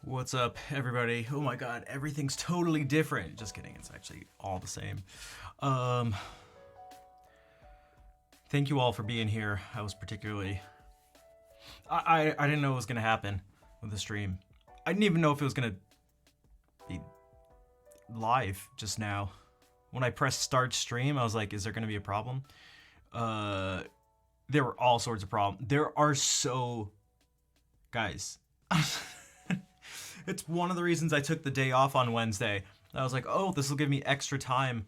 What's up, everybody? Oh my god, everything's totally different. Just kidding, it's actually all the same. Thank you all for being here. I was particularly... I didn't know what was gonna happen with the stream. I didn't even know if it was gonna be live just now. When I pressed start stream, I was like, is there gonna be a problem? There were all sorts of problems. There are so... Guys... It's one of the reasons I took the day off on Wednesday. I was like, oh, this will give me extra time.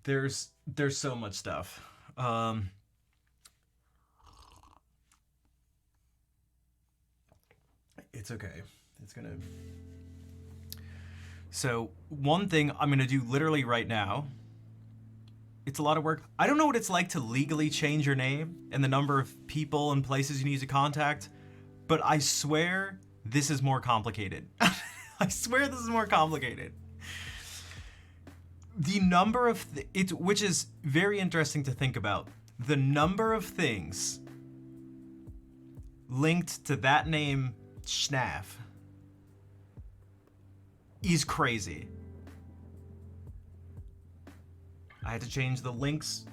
There's so much stuff. It's okay. It's gonna... So, one thing I'm gonna do literally right now, it's a lot of work. I don't know what it's like to legally change your name and the number of people and places you need to contact, but I swear this is more complicated. I swear this is more complicated. The number of which is very interesting to think about. The number of things linked to that name, Schnaff, is crazy. I had to change the links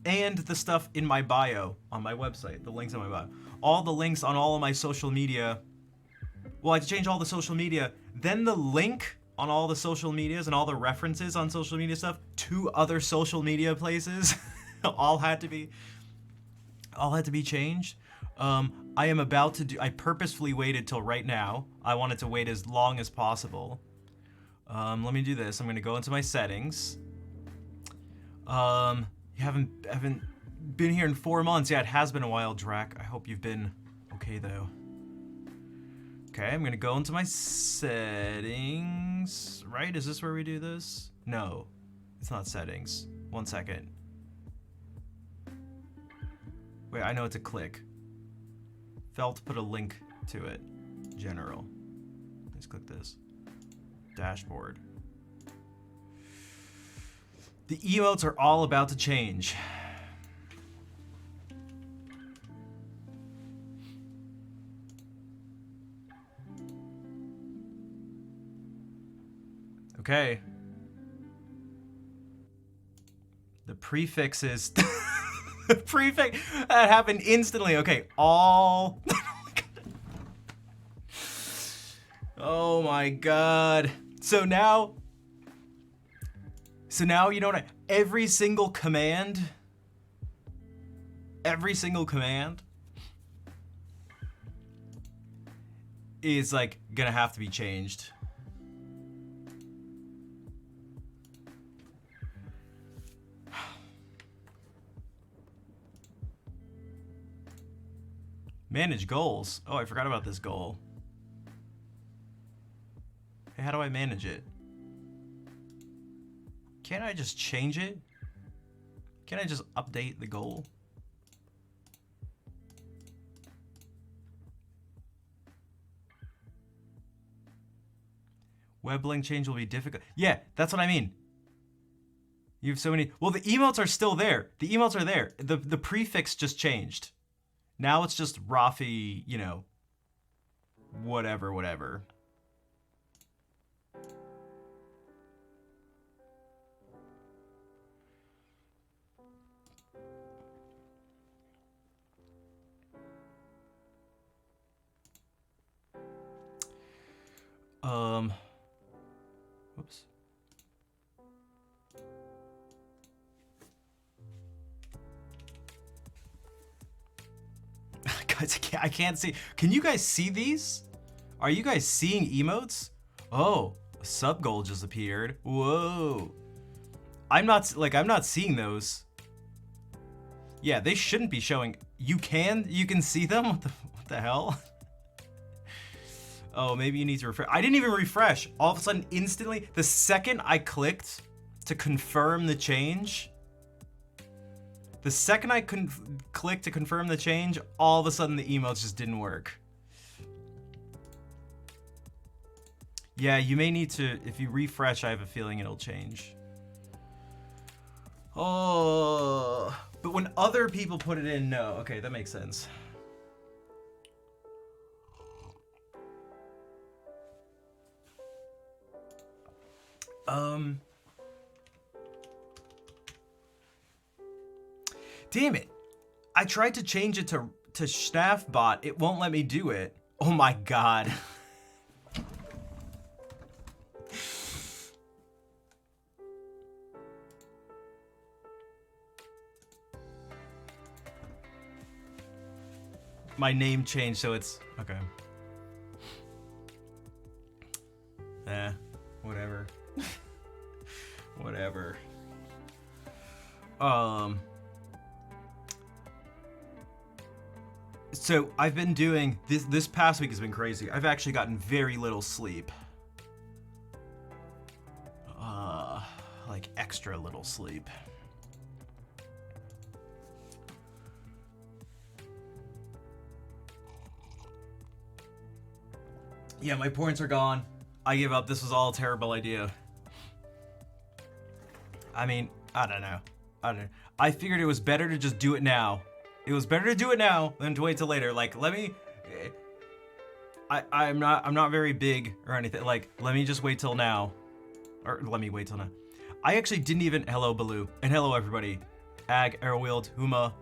and the stuff in my bio on my website. The links on my bio. All the links on all of my social media. Well, I had to change all the social media. Then the link on all the social medias and all the references on social media stuff to other social media places all had to be changed. I am about to do... I purposefully waited till right now. I wanted to wait as long as possible. Let me do this. I'm going to go into my settings. You haven't been here in 4 months. Yeah, it has been a while, Drac. I hope you've been okay, though. Okay, I'm gonna go into my settings. Right? Is this where we do this? No, it's not settings. 1 second. Wait, I know what to click. Felt put a link to it. General. Let's click this. Dashboard. The emotes are all about to change. Okay. The prefixes... The prefix... That happened instantly. Okay, all... Oh my god. So now, you know what? Every single command is like gonna have to be changed. Manage goals. Oh, I forgot about this goal. Hey, how do I manage it? Can't I just change it? Can't I just update the goal? Web link change will be difficult. Yeah, that's what I mean. You have so many... Well, the emotes are still there. The emotes are there. The prefix just changed. Now it's just Rafi, you know, whatever. Whoops. Guys, I can't see. Can you guys see these? Are you guys seeing emotes? Oh, a sub goal just appeared. Whoa. I'm not seeing those. Yeah, they shouldn't be showing. You can see them? What the hell? Oh, maybe you need to refresh. I didn't even refresh. All of a sudden, instantly, the second I clicked to confirm the change, clicked to confirm the change, all of a sudden the emotes just didn't work. Yeah, you may need to, if you refresh, I have a feeling it'll change. Oh, but when other people put it in, no. Okay, that makes sense. Um. Damn it. I tried to change it to Staffbot. It won't let me do it. Oh my god. My name changed, so it's okay. Whatever. Whatever. So I've been doing this past week has been crazy. I've actually gotten very little sleep. Like extra little sleep. Yeah, my points are gone. I give up. This was all a terrible idea. I mean, I don't know. I figured it was better to just do it now. It was better to do it now than to wait till later. Like, let me. I'm not very big or anything. Like, let me just wait till now, or let me wait till now. I actually didn't even. Hello, Baloo, and hello everybody. Ag, Arrowwield, Huma,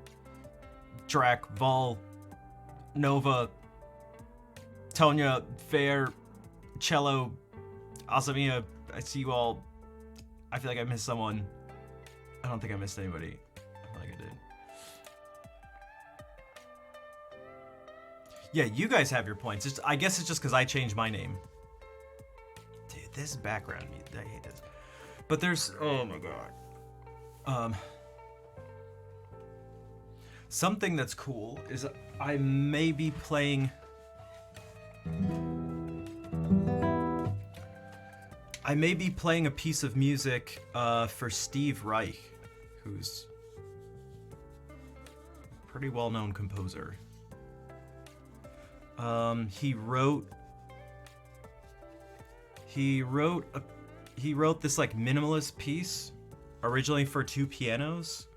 Drac, Vol, Nova, Tonya, Fair, Cello, Asamia. I see you all. I feel like I missed someone. I don't think I missed anybody. I feel like I did. Yeah, you guys have your points. I guess it's just because I changed my name. Dude, this background music, I hate this. But there's, oh my god. Something that's cool is I may be playing. I may be playing a piece of music for Steve Reich, who's a pretty well-known composer. He wrote this like minimalist piece originally for 2 pianos.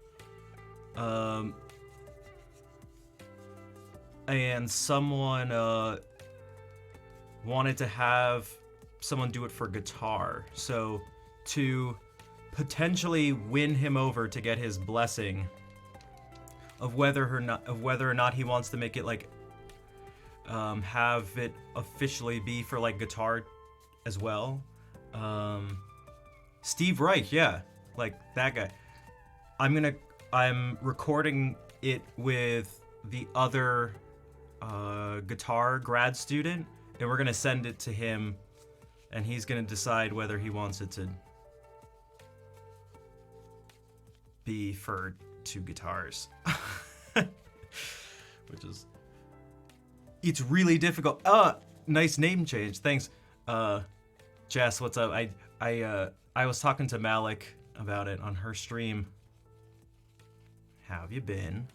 And someone wanted to have someone do it for guitar. So to potentially win him over to get his blessing of whether or not he wants to make it like have it officially be for like guitar as well. Steve Reich, yeah, like that guy. I'm recording it with the other guitar grad student, and we're gonna send it to him, and he's gonna decide whether he wants it to be for 2 guitars. Which is, it's really difficult. Nice name change. Thanks. Jess, what's up? I was talking to Malik about it on her stream. How have you been?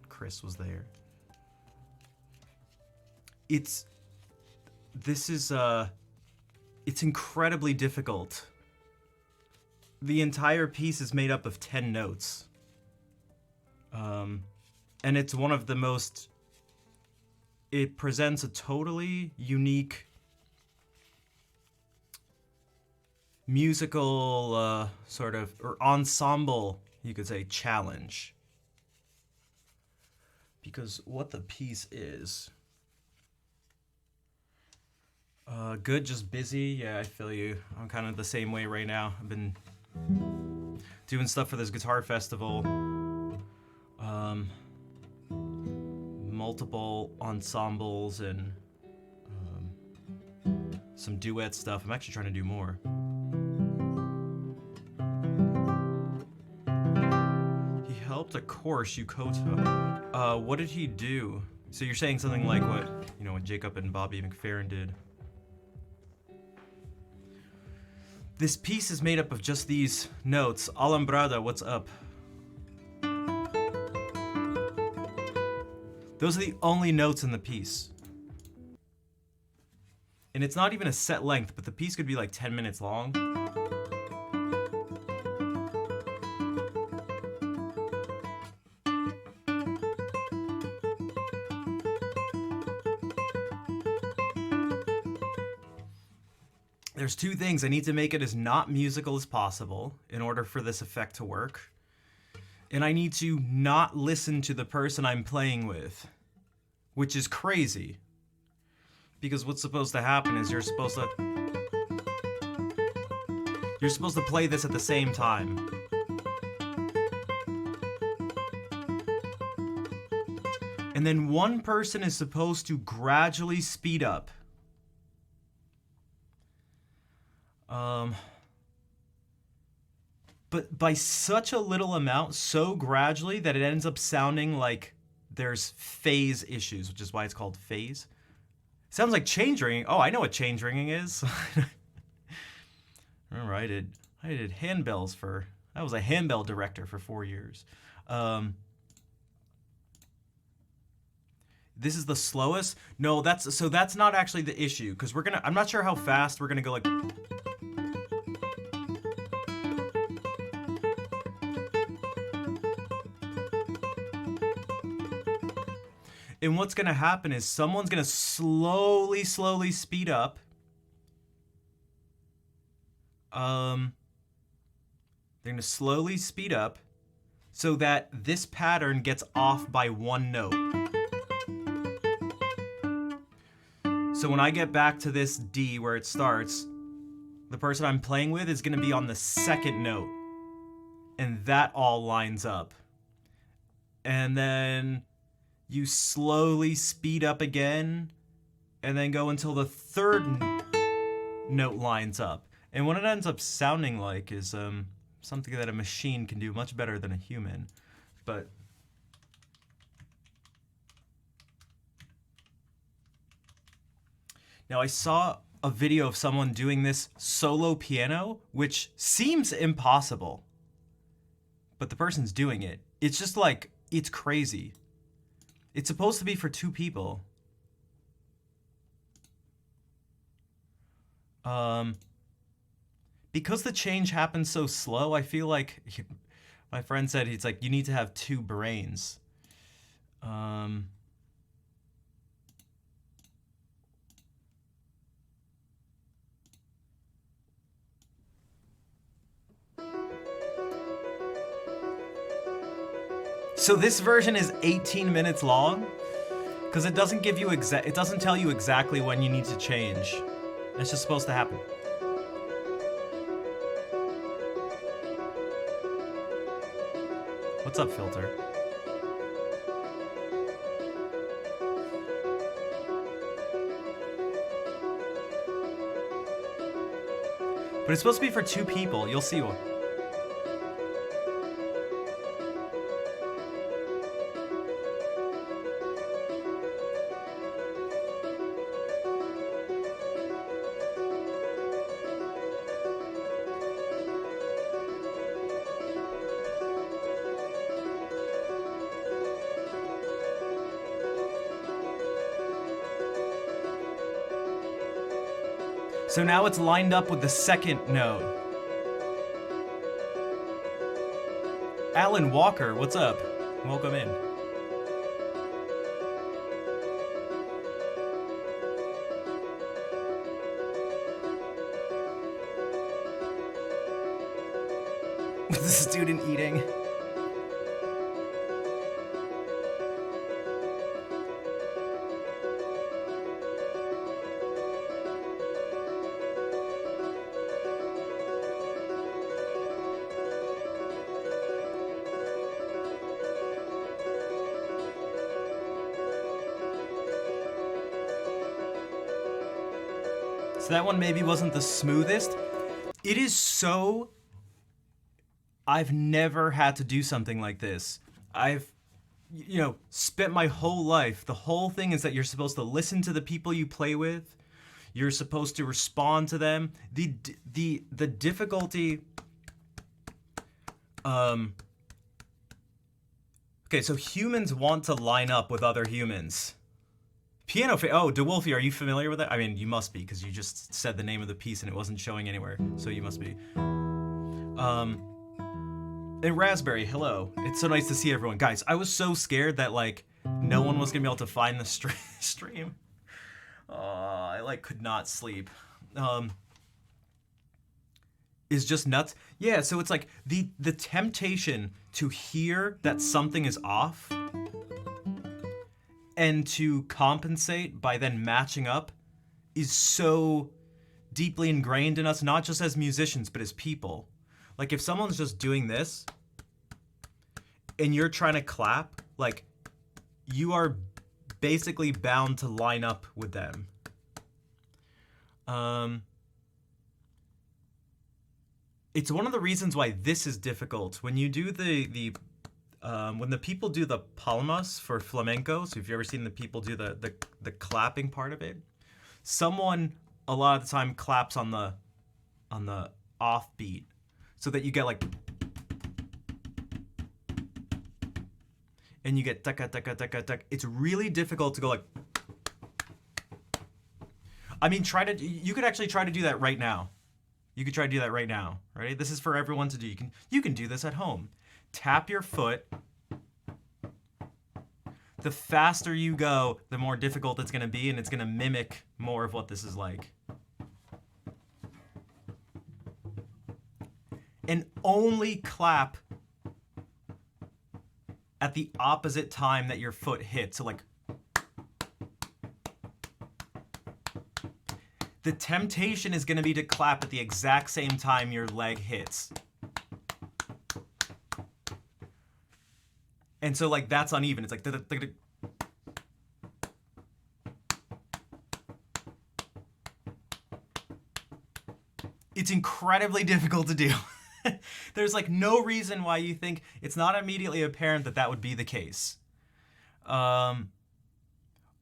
Chris was there. It's incredibly difficult. The entire piece is made up of 10 notes. And it's one of the most, it presents a totally unique musical sort of, or ensemble, you could say, challenge. Because what the piece is, good, just busy. Yeah, I feel you. I'm kind of the same way right now. I've been doing stuff for this guitar festival. Multiple ensembles and some duet stuff. I'm actually trying to do more. He helped a course, Yukota. What did he do? So you're saying something like what, what Jacob and Bobby McFerrin did. This piece is made up of just these notes. Alambrada, what's up? Those are the only notes in the piece. And it's not even a set length, but the piece could be like 10 minutes long. There's two things. I need to make it as not musical as possible in order for this effect to work. And I need to not listen to the person I'm playing with, which is crazy. Because what's supposed to happen is you're supposed to play this at the same time. And then one person is supposed to gradually speed up. But by such a little amount, so gradually that it ends up sounding like there's phase issues, which is why it's called phase. Sounds like change ringing. Oh, I know what change ringing is. Remember, I did handbells for. I was a handbell director for 4 years. This is the slowest. No, that's not actually the issue because I'm not sure how fast we're gonna go like. And what's gonna happen is someone's gonna slowly speed up. They're gonna slowly speed up so that this pattern gets off by one note. So when I get back to this D where it starts, the person I'm playing with is gonna be on the second note. And that all lines up. And then you slowly speed up again, and then go until the third note lines up. And what it ends up sounding like is something that a machine can do much better than a human. But now I saw a video of someone doing this solo piano, which seems impossible. But the person's doing it. It's just like, it's crazy. It's supposed to be for two people. Because the change happens so slow, I feel like my friend said he's like, you need to have two brains. So this version is 18 minutes long because it doesn't give you it doesn't tell you exactly when you need to change. It's just supposed to happen. What's up, Filter? But it's supposed to be for two people. You'll see one. So now it's lined up with the second note. Alan Walker, what's up? Welcome in. With the student eating. So that one maybe wasn't the smoothest. It is so... I've never had to do something like this. I've, spent my whole life. The whole thing is that you're supposed to listen to the people you play with. You're supposed to respond to them. The difficulty... Okay, so humans want to line up with other humans. Piano oh, DeWolfie, are you familiar with that? I mean, you must be, because you just said the name of the piece and it wasn't showing anywhere, so you must be. And Raspberry, hello. It's so nice to see everyone. Guys, I was so scared that, no one was gonna be able to find the stream. I, could not sleep. is just nuts. Yeah, so it's like the temptation to hear that something is off and to compensate by then matching up is so deeply ingrained in us, not just as musicians, but as people. Like if someone's just doing this and you're trying to clap, like you are basically bound to line up with them. It's one of the reasons why this is difficult. When you do when the people do the palmas for flamenco, so if you've ever seen the people do the clapping part of it, someone a lot of the time claps on the off beat, so that you get like, and you get taka taka taka taka. It's really difficult to go like. I mean, you could actually try to do that right now. You could try to do that right now, right? This is for everyone to do. You can do this at home. Tap your foot. The faster you go, the more difficult it's going to be, and it's going to mimic more of what this is like. And only clap at the opposite time that your foot hits. So like, the temptation is going to be to clap at the exact same time your leg hits. And so like that's uneven. It's like it's incredibly difficult to do. There's like no reason why you think it's not immediately apparent that would be the case. Oh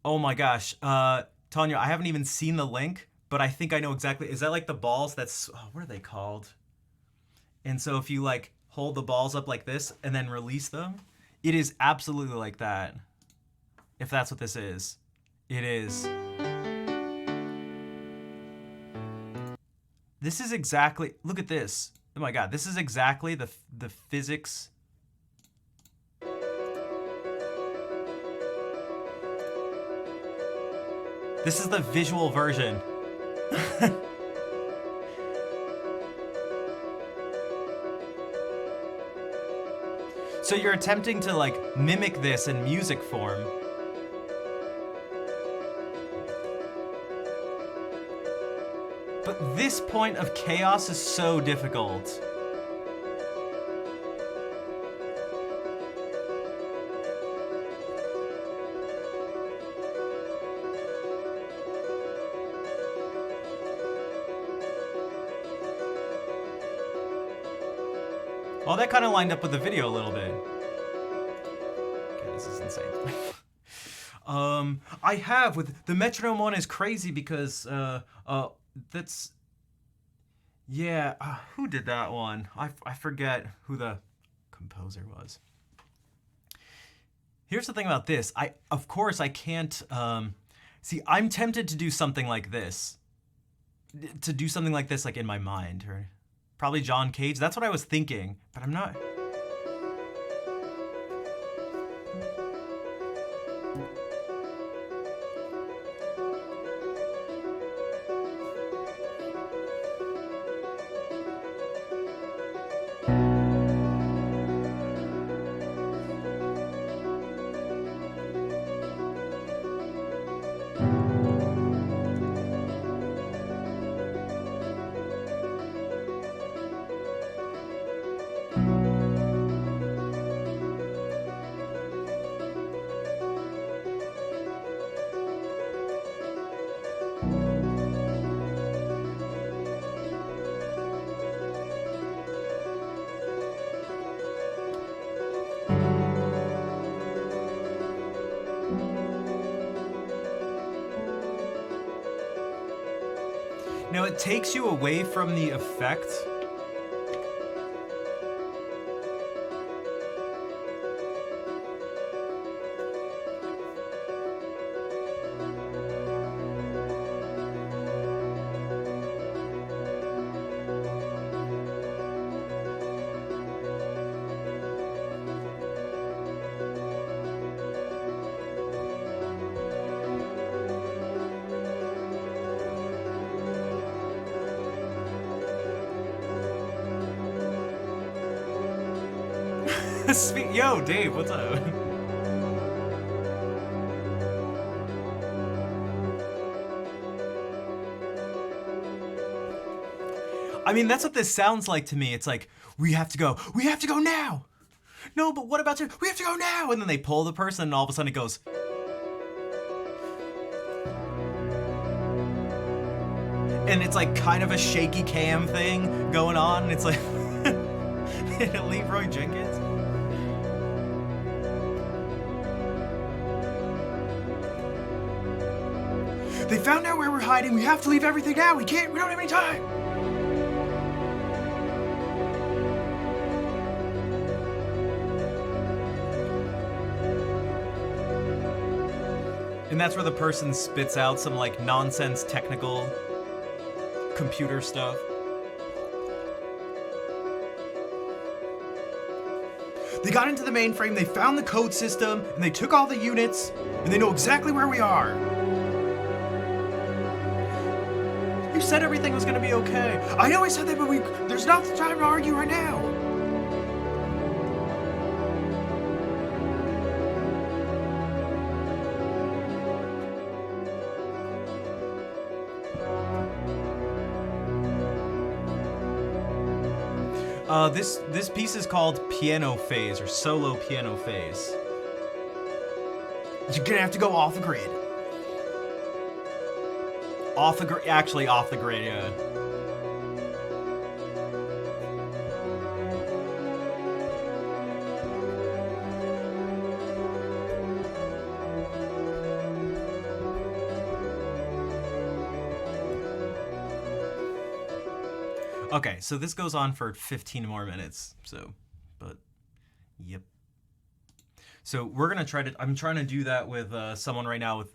my gosh. Tanya, I haven't even seen the link, but I think I know exactly. Is that like the balls what are they called? And so if you like hold the balls up like this and then release them, it is absolutely like that. If that's what this is. It is. This is exactly, look at this. Oh my God, this is exactly the physics. This is the visual version. So you're attempting to like mimic this in music form. But this point of chaos is so difficult. Well, that kind of lined up with the video a little bit. Okay, this is insane. I have with the metronome one is crazy because that's, yeah, who did that one? I forget who the composer was. Here's the thing about this. Of course I can't, see, I'm tempted to do something like this. To do something like this like in my mind, or probably John Cage. That's what I was thinking, but I'm not. Now it takes you away from the effect. Yo, Dave, what's up? I mean, that's what this sounds like to me. It's like, we have to go now. No, but what about you? We have to go now. And then they pull the person and all of a sudden it goes. And it's like kind of a shaky cam thing going on. And it's like, Leroy Jenkins. They found out where we're hiding. We have to leave everything now. We don't have any time. And that's where the person spits out some like nonsense technical computer stuff. They got into the mainframe, they found the code system, and they took all the units, and they know exactly where we are. You said everything was gonna be okay. I know I said that, but there's not the time to argue right now. This piece is called Piano Phase, or Solo Piano Phase. You're gonna have to go off the grid. Actually off the grid, yeah. Okay, so this goes on for 15 more minutes, yep. So we're gonna I'm trying to do that with someone right now with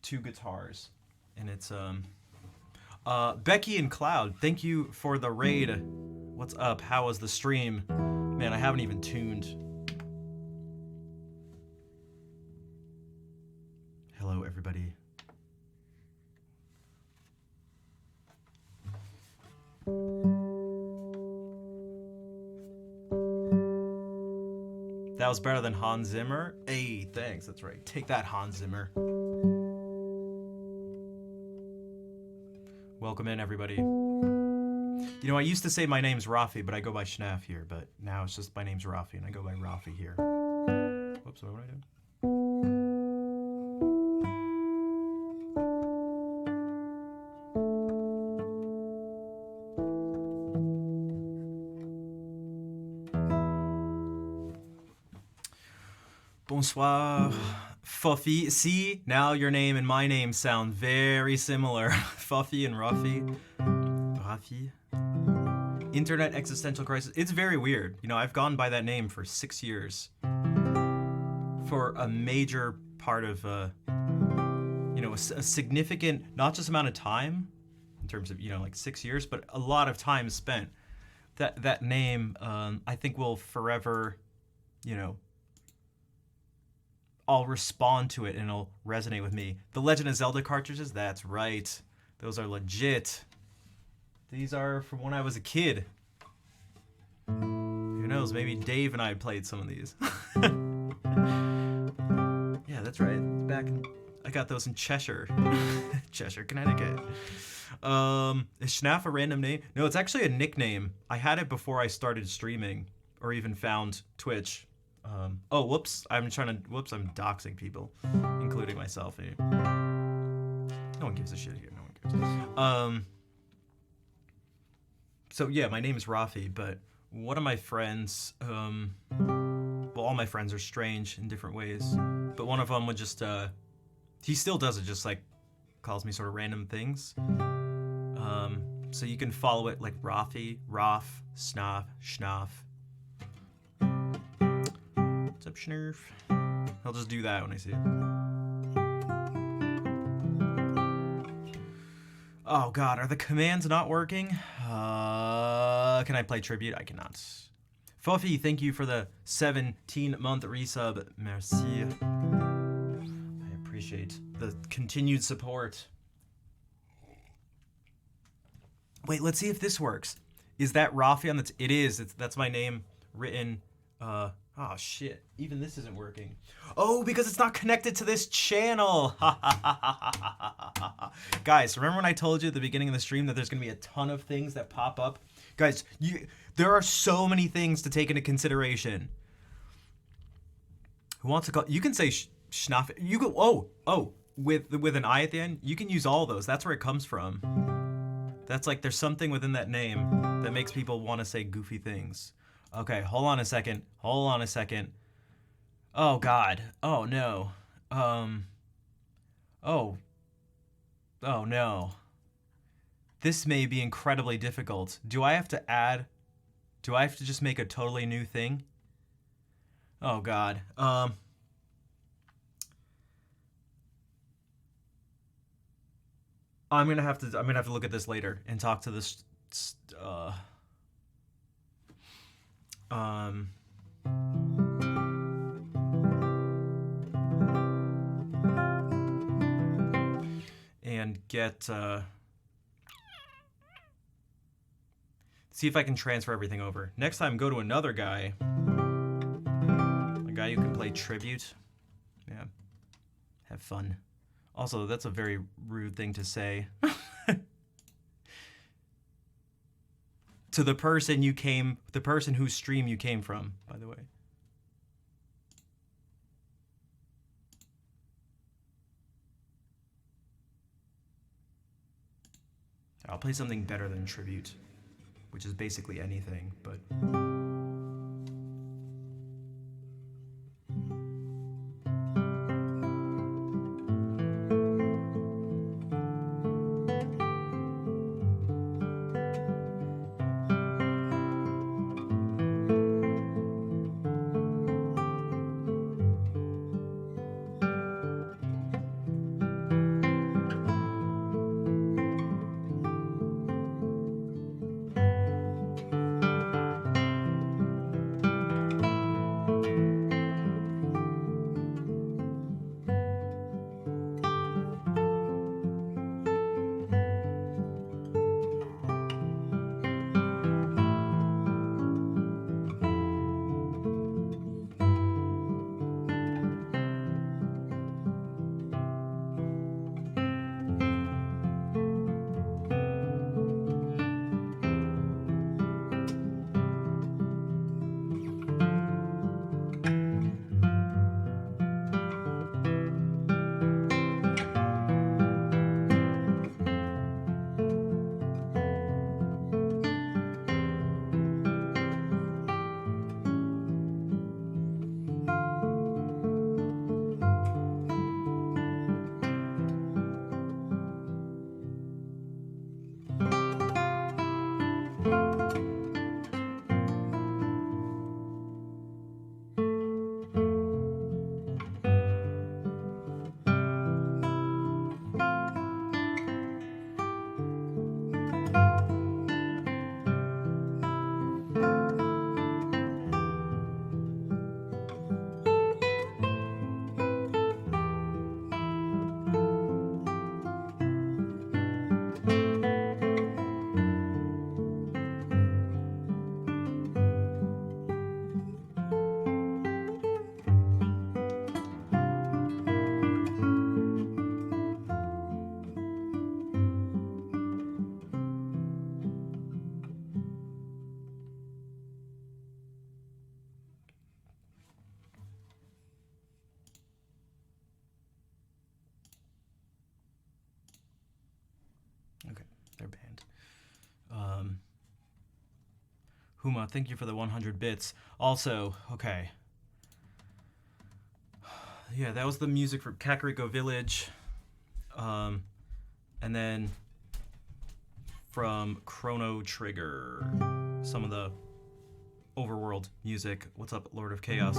two guitars. And it's, Becky and Cloud, thank you for the raid. What's up? How was the stream? Man, I haven't even tuned. Hello, everybody. That was better than Hans Zimmer. Hey, thanks. That's right. Take that, Hans Zimmer. Welcome in, everybody. You know, I used to say my name's Rafi, but I go by Schnaf here. But now it's just my name's Rafi, and I go by Rafi here. Whoops, what am I doing? Bonsoir, Fuffy. See, now your name and my name sound very similar. Fuffy and Ruffy. Rafi. Internet existential crisis. It's very weird. You know, I've gone by that name for 6 years. For a major part of, you know, a significant, not just amount of time, in terms of, you know, like 6 years, but a lot of time spent. That name, I think will forever, you know, I'll respond to it and it'll resonate with me. The Legend of Zelda cartridges, that's right. Those are legit. These are from when I was a kid. Who knows, maybe Dave and I played some of these. Yeah, that's right. I got those in Cheshire. Cheshire, Connecticut. Is Schnaf a random name? No, it's actually a nickname. I had it before I started streaming or even found Twitch. Oh, whoops. I'm doxing people, including myself here. No one gives a shit here. No one cares. So yeah, my name is Rafi, but one of my friends, well, all my friends are strange in different ways, but one of them would just, he still does it, just like calls me sort of random things. So you can follow it like Rafi, Raf, Snaf, Schnaf. What's up, Schnurf? I'll just do that when I see it. Oh god, are the commands not working? Can I play tribute? I cannot. Fuffy, thank you for the 17-month resub. Merci. I appreciate the continued support. Wait, let's see if this works. Is that Rafi on the... It is. That's my name written... Oh shit, even this isn't working. Oh, because it's not connected to this channel. Guys, remember when I told you at the beginning of the stream that there's gonna be a ton of things that pop up? Guys, there are so many things to take into consideration. Who wants to call? You can say schnaff. You go. Oh, with an I at the end. You can use all those. That's where it comes from. That's like there's something within that name that makes people want to say goofy things. Okay, hold on a second. Oh God. Oh no. Oh no. This may be incredibly difficult. Do I have to just make a totally new thing? Oh God. I'm gonna have to look at this later and talk to this. And get see if I can transfer everything over. Next time, go to another guy. A guy who can play tribute. Yeah. Have fun. Also, that's a very rude thing to say. To the person whose stream you came from, by the way. I'll play something better than tribute, which is basically anything, but... Okay, they're banned. Huma, thank you for the 100 bits. Also, okay. Yeah, that was the music from Kakariko Village. And then from Chrono Trigger, some of the overworld music. What's up, Lord of Chaos?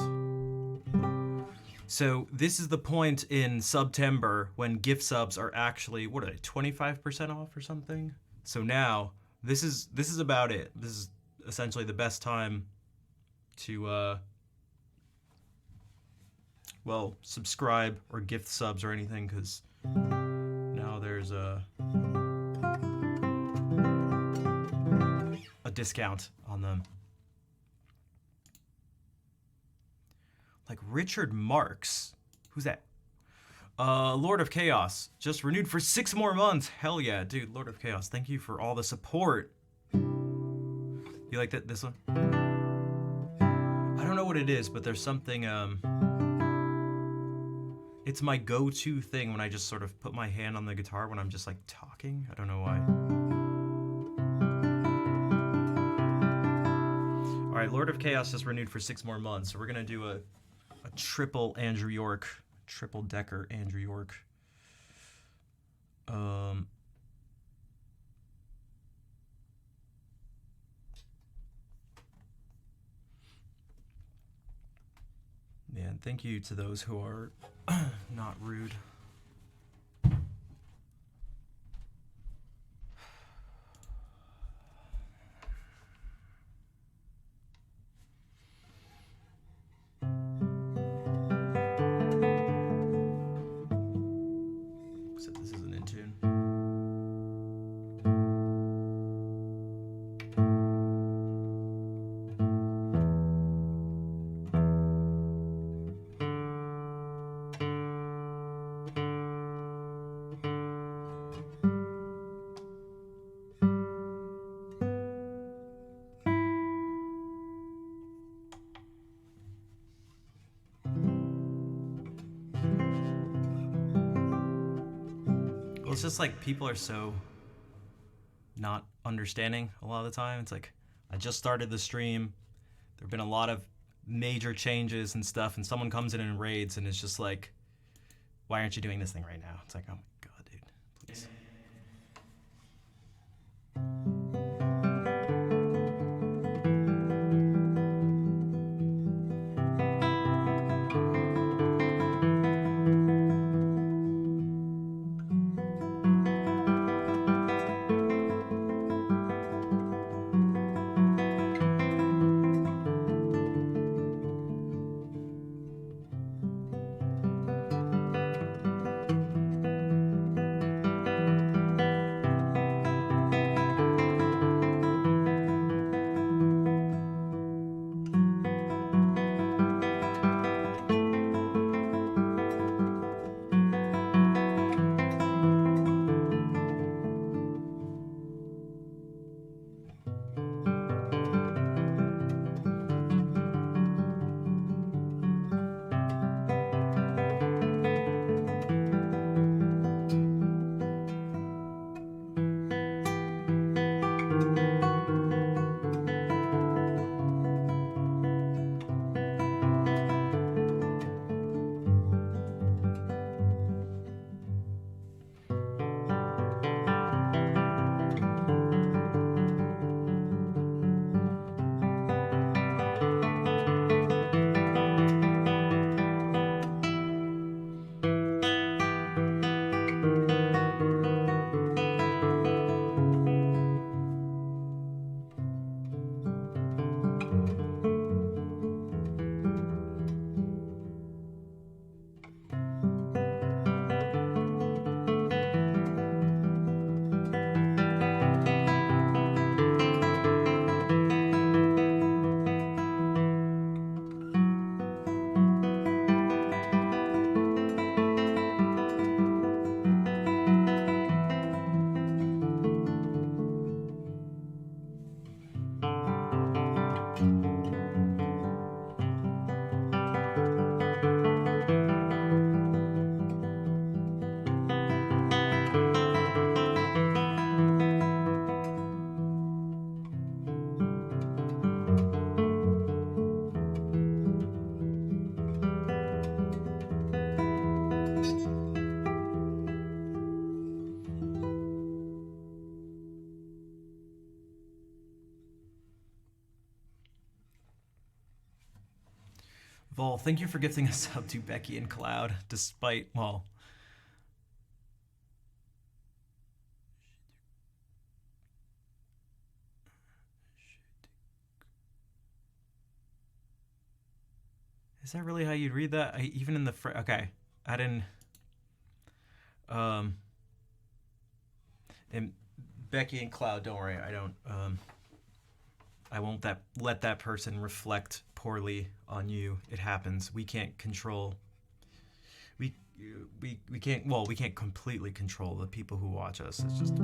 So this is the point in September when gift subs are actually, what are they, 25% off or something? So now this is about it. This is essentially the best time to well, subscribe or gift subs or anything, because now there's a discount on them. like Richard Marks. Who's that? Lord of Chaos, just renewed for 6 more months. Hell yeah, dude, Lord of Chaos. Thank you for all the support. You like that? This one? I don't know what it is, but there's something. It's my go-to thing when I just sort of put my hand on the guitar when I'm just like talking. I don't know why. All right, Lord of Chaos just renewed for 6 more months, so we're gonna do a triple Andrew York. Triple decker Andrew York. Man, thank you to those who are not rude. Except this isn't in tune. Well, it's just like people are so not understanding a lot of the time. It's like, I just started the stream. There have been a lot of major changes and stuff, and someone comes in and raids, and it's just like, why aren't you doing this thing right now? It's like, oh my god, dude, please. Vol, thank you for gifting a sub to Becky and Cloud, despite, well... Is that really how you'd read that? Even in the... okay, I didn't... And Becky and Cloud, don't worry, I don't... I won't let that person reflect poorly on you. It happens. We can't control. We we can't. Well, we can't completely control the people who watch us. It's just.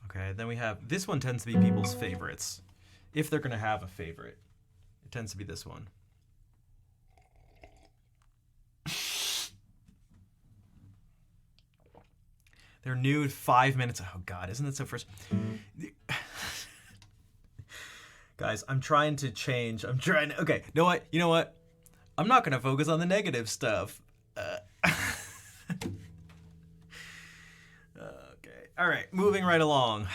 Okay, then we have this one tends to be people's favorites. If they're gonna have a favorite, it tends to be this one. They're new 5 minutes. Oh God, isn't that so first? Guys, I'm trying to change. I'm trying to. Okay, you know what? I'm not gonna focus on the negative stuff. Okay. All right, moving right along.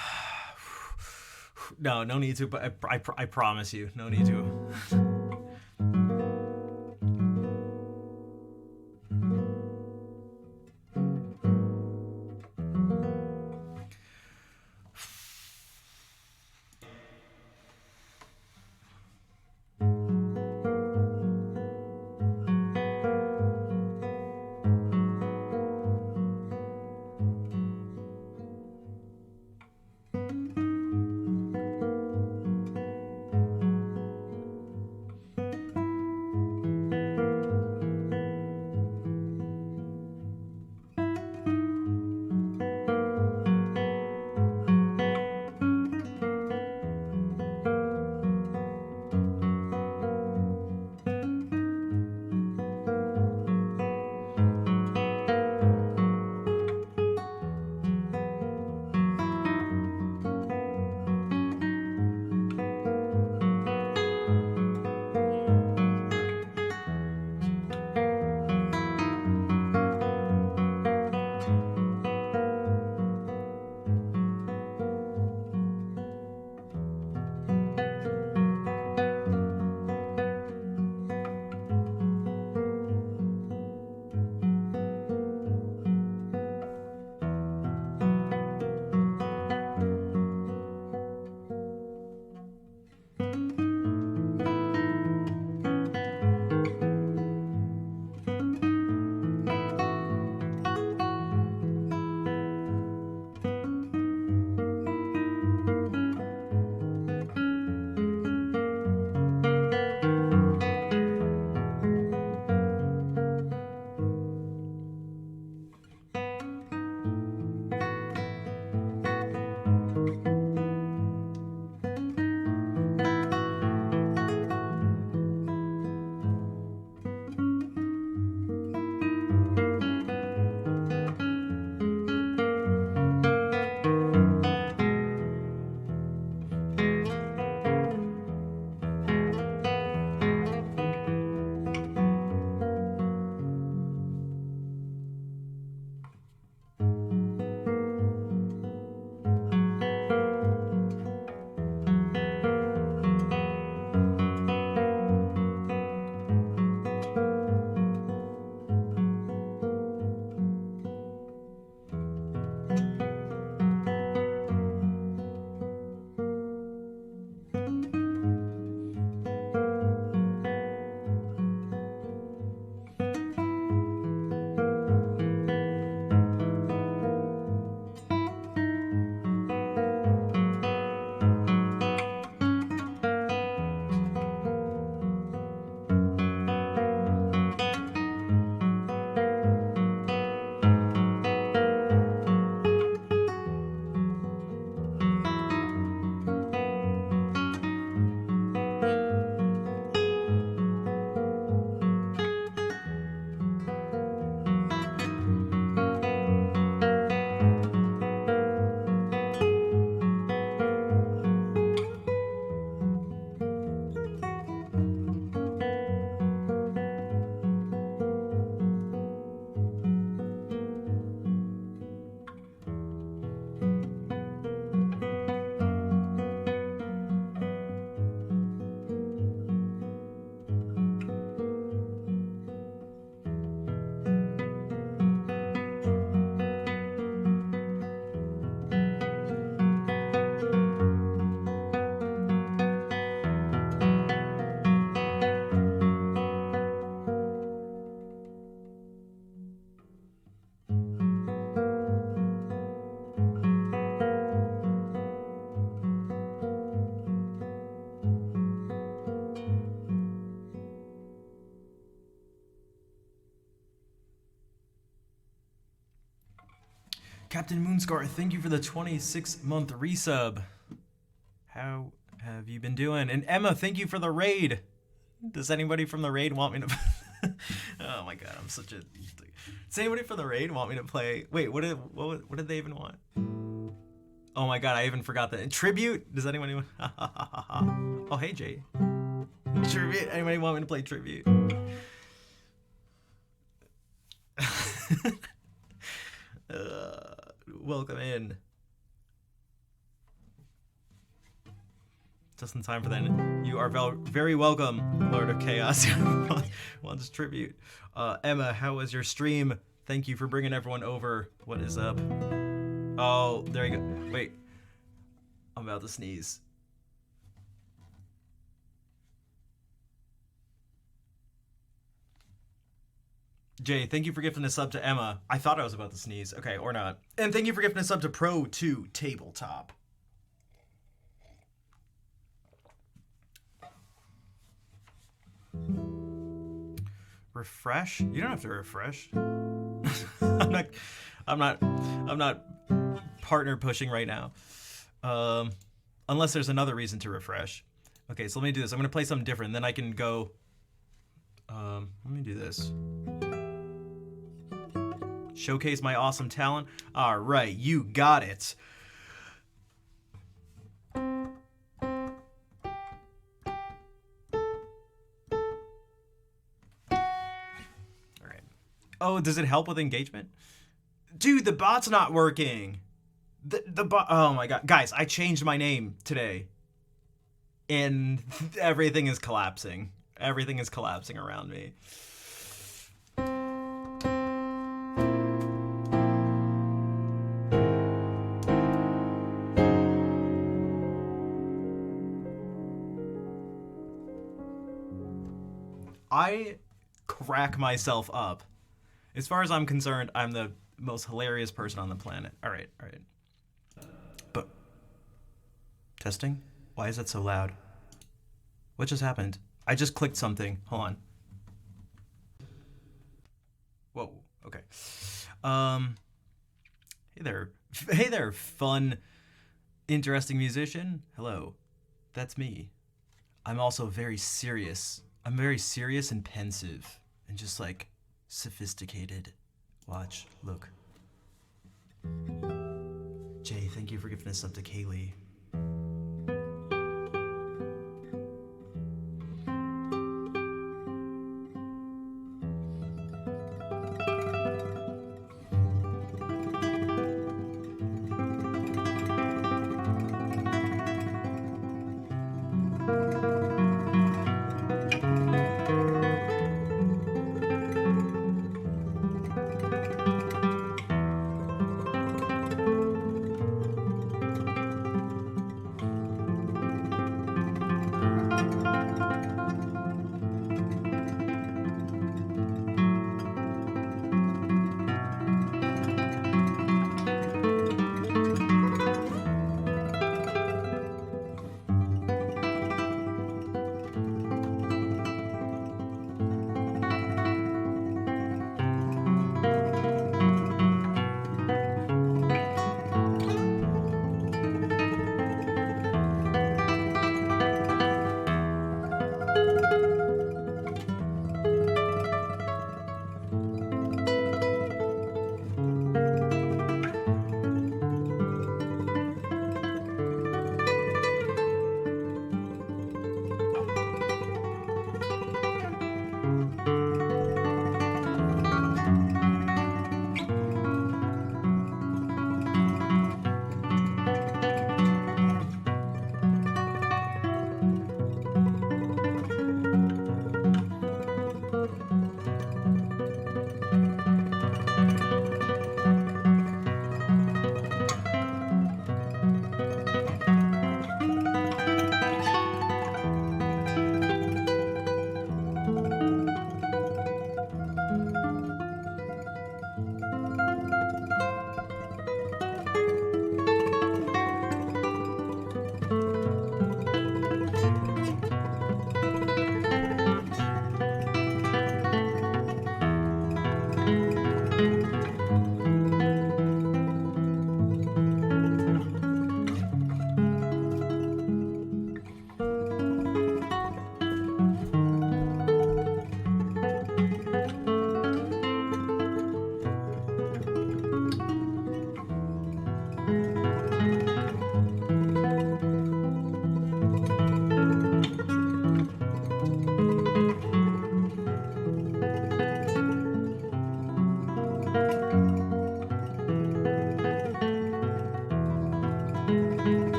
No need to. But I promise you, no need to. Captain Moonscar, thank you for the 26-month resub. How have you been doing? And Emma, thank you for the raid. Does anybody from the raid want me to... Oh my god, I'm such a... Does anybody from the raid want me to play... Wait, what did they even want? Oh my god, I even forgot that. Tribute? Does anyone even... Oh, hey, Jay. Tribute? Anybody want me to play Tribute? Welcome in. Just in time for that. You are very welcome, Lord of Chaos. Wants Tribute. Emma, how was your stream? Thank you for bringing everyone over. What is up? Oh, there you go. Wait. I'm about to sneeze. Jay, thank you for gifting a sub to Emma. I thought I was about to sneeze. Okay, or not. And thank you for gifting a sub to Pro2 Tabletop. Refresh? You don't have to refresh. I'm not partner pushing right now. Unless there's another reason to refresh. Okay, so let me do this. I'm gonna play something different, then I can go. Let me do this. Showcase my awesome talent. All right, you got it. All right. Oh, does it help with engagement? Dude, the bot's not working. The bot. Oh my god, guys, I changed my name today, and everything is collapsing. Everything is collapsing around me. I crack myself up. As far as I'm concerned, I'm the most hilarious person on the planet. All right. But testing? Why is it so loud? What just happened? I just clicked something. Hold on. Whoa. Okay. Hey there, fun, interesting musician. Hello. That's me. I'm also very serious. I'm very serious and pensive and just like sophisticated. Watch, look. Jay, thank you for giving us up to Kaylee.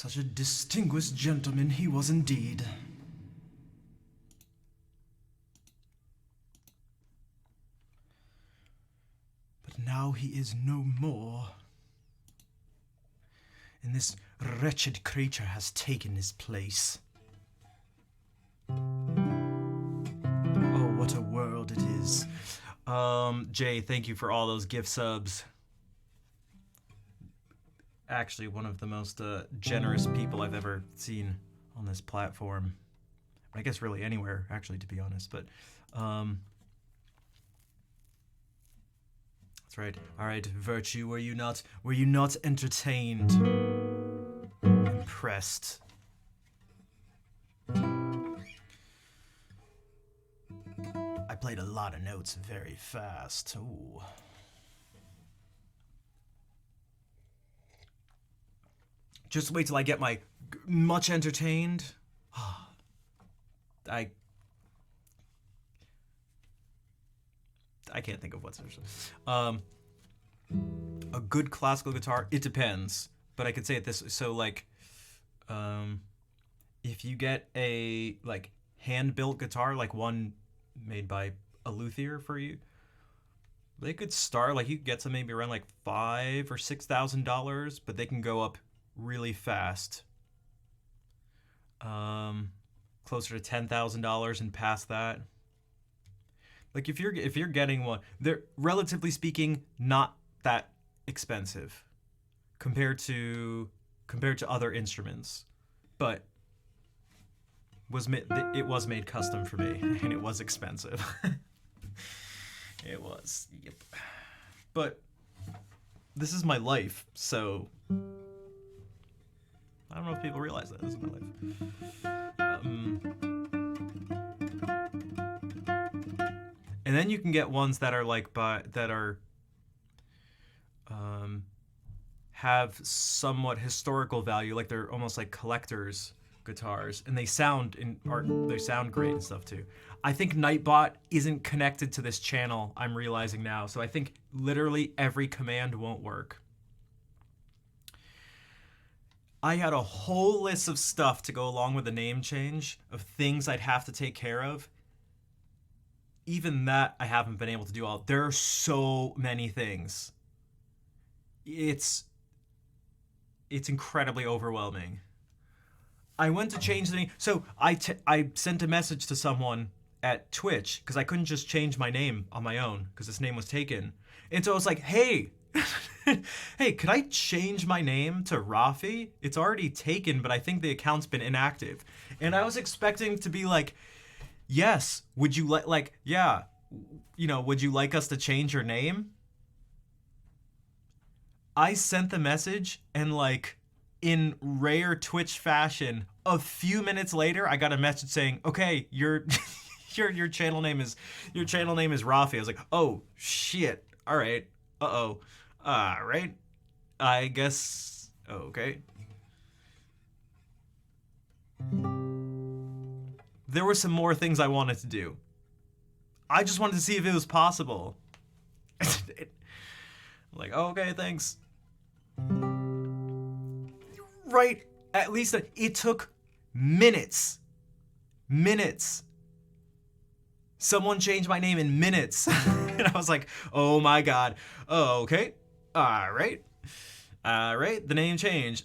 Such a distinguished gentleman he was indeed. But now he is no more. And this wretched creature has taken his place. Oh, what a world it is. Jay, thank you for all those gift subs. Actually, one of the most generous people I've ever seen on this platform. I guess really anywhere, actually, to be honest. But that's right. All right, Virtue, were you not entertained, impressed? I played a lot of notes very fast. Ooh. Just wait till I get my much entertained. I can't think of what's a good classical guitar. It depends, but I could say it this way. So like, if you get a like hand-built guitar, like one made by a luthier for you, they could start like you could get some maybe around like $5,000 or $6,000, but they can go up really fast. Closer to $10,000 and past that. Like if you're getting one, they're relatively speaking not that expensive compared to other instruments, but it was made custom for me and it was expensive. It was, yep. But this is my life, so I don't know if people realize that this is my life. And then you can get ones that are like have somewhat historical value, like they're almost like collectors guitars, and they sound great and stuff too. I think Nightbot isn't connected to this channel, I'm realizing now, so I think literally every command won't work. I had a whole list of stuff to go along with the name change, of things I'd have to take care of. Even that I haven't been able to do all. There are so many things. It's incredibly overwhelming. I went to change the name. So I sent a message to someone at Twitch because I couldn't just change my name on my own because this name was taken. And so I was like, hey, hey, could I change my name to Rafi? It's already taken, but I think the account's been inactive. And I was expecting to be like, yes, would you yeah, would you like us to change your name? I sent the message, and like in rare Twitch fashion, a few minutes later, I got a message saying, okay, your channel name is Rafi. I was like, oh shit. All right. Uh-oh. All right. I guess. Okay. There were some more things I wanted to do. I just wanted to see if it was possible. Like, oh, okay, thanks. Right. At least it took minutes. Minutes. Someone changed my name in minutes. And I was like, oh my God. Oh, okay. All right. All right. The name changed.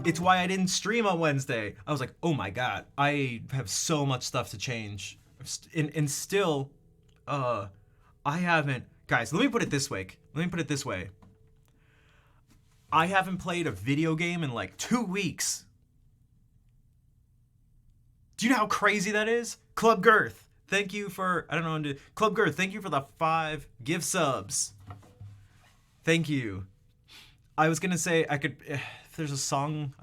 It's why I didn't stream on Wednesday. I was like, oh my God. I have so much stuff to change. And still, I haven't. Guys, let me put it this way. I haven't played a video game in like 2 weeks. Do you know how crazy that is? Club Girth, thank you for, Club Girth, thank you for the 5 gift subs. Thank you. I was gonna say if there's a song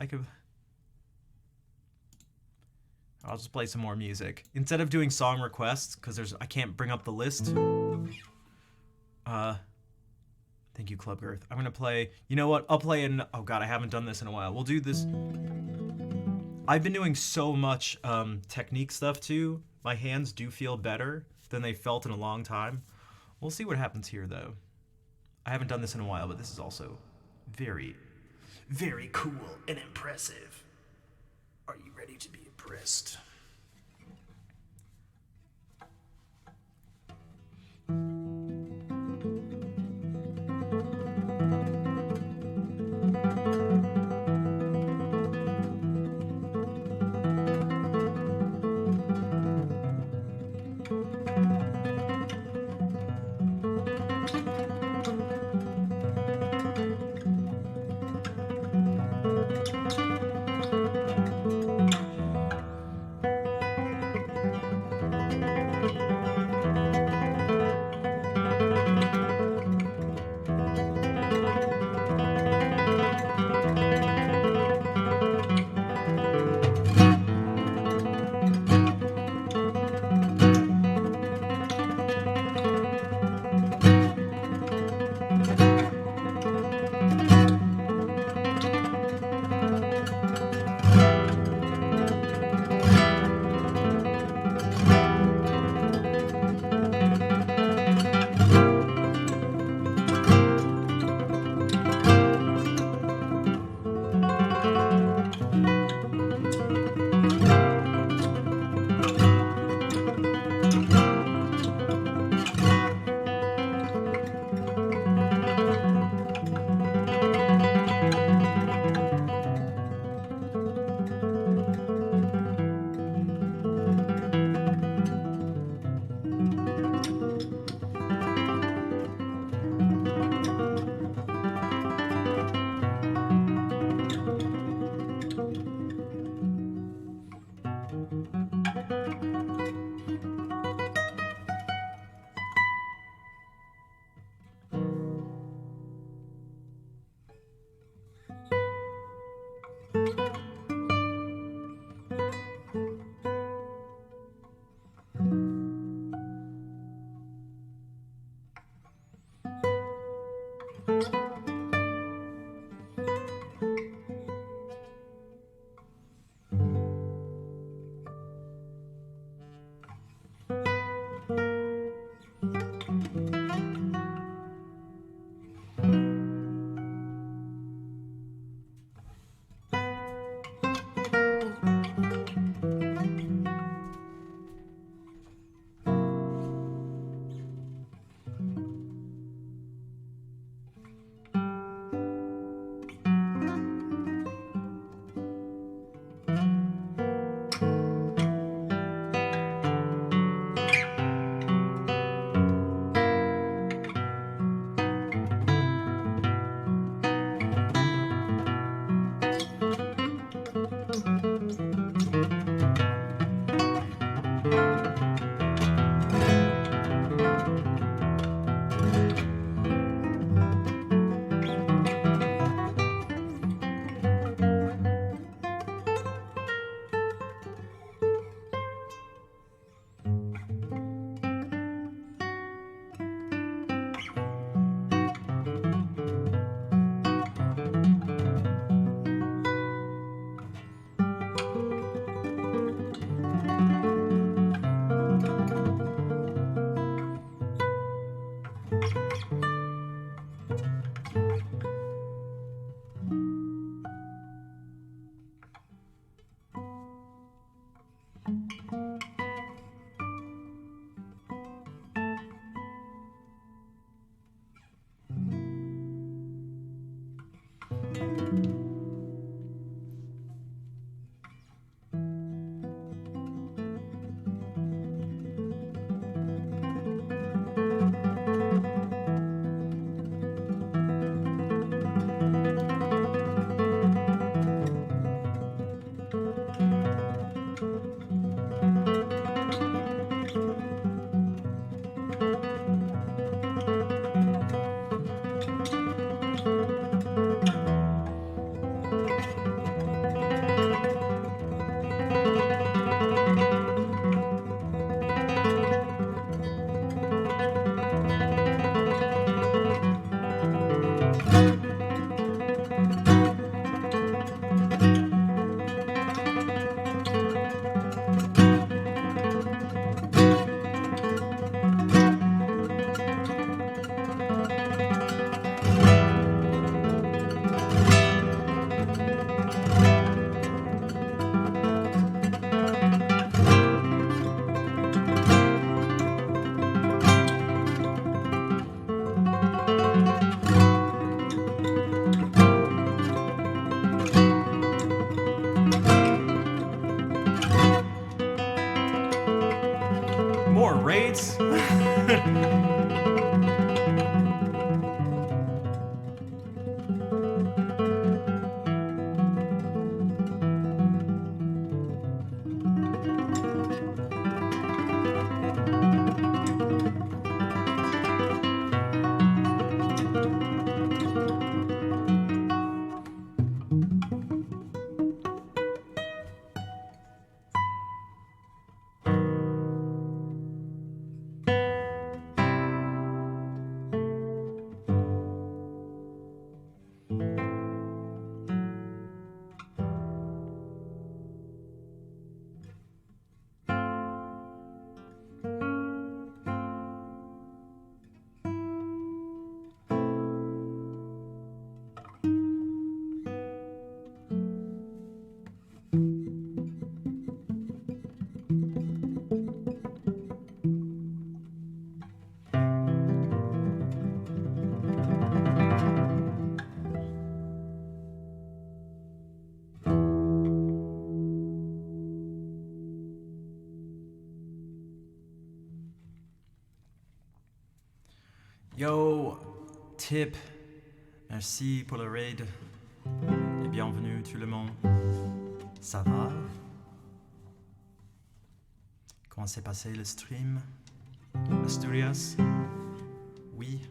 I'll just play some more music. Instead of doing song requests, because I can't bring up the list. Thank you, Club Girth. I'm gonna play, you know what? I'll play oh God, I haven't done this in a while. We'll do this. I've been doing so much technique stuff too. My hands do feel better than they felt in a long time. We'll see what happens here though. I haven't done this in a while, but this is also very, very cool and impressive. Are you ready to be impressed? raids? Yo, Tip, merci pour le raid et bienvenue tout le monde. Ça va? Comment s'est passé le stream? Asturias? Oui.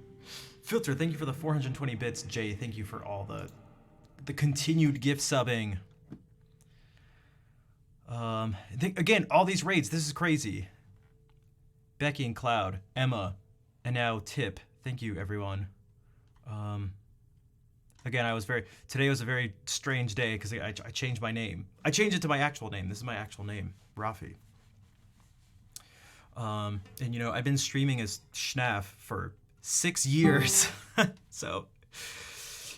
Filter, thank you for the 420 bits. Jay, thank you for all the continued gift subbing. Again, all these raids, this is crazy. Becky and Cloud, Emma, and now Tip. Thank you, everyone. Again, today was a very strange day because I changed my name. I changed it to my actual name. This is my actual name, Rafi. And you know, I've been streaming as Schnaf for 6 years. So,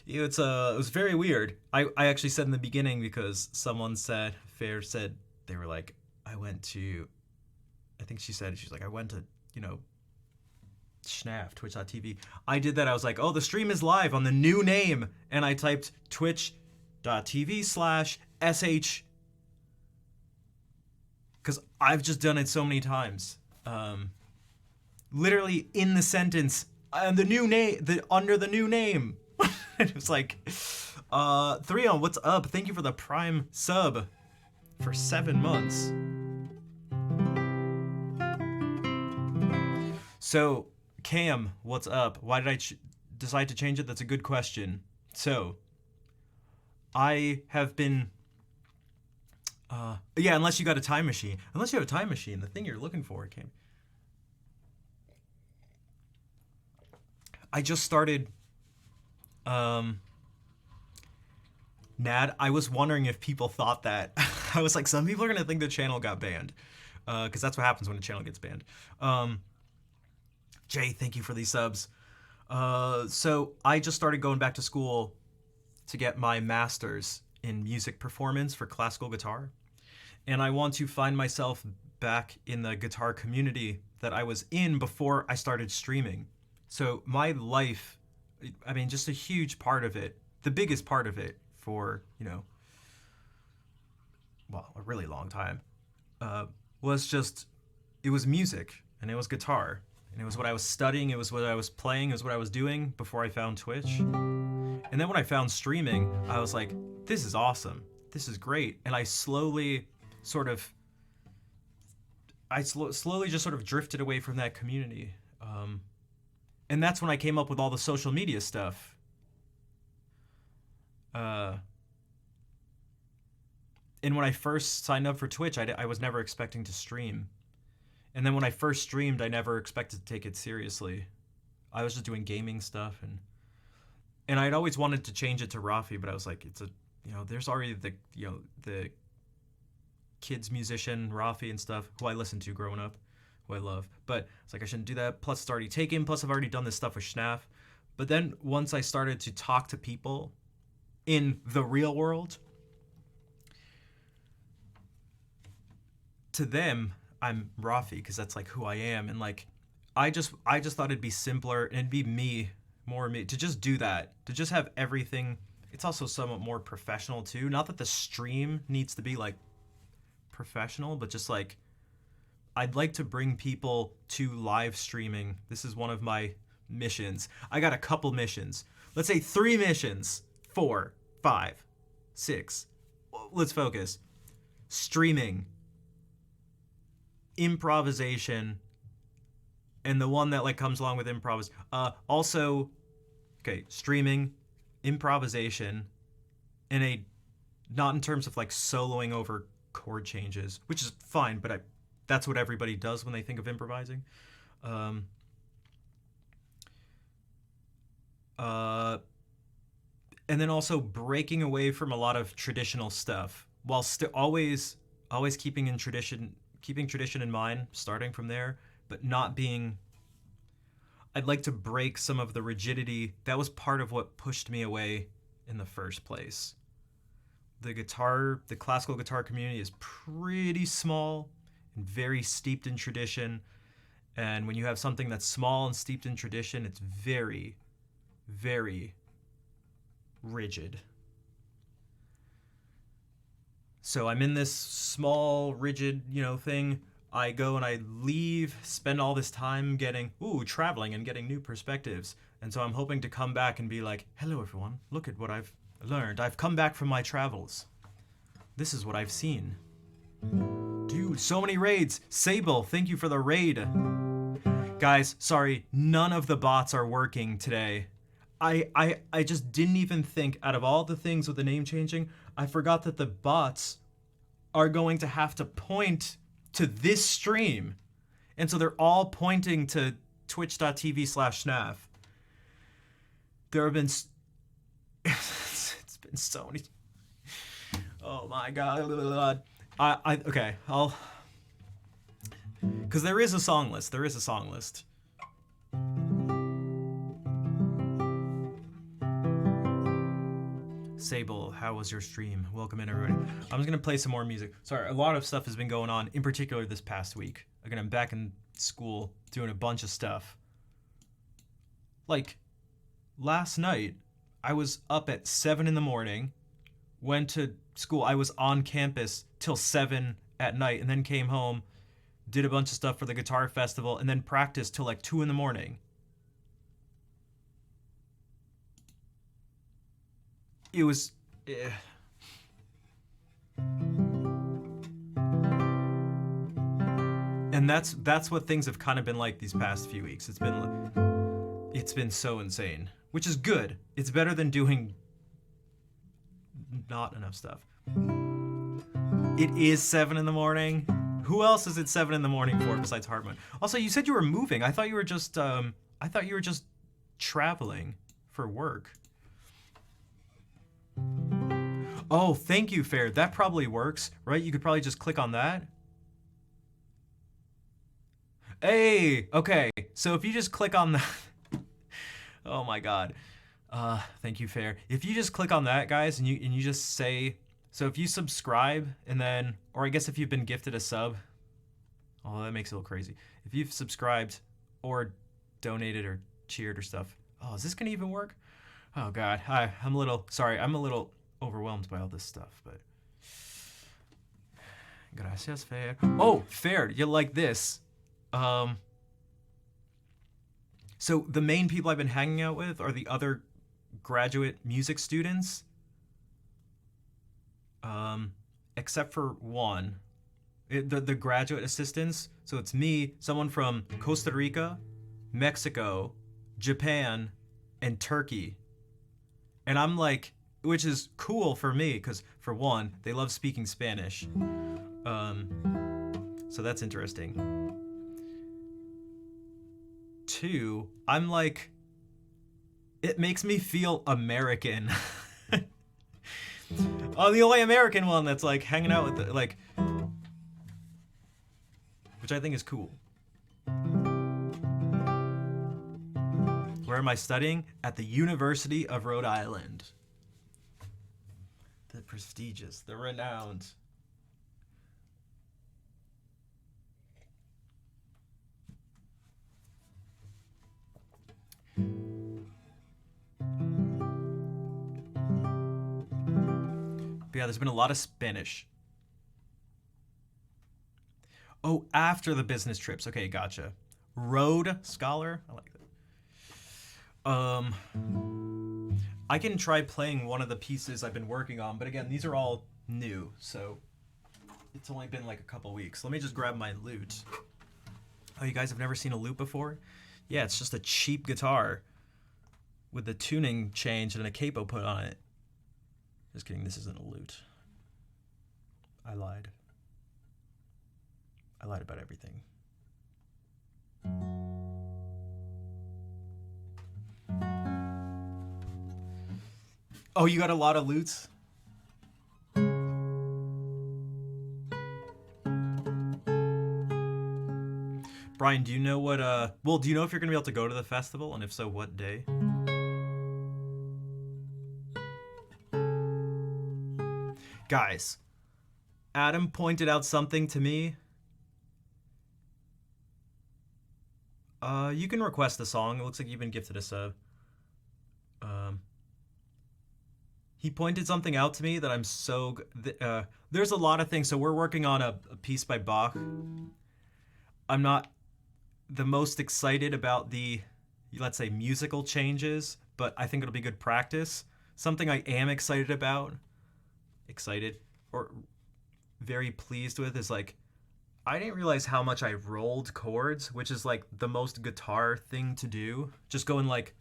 you know, it was very weird. I actually said in the beginning because someone said, Fair said, they were like, I went to Schnaf, twitch.tv. I did that. I was like, oh, the stream is live on the new name. And I typed twitch.tv/sh. Because I've just done it so many times. Literally in the sentence, the new name, under the new name. It was like, Threon, what's up? Thank you for the Prime sub for 7 months. So, Cam, what's up? Why did I decide to change it? That's a good question. So, I have been... yeah, unless you got a time machine. Unless you have a time machine, the thing you're looking for, Cam. I just started... Nad, I was wondering if people thought that. I was like, some people are going to think the channel got banned. Because that's what happens when a channel gets banned. Jay, thank you for these subs. So I just started going back to school to get my master's in music performance for classical guitar. And I want to find myself back in the guitar community that I was in before I started streaming. So my life, I mean, just a huge part of it, the biggest part of it for, you know, well, a really long time, was just, it was music and it was guitar. And it was what I was studying, it was what I was playing, it was what I was doing before I found Twitch. And then when I found streaming, I was like, this is awesome. This is great. And I slowly sort of, slowly just sort of drifted away from that community. And that's when I came up with all the social media stuff. And when I first signed up for Twitch, I was never expecting to stream. And then when I first streamed, I never expected to take it seriously. I was just doing gaming stuff, and I'd always wanted to change it to Rafi, but I was like, there's already the kids musician Rafi and stuff who I listened to growing up, who I love. But it's like I shouldn't do that. Plus it's already taken. Plus I've already done this stuff with Schnaf. But then once I started to talk to people in the real world, to them, I'm Rafi because that's like who I am, and like I just thought it'd be simpler and it'd be me, more me, to just do that, to just have everything. It's also somewhat more professional too. Not that the stream needs to be like professional, but just like I'd like to bring people to live streaming. This is one of my missions. I got a couple missions. Let's say 3 missions. 4, 5, 6. Let's focus. Streaming, improvisation, and the one that like comes along with also, okay, streaming, improvisation, in a, not in terms of like soloing over chord changes, which is fine, but that's what everybody does when they think of improvising. And then also breaking away from a lot of traditional stuff while always keeping tradition in mind, starting from there, but not being. I'd like to break some of the rigidity that was part of what pushed me away in the first place. The classical guitar community is pretty small and very steeped in tradition. And when you have something that's small and steeped in tradition, it's very, very rigid. So I'm in this small, rigid, thing. I go and I leave, spend all this time traveling and getting new perspectives. And so I'm hoping to come back and be like, hello everyone, look at what I've learned. I've come back from my travels. This is what I've seen. Dude, so many raids. Sable, thank you for the raid. Guys, sorry, none of the bots are working today. I just didn't even think, out of all the things with the name changing, I forgot that the bots are going to have to point to this stream. And so they're all pointing to twitch.tv/snaf. There have been... it's been so many... Oh my god. Okay, I'll... Because there is a song list. Sable, how was your stream? Welcome in, everybody. I'm just going to play some more music. Sorry, a lot of stuff has been going on, in particular this past week. Again, I'm back in school doing a bunch of stuff. Like, last night, I was up at 7 in the morning, went to school. I was on campus till 7 at night, and then came home, did a bunch of stuff for the guitar festival, and then practiced till like 2 in the morning. It was... And that's what things have kind of been like these past few weeks. It's been so insane, which is good. It's better than doing not enough stuff. It is 7 in the morning. Who else is it 7 in the morning for besides Hardman? Also, you said you were moving. I thought you were just traveling for work. Oh, thank you, Fair. That probably works, right? You could probably just click on that. Hey, okay. So if you just click on that... Oh my god. Thank you, Fair. If you just click on that, guys, and you just say... So if you subscribe, and then... Or I guess if you've been gifted a sub... Oh, that makes it a little crazy. If you've subscribed, or donated, or cheered, or stuff... Oh, is this gonna even work? Oh god. Hi, I'm a little overwhelmed by all this stuff, but... Gracias, Fair. Oh, Fair, you like this. So the main people I've been hanging out with are the other graduate music students. Except for one. The graduate assistants. So it's me, someone from Costa Rica, Mexico, Japan, and Turkey. And I'm like, which is cool for me, because for one, they love speaking Spanish. So that's interesting. 2, I'm like, it makes me feel American. I'm the only American one that's like hanging out with which I think is cool. Where am I studying? At the University of Rhode Island. The prestigious, the renowned. But yeah, there's been a lot of Spanish. Oh, after the business trips. Okay, gotcha. Road Scholar. I like that. I can try playing one of the pieces I've been working on, but again, these are all new, so it's only been like a couple weeks. Let me just grab my lute. Oh, you guys have never seen a lute before? Yeah, it's just a cheap guitar with the tuning changed and a capo put on it. Just kidding, this isn't a lute. I lied. I lied about everything. Oh, you got a lot of lutes? Brian, do you know what, well, do you know if you're gonna be able to go to the festival? And if so, what day? Guys, Adam pointed out something to me. You can request a song. It looks like you've been gifted a sub. He pointed something out to me that I'm so... there's a lot of things. So we're working on a piece by Bach. I'm not the most excited about the, let's say, musical changes, but I think it'll be good practice. Something I am excited about, or very pleased with, is like, I didn't realize how much I rolled chords, which is like the most guitar thing to do. Just going like...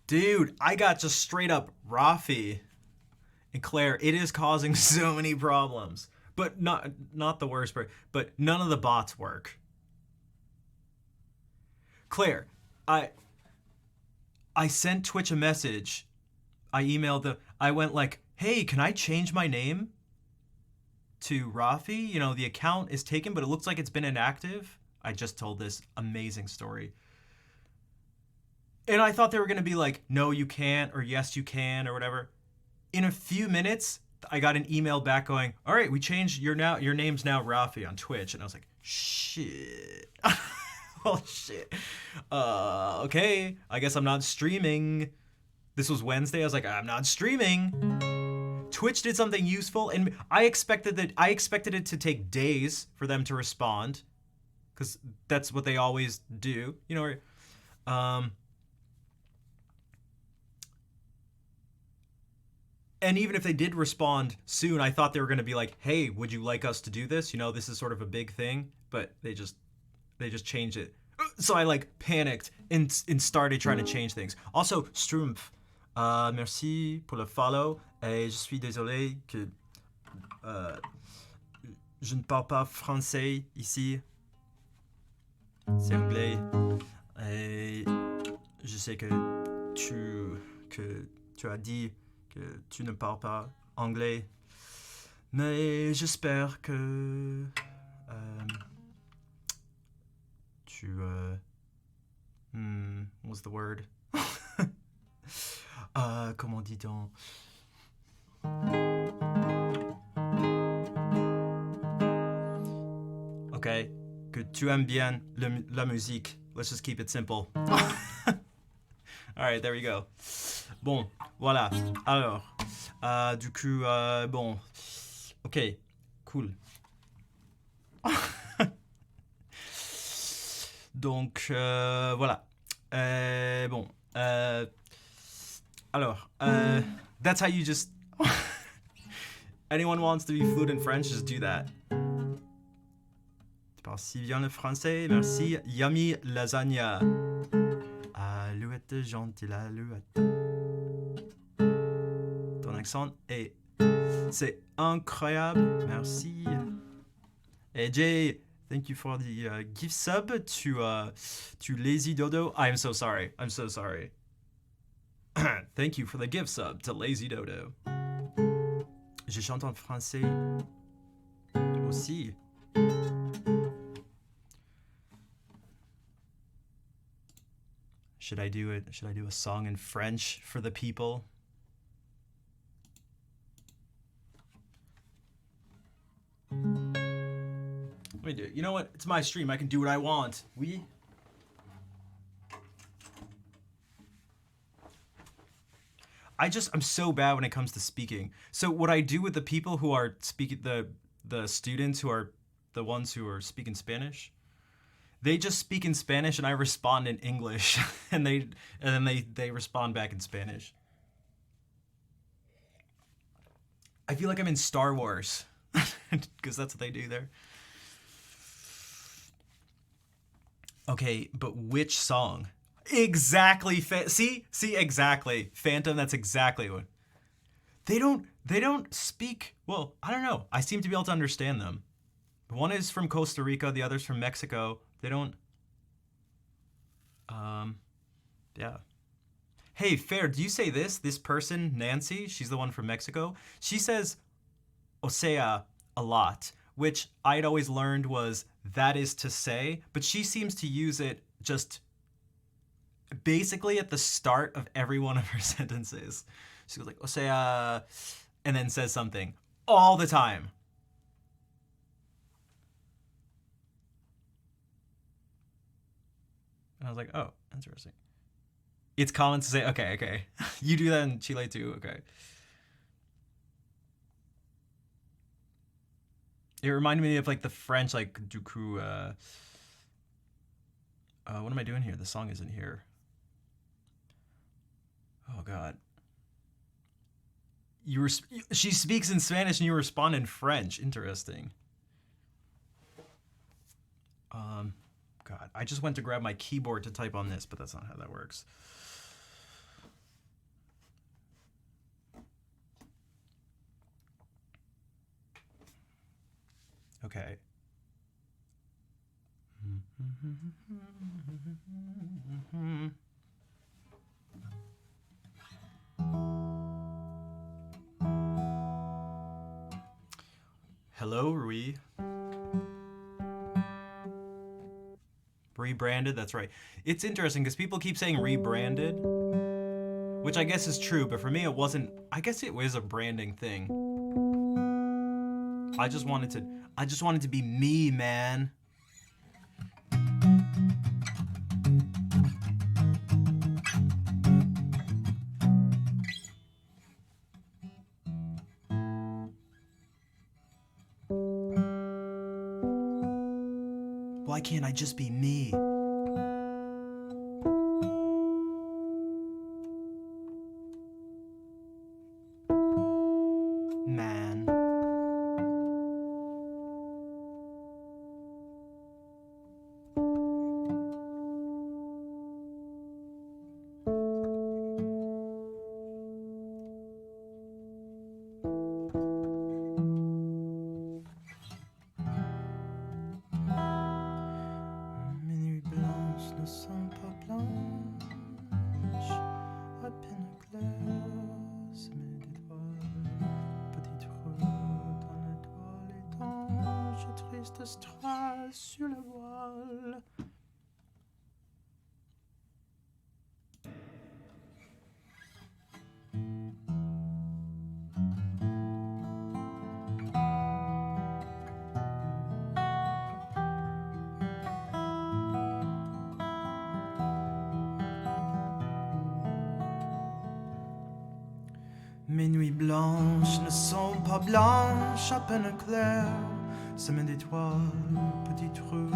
Dude, I got just straight up Rafi. And Claire, it is causing so many problems. But not the worst part, but none of the bots work. Claire, I sent Twitch a message. I went like, hey, can I change my name to Rafi? You know, the account is taken, but it looks like it's been inactive. I just told this amazing story. And I thought they were going to be like, no, you can't, or yes, you can, or whatever. In a few minutes, I got an email back going, all right, we changed your name's now Rafi on Twitch. And I was like, shit. Oh, shit. Okay, I guess I'm not streaming. This was Wednesday. I was like, I'm not streaming. Twitch did something useful, and I expected it to take days for them to respond, because that's what they always do. You know, and even if they did respond soon, I thought they were going to be like, hey, would you like us to do this? You know, this is sort of a big thing, but they just changed it. So I like panicked and started trying to change things. Also, Strumpf, merci pour le follow. Et je suis désolé que je ne parle pas français ici. C'est anglais. Et je sais que tu as dit que tu ne parles pas anglais, mais j'espère que tu what's the word? Comment dit-on? Okay, que tu aimes bien la musique. Let's just keep it simple. All right, there we go. Bon, voilà. Alors, du coup, bon. Ok, cool. Donc, voilà. Bon. Alors, that's how you just... Anyone wants to be fluent in French, just do that. Tu parles si bien le français, merci. Yummy lasagna. Alouette, gentille alouette. Ton accent c'est incroyable, merci. Et Jay, thank you for the gift sub to Lazy Dodo. I'm so sorry. Thank you for the gift sub to Lazy Dodo. Je chante en français aussi. Should I do a song in French for the people? Let me do it. You know what? It's my stream. I can do what I want. Oui. I'm so bad when it comes to speaking. So what I do with the people who are speaking, the students who are the ones who are speaking Spanish, they just speak in Spanish and I respond in English, and then they respond back in Spanish. I feel like I'm in Star Wars because that's what they do there. Okay, but which song? Exactly. See, exactly. Phantom. That's exactly what. They don't speak. Well, I don't know. I seem to be able to understand them. One is from Costa Rica. The other's from Mexico. They don't. Yeah. Hey, Fair. Do you say this? This person, Nancy. She's the one from Mexico. She says, "O sea," a lot, which I'd always learned was that is to say, but she seems to use it just basically at the start of every one of her sentences. She goes like, "O sea," and then says something all the time. And I was like, oh, interesting. It's common to say, okay. You do that in Chile too, okay. It reminded me of like the French, like du coup. What am I doing here? The song isn't here. Oh God. She speaks in Spanish and you respond in French. Interesting. God, I just went to grab my keyboard to type on this, but that's not how that works. Okay. Hello, Rui. Rebranded, that's right. It's interesting because people keep saying rebranded, which I guess is true, but for me it wasn't. I guess it was a branding thing. I just wanted to be me, man. Why can't I just be me? Man. Strass sur le voile. Mes nuits blanches ne sont pas blanches, à peine claires. Semaine d'étoiles, petit trou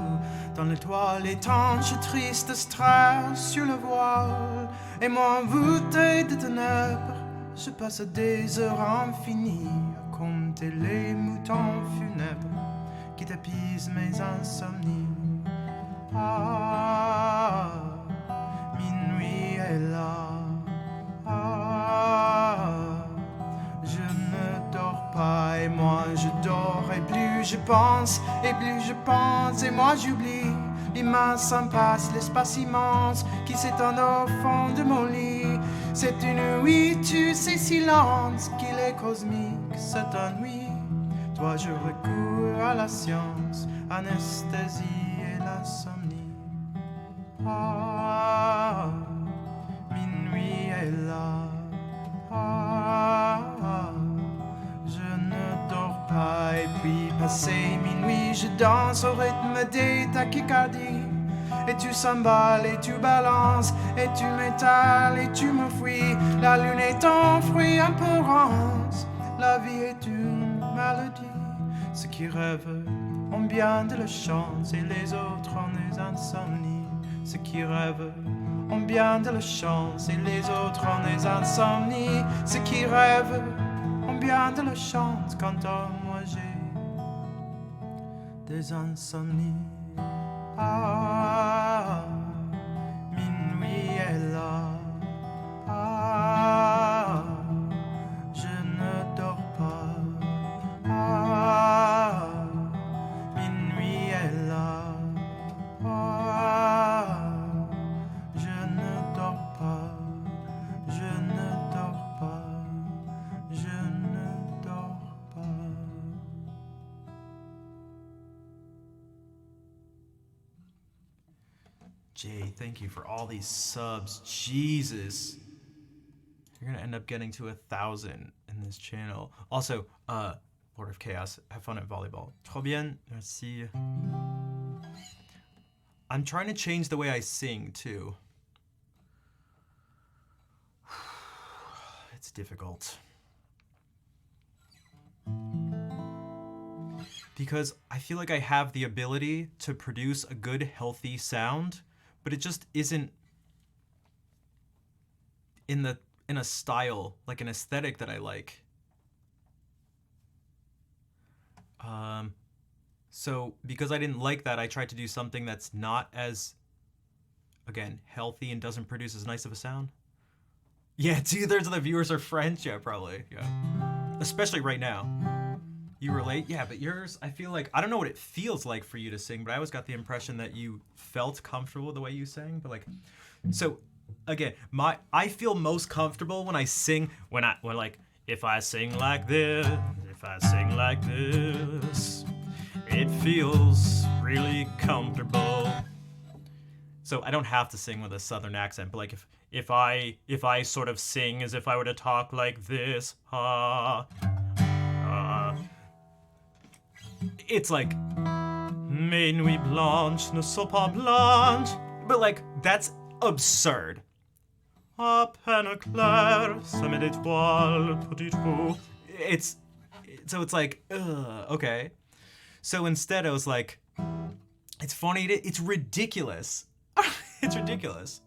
dans les toiles étanches, triste stress sur le voile. Et moi envoûté de ténèbres, je passe des heures infinies à compter les moutons funèbres qui tapissent mes insomnies. Ah, minuit est là. Je ne dors pas et moi je dors et plus je pense et plus je pense et moi j'oublie l'immense s'en passe, l'espace immense qui s'étend au fond de mon lit. C'est une nuit, tu sais, silence qu'il est cosmique, cette nuit. Toi je recours à la science, anesthésie et l'insomnie. Ah, minuit est là. Je ne dors pas et puis passé minuit je danse au rythme des tachycardies Et tu s'emballes et tu balances et tu m'étales et tu me fuis. La lune est un fruit un peu rance. La vie est une maladie. Ceux qui rêvent ont bien de la chance et les autres ont des insomnies. Ceux qui rêvent ont bien de la chance et les autres ont des insomnies. Ceux qui rêvent ont bien de la chance. Quant à moi j'ai des insomnies. Ah, minuit est là. Ah, je ne dors pas. Ah, minuit est là. Ah, je ne dors pas. Je ne dors pas. Je ne dors pas. Jay, thank you for all these subs. Jesus. You're gonna end up getting to 1,000 in this channel. Also, Lord of Chaos, have fun at volleyball. Trop bien, merci. I'm trying to change the way I sing, too. It's difficult. Because I feel like I have the ability to produce a good, healthy sound, but it just isn't in a style, like an aesthetic that I like. So because I didn't like that, I tried to do something that's not as, again, healthy and doesn't produce as nice of a sound. Yeah, 2/3 of the viewers are French. Yeah, probably. Yeah. Especially right now. You relate? Yeah, but yours, I feel like, I don't know what it feels like for you to sing, but I always got the impression that you felt comfortable the way you sang. But like, so again, I feel most comfortable when I sing, when like, if I sing like this, if I sing like this, it feels really comfortable. So I don't have to sing with a southern accent, but like if I sort of sing as if I were to talk like this, it's like Mes nuits blanches ne sont pas blanches, but like that's absurd. À peine clair, ça met d'étoiles, petit trou. It's like, okay. So instead I was like, it's funny, it's ridiculous. It's ridiculous.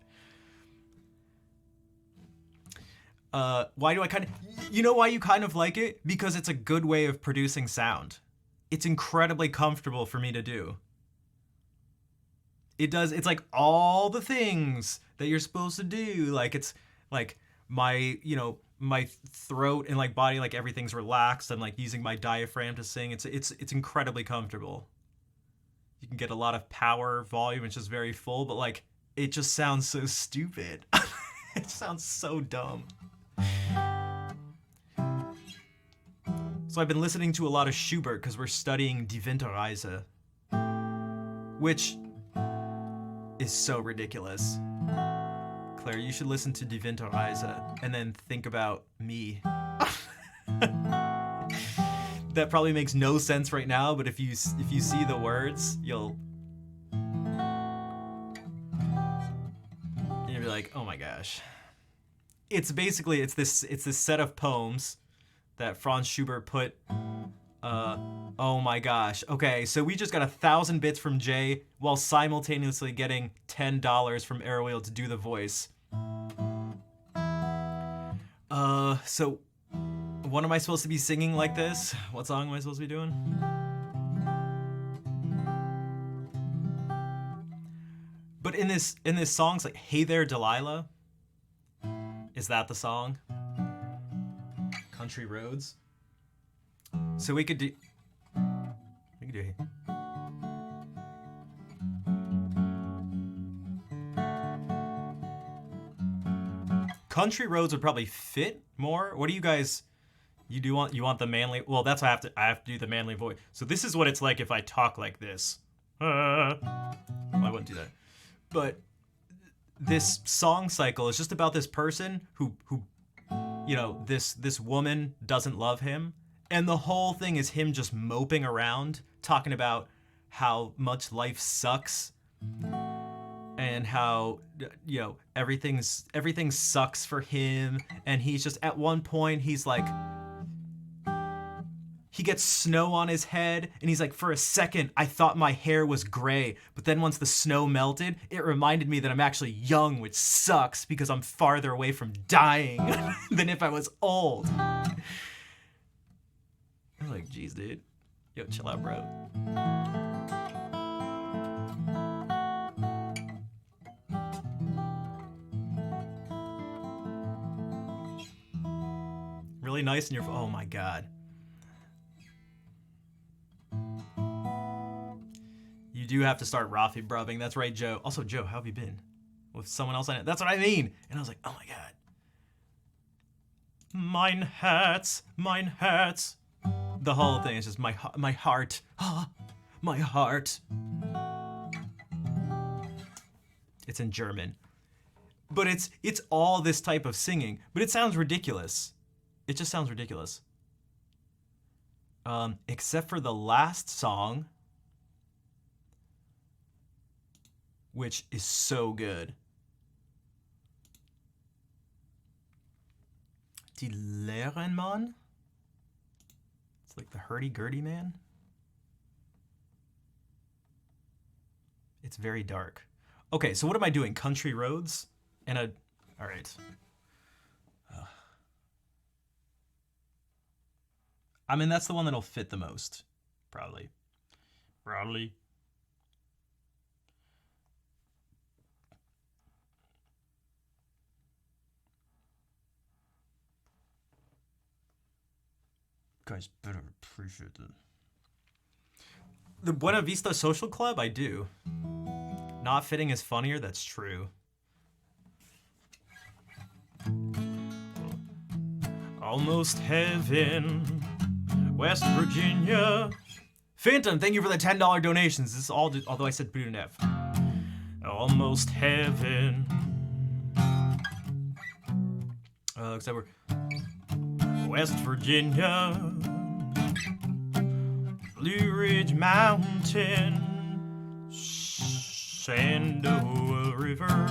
Why do I kind of, you know why you kind of like it? Because it's a good way of producing sound. It's incredibly comfortable for me to do. It's like all the things that you're supposed to do. Like it's like my throat and like body, like everything's relaxed. I'm like using my diaphragm to sing. It's incredibly comfortable. You can get a lot of power, volume. It's just very full, but like it just sounds so stupid. It sounds so dumb. So I've been listening to a lot of Schubert because we're studying Die Winterreise, which is so ridiculous. Claire, you should listen to Die Winterreise and then think about me. That probably makes no sense right now, but if you see the words, you'll be like, oh my gosh. It's basically this set of poems that Franz Schubert put. Oh my gosh. Okay, so we just got 1,000 bits from Jay while simultaneously getting $10 from Airwheel to do the voice. So what am I supposed to be singing like this? What song am I supposed to be doing? But in this song, it's like, Hey There Delilah. Is that the song? Country Roads. So we could do Country Roads would probably fit more. What do you guys? You want the manly? Well, that's why I have to do the manly voice. So this is what it's like if I talk like this. Well, I wouldn't do that. But this song cycle is just about this person who this woman doesn't love him, and the whole thing is him just moping around talking about how much life sucks. and how everything sucks for him, and he's just at one point he's like, he gets snow on his head, and he's like, for a second I thought my hair was gray, but then once the snow melted, it reminded me that I'm actually young, which sucks because I'm farther away from dying than if I was old. I'm like, geez, dude, yo, chill out, bro. Really nice in your, oh my god. You do have to start Rafi brubbing. That's right, Joe. Also, Joe, how have you been? With someone else on it. That's what I mean. And I was like, oh my god. Mine hurts. Mine hurts. The whole thing is just my heart. My heart. It's in German. But it's all this type of singing. But it sounds ridiculous. It just sounds ridiculous. Except for the last song, which is so good. Die Lerenmann? It's like the hurdy-gurdy man. It's very dark. Okay, so what am I doing? Country roads? And a... Alright. I mean, that's the one that'll fit the most. Probably. Probably. Guys better appreciate it. The Buena Vista Social Club? I do. Not fitting is funnier? That's true. Almost heaven, West Virginia. Phantom, thank you for the $10 donations. This is all, although I said Buddha Neff. Almost heaven. Except we're West Virginia, Blue Ridge Mountain, Shenandoah River.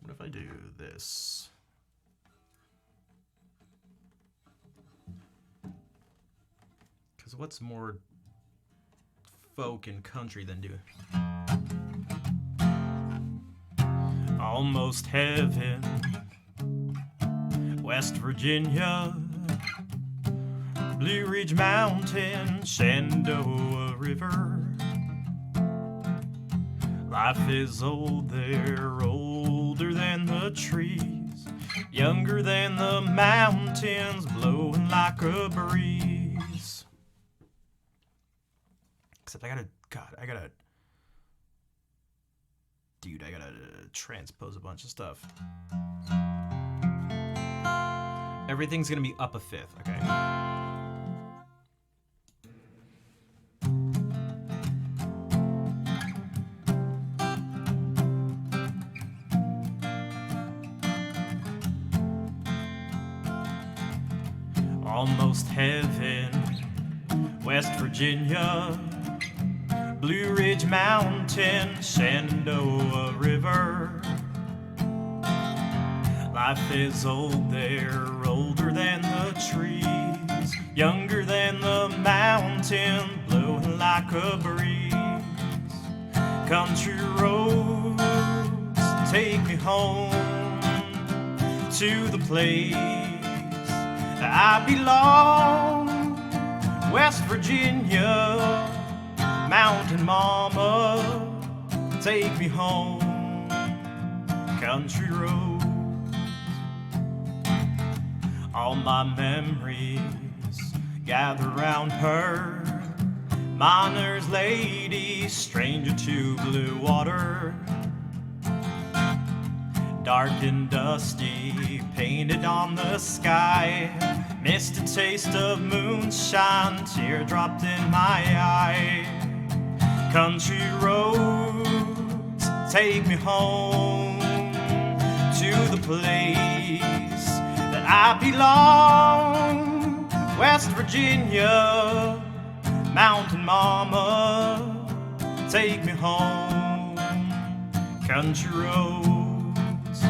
What if I do this? Because what's more folk and country than do? Almost heaven, West Virginia, Blue Ridge Mountain, Shenandoah River. Life is old there, older than the trees, younger than the mountains, blowing like a breeze. Except I gotta transpose a bunch of stuff. Everything's gonna be up a fifth, okay. Almost heaven, West Virginia, Blue Ridge Mountain, Shenandoah River. Life is old there, older than the trees, younger than the mountain, blowing like a breeze. Country roads take me home to the place that I belong. West Virginia, Mountain Mama, take me home. Country roads. All my memories gather round her, miner's lady, stranger to blue water. Dark and dusty, painted on the sky, missed a taste of moonshine, tear dropped in my eye. Country roads take me home to the place that I belong. West Virginia, Mountain Mama, take me home. country roads.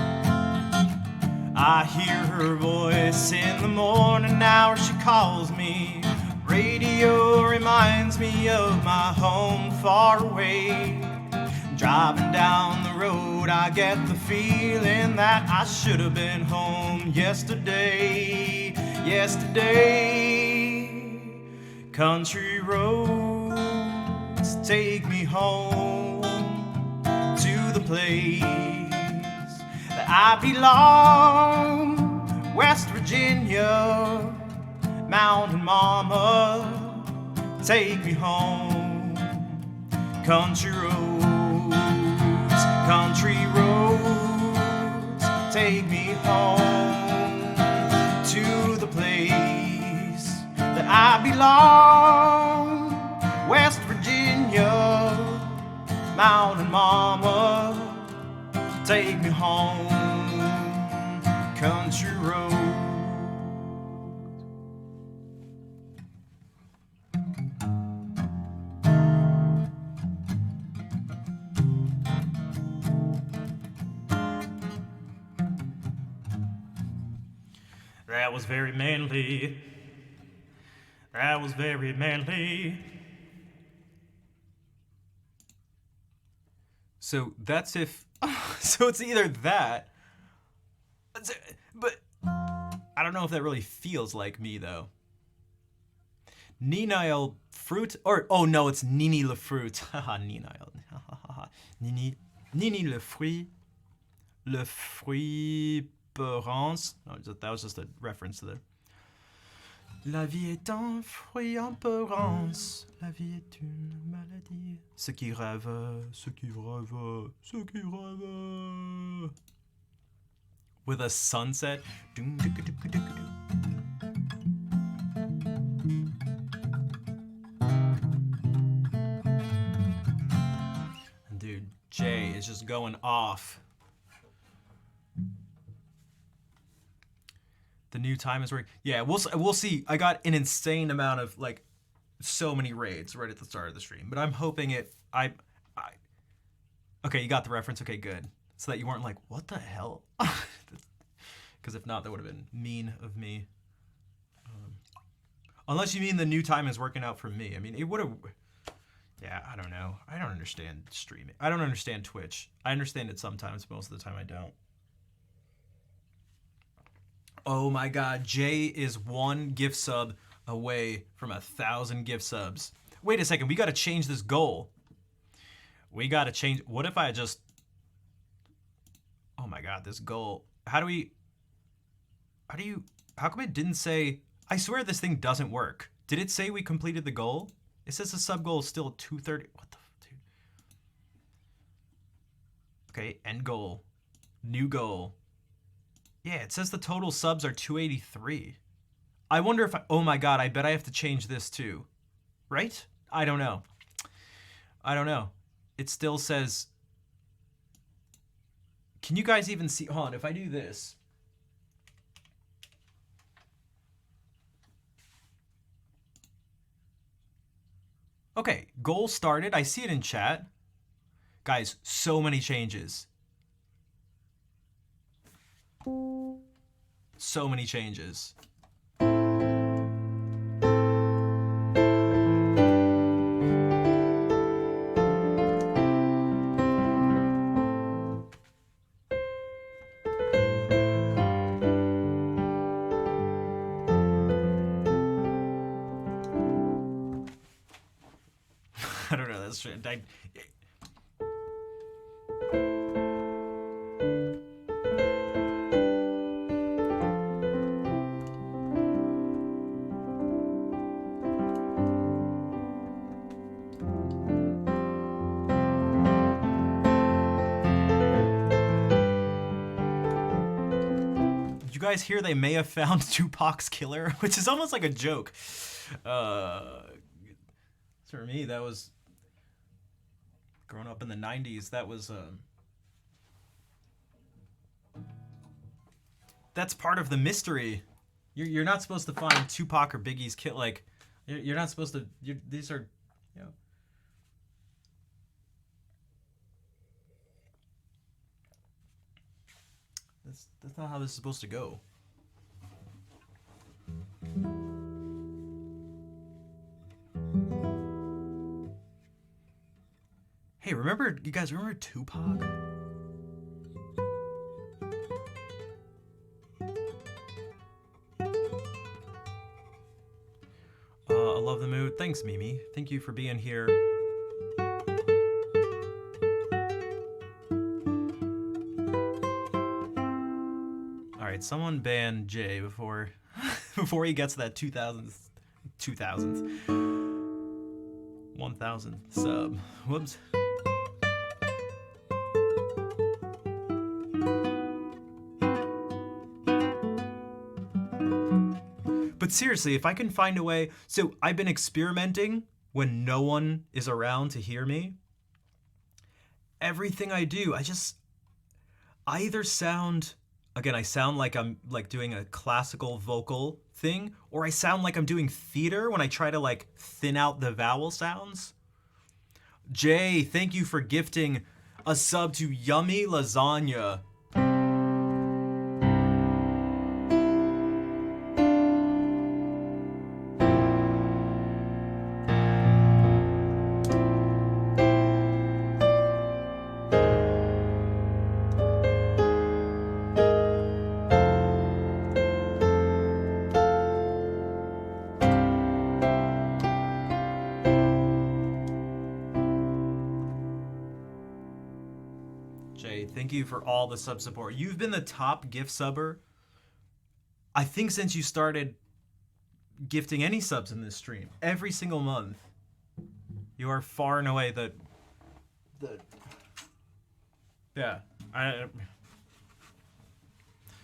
I hear her voice in the morning hour, she calls me. Radio reminds me of my home far away. Driving down the road, I get the feeling that I should have been home yesterday. Country roads take me home to the place that I belong. West Virginia, Mountain Mama, take me home. Country roads, take me home to the place that I belong. West Virginia, Mountain Mama, take me home. Country roads. That was very manly. That was very manly. So that's if... So it's either that... But I don't know if that really feels like me, though. Nini fruit... Or, oh no, it's Nini le fruit. Haha, Nini. Nini le fruit. Le fruit... Perance. No, that was just a reference to the... La vie est un fruit en perance. La vie est une maladie. Ceux qui rêvent, ceux qui rêvent, ceux qui rêvent. With a sunset. Dude, Jay is just going off. The new time is working. Yeah, we'll see. I got an insane amount of like so many raids right at the start of the stream, but I'm hoping it. Okay, you got the reference. Okay, good. So that you weren't like, what the hell? Because if not, that would have been mean of me. Unless you mean the new time is working out for me. I mean, it would have. Yeah, I don't know. I don't understand streaming. I don't understand Twitch. I understand it sometimes. Most of the time, I don't. Oh my god, Jay is 1 gift sub away from 1,000 gift subs. Wait a second, we gotta change this goal. We gotta change... What if I just... Oh my god, this goal... How do you... How come it didn't say... I swear this thing doesn't work. Did it say we completed the goal? It says the sub goal is still 230... What the... Dude. Okay, end goal. New goal. Yeah, it says the total subs are 283. I wonder if oh my god, I bet I have to change this too. Right? I don't know. It still says... Can you guys even see... Hold on, if I do this... Okay, goal started. I see it in chat. Guys, so many changes. So many changes. I don't know, that's true. Guys hear they may have found Tupac's killer, which is almost like a joke. For me, that was growing up in the 90s. That was that's part of the mystery. You're not supposed to find Tupac or Biggie's kit. Like you're not supposed to. These are, you know. That's not how this is supposed to go. Hey, you guys remember Tupac? I love the mood. Thanks, Mimi. Thank you for being here. Alright, someone ban Jay before before he gets that 1000th 1000th sub. Whoops. But seriously, if I can find a way... So I've been experimenting when no one is around to hear me. Everything I do, I either sound... Again, I sound like I'm like doing a classical vocal thing, or I sound like I'm doing theater when I try to like thin out the vowel sounds. Jay, thank you for gifting a sub to Yummy Lasagna. Thank you for all the sub support. You've been the top gift subber, I think, since you started gifting any subs in this stream. Every single month. You are far and away the yeah.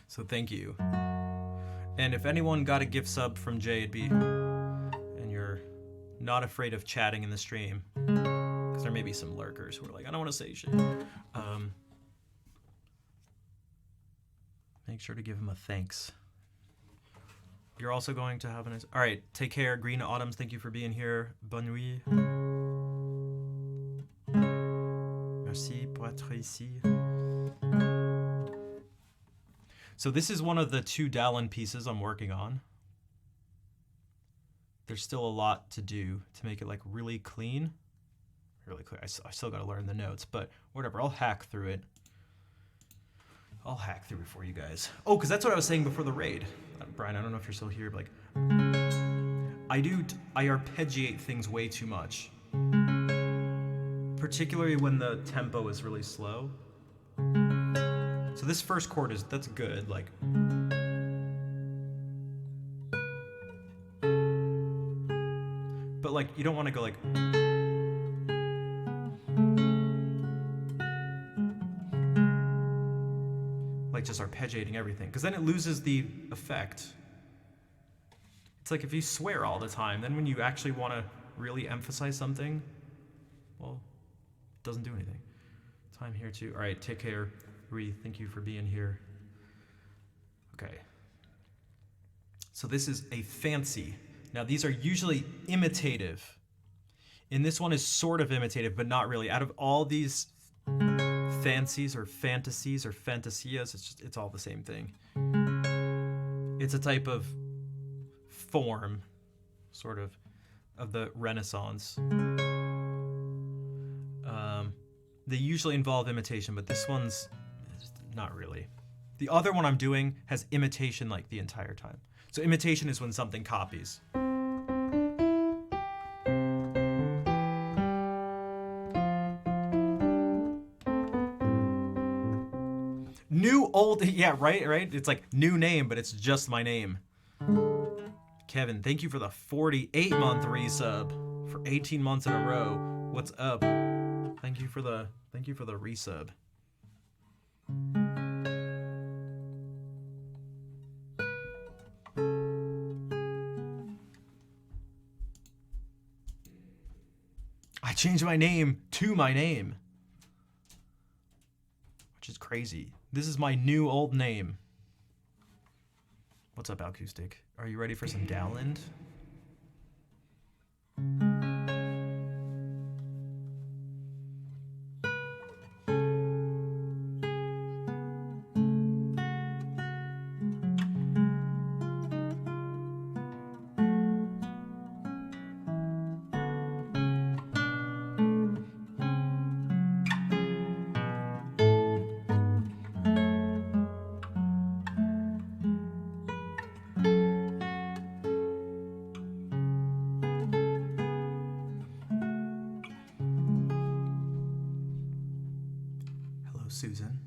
So thank you. And if anyone got a gift sub from Jay, it'd be, and you're not afraid of chatting in the stream, because there may be some lurkers who are like, I don't want to say shit. Make sure to give him a thanks. You're also going to have a nice... All right, take care. Green Autumns, thank you for being here. Bonne nuit. Merci pour être ici. So this is one of the 2 Dallin pieces I'm working on. There's still a lot to do to make it like really clean. Really clear. I still got to learn the notes, but whatever. I'll hack through it. I'll hack through it for you guys. Oh, because that's what I was saying before the raid. Brian, I don't know if you're still here, but like, I arpeggiate things way too much. Particularly when the tempo is really slow. So this first chord that's good, like. But like, you don't want to go like. Like just arpeggiating everything, because then it loses the effect. It's like if you swear all the time, then when you actually want to really emphasize something, well, it doesn't do anything. Time here too. All right, take care, Rui. Thank you for being here. Okay. So this is a fancy. Now these are usually imitative. And this one is sort of imitative, but not really. Out of all these fancies or fantasias or fantasias, it's all the same thing. It's a type of form, sort of the Renaissance. They usually involve imitation, but this one's not really. The other one I'm doing has imitation like the entire time. So imitation is when something copies. New, old, yeah, right? It's like new name, but it's just my name. Kevin, thank you for the 48-month resub for 18 months in a row. What's up? Thank you for the resub. I changed my name to my name, which is crazy. This is my new old name. What's up, Acoustic? Are you ready for some Dowland? Susan.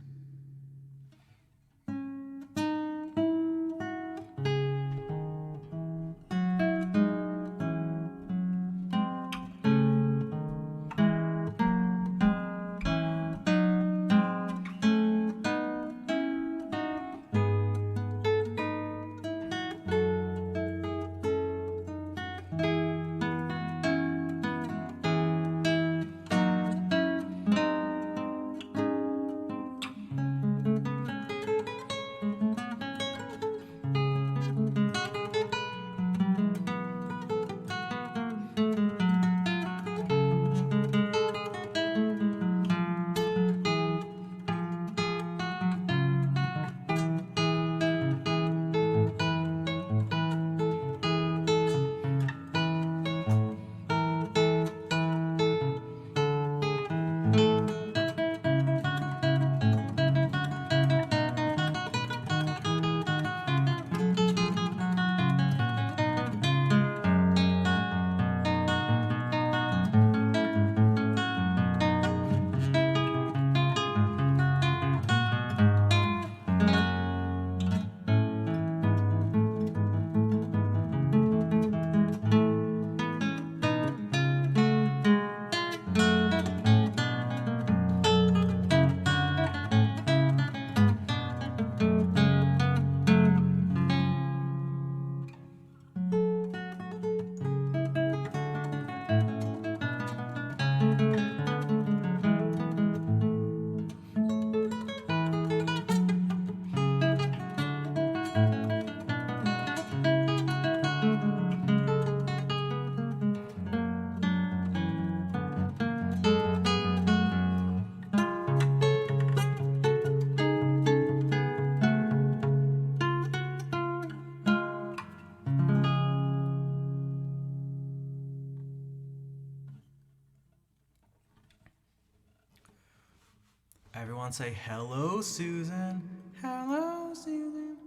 Everyone say hello, Susan. Hello, Susan.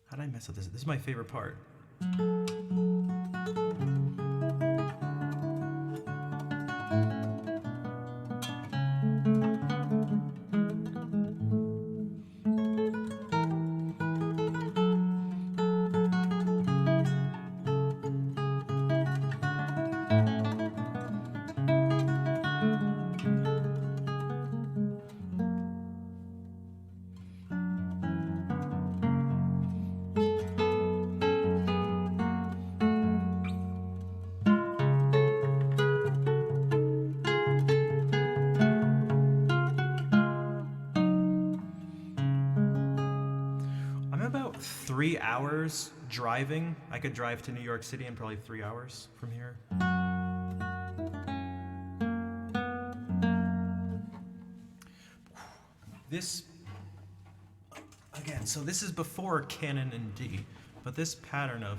How did I mess up this? This is my favorite part. I'm about 3 hours driving. I could drive to New York City in probably 3 hours from here. This, again, so this is before canon in D, but this pattern of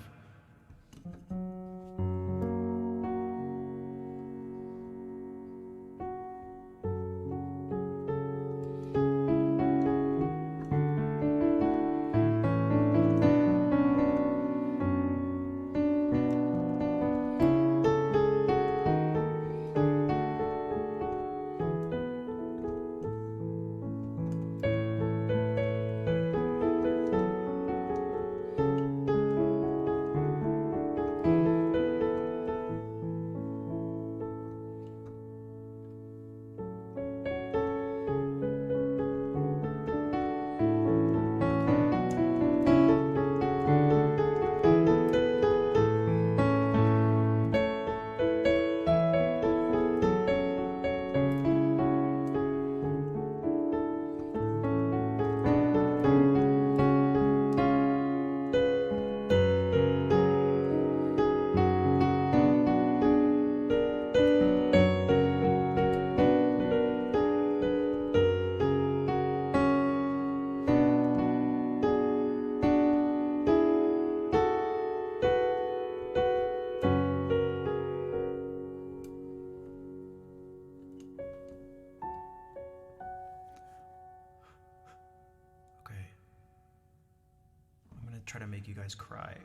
try to make you guys cry.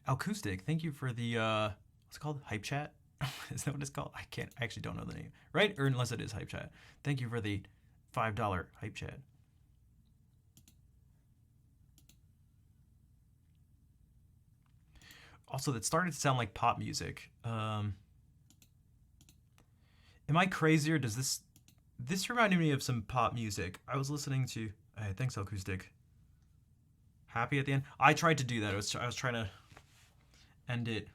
Acoustic, thank you for the what's it called? Hype chat? Is that what it's called? I actually don't know the name. Right? Or unless it is hype chat. Thank you for the $5 hype chat. Also, that started to sound like pop music. Am I crazy or does this reminded me of some pop music? I was listening to. Hey, thanks, Acoustic. Happy at the end. I tried to do that. I was trying to end it.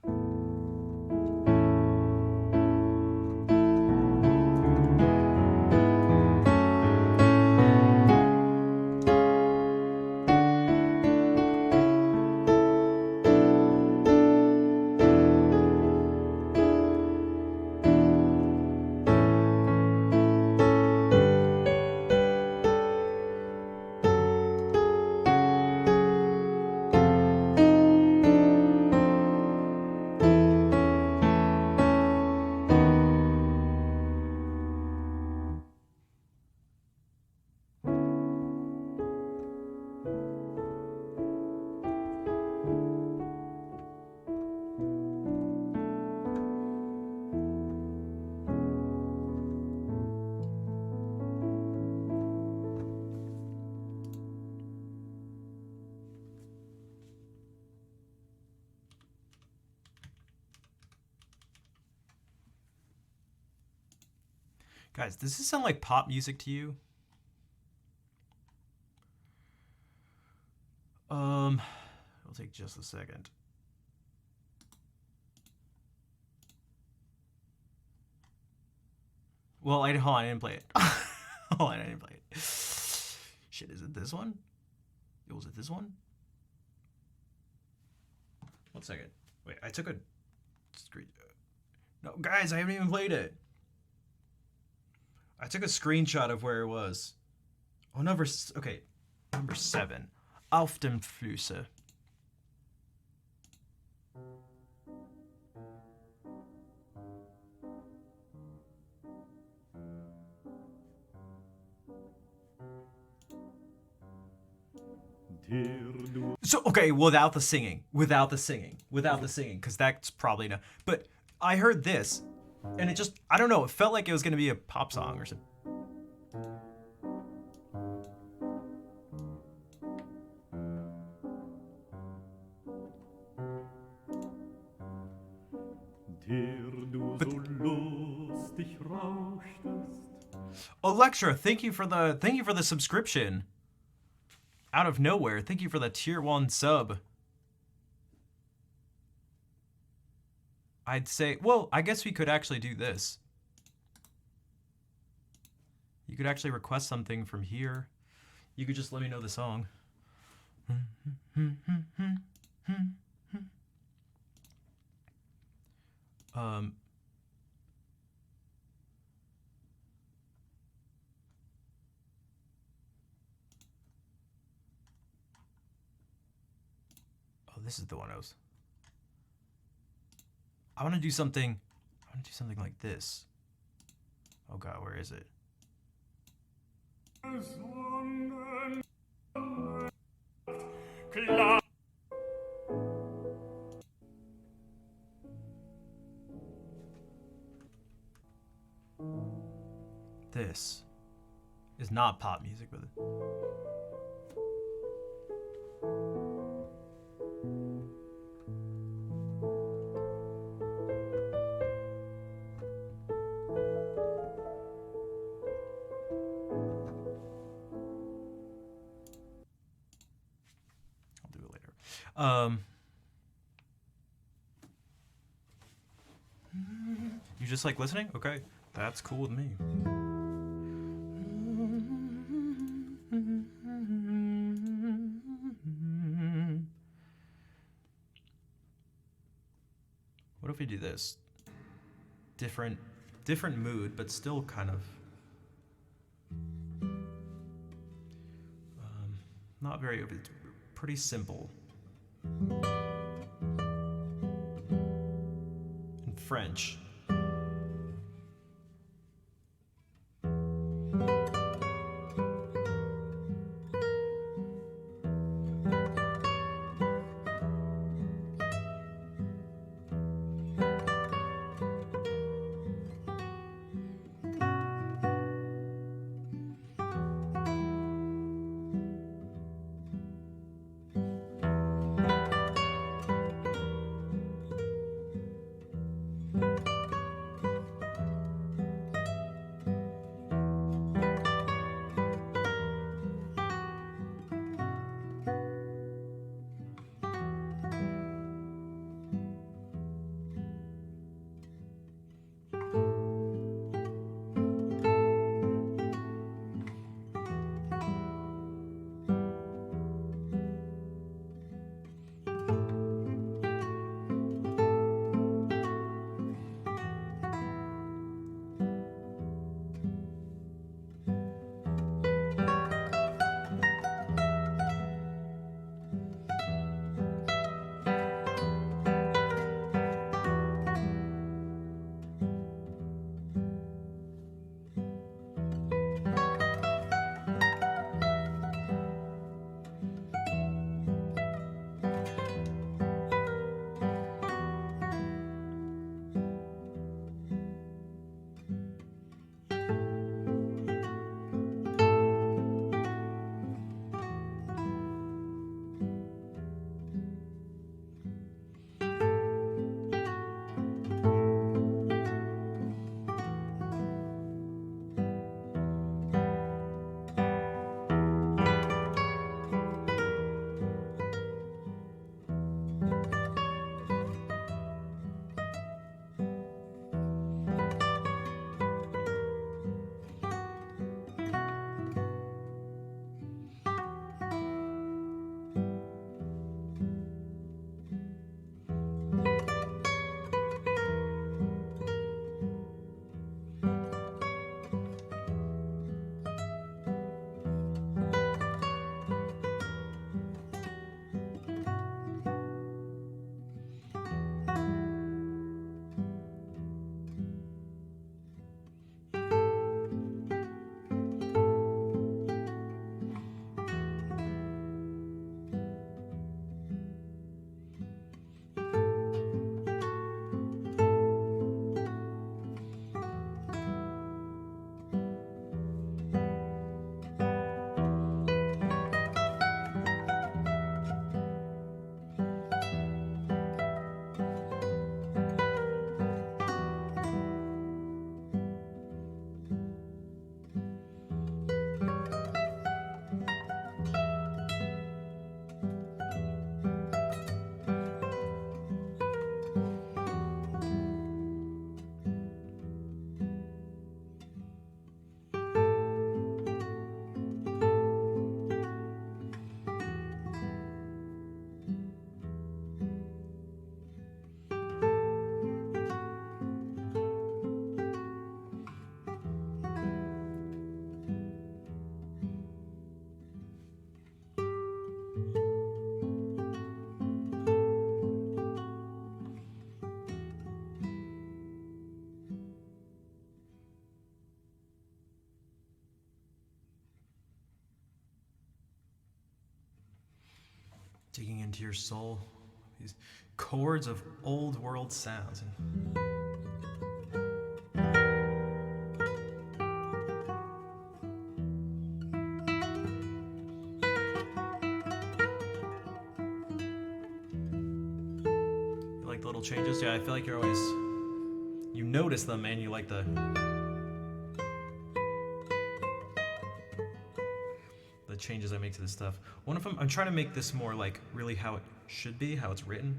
Guys, does this sound like pop music to you? It'll take just a second. Well, hold on, I didn't play it. Hold on, I didn't play it. Shit, is it this one? Was it this one? 1 second. Wait, I took a screen. No, guys, I haven't even played it. I took a screenshot of where it was. Oh, number 7. Auf dem Flüsse. So, okay, without the singing, because that's probably not. But I heard this, and it just, I don't know, it felt like it was going to be a pop song or something. Electra, thank you for the subscription. Out of nowhere, thank you for the tier 1 sub. I'd say, well, I guess we could actually do this. You could actually request something from here. You could just let me know the song. Oh, this is the one I want to do something. I want to do something like this. Oh God, where is it? This is not pop music, but I'll do it later. You just like listening? Okay, that's cool with me. What if we do this? Different mood, but still kind of not very, it's pretty simple. In French. Digging into your soul. These chords of old world sounds. You like the little changes? Yeah, I feel like you're always... You notice them and you like the changes I make to this stuff. One of them, I'm trying to make this more like really how it should be, how it's written.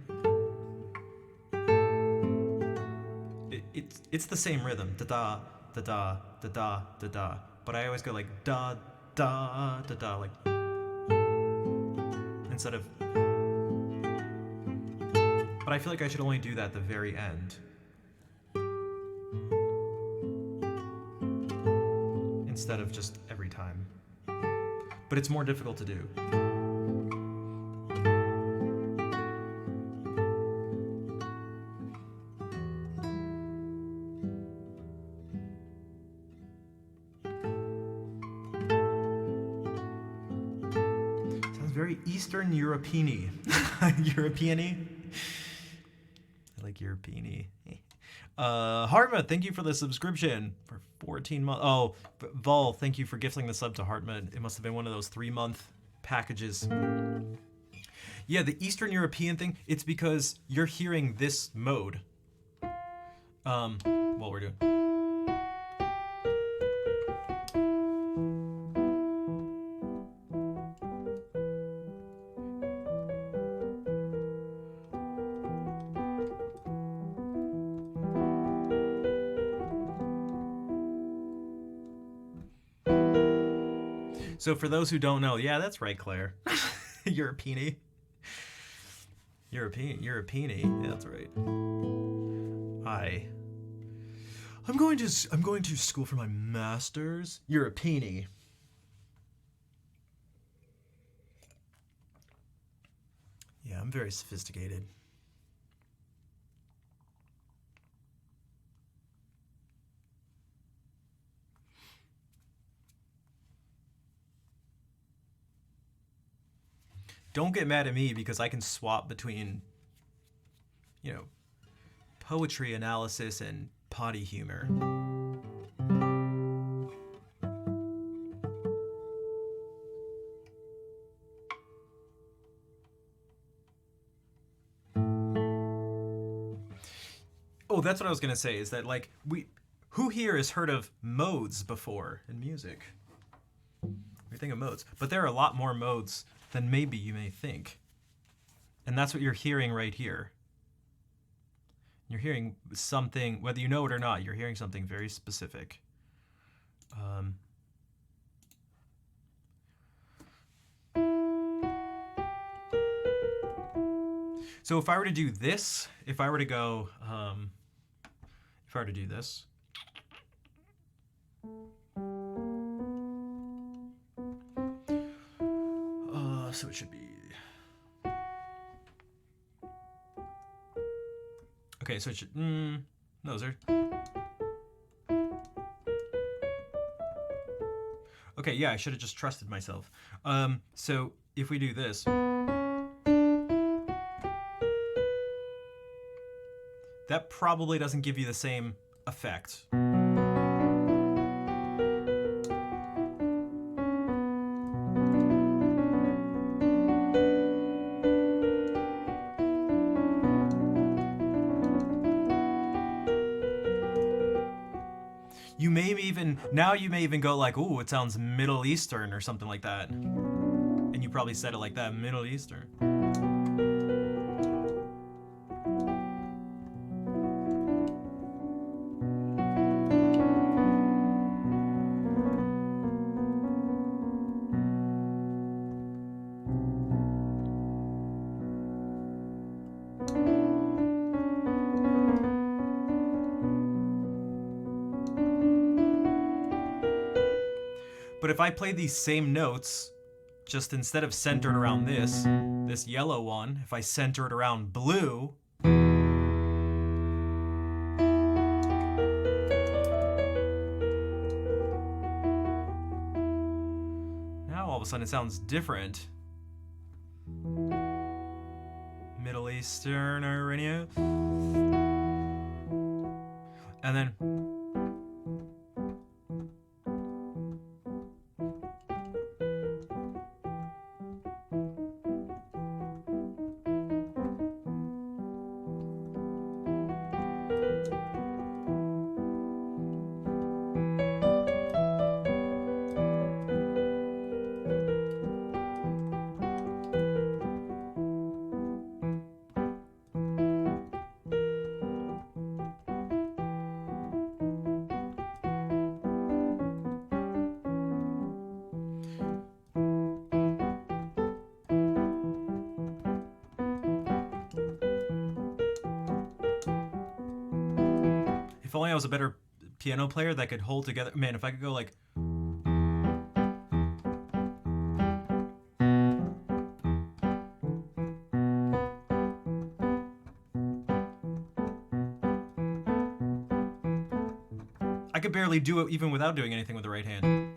It's the same rhythm, da da da da da da da da, but I always go like da da da da, like instead of. But I feel like I should only do that at the very end. Instead of just every time. But it's more difficult to do. Sounds very Eastern European-y. European-y? I like European-y. Hartmut, thank you for the subscription for 14 months. Oh, Vol, thank you for gifting the sub to Hartmut. It must have been one of those 3-month packages. Yeah, the Eastern European thing, it's because you're hearing this mode. What we're doing. So for those who don't know, yeah, that's right, Claire. European-y. European-y. Yeah, that's right. I'm going to school for my master's. European-y. Yeah, I'm very sophisticated. Don't get mad at me because I can swap between, you know, poetry analysis and potty humor. Oh, that's what I was gonna say, is that like who here has heard of modes before in music? We think of modes, but there are a lot more modes than maybe you may think. And that's what you're hearing right here. You're hearing something, whether you know it or not, you're hearing something very specific. So if I were to do this, if I were to go, if I were to do this, so it should be, okay, so it should, no, those are, okay, yeah, I should have just trusted myself. So if we do this, that probably doesn't give you the same effect. Now you may even go like, ooh, it sounds Middle Eastern or something like that. And you probably said it like that, Middle Eastern. But if I play these same notes, just instead of centered around this yellow one, if I center it around blue, now all of a sudden it sounds different. Eastern Radio. And then if only I was a better piano player that could hold together. Man, if I could go like. I could barely do it even without doing anything with the right hand.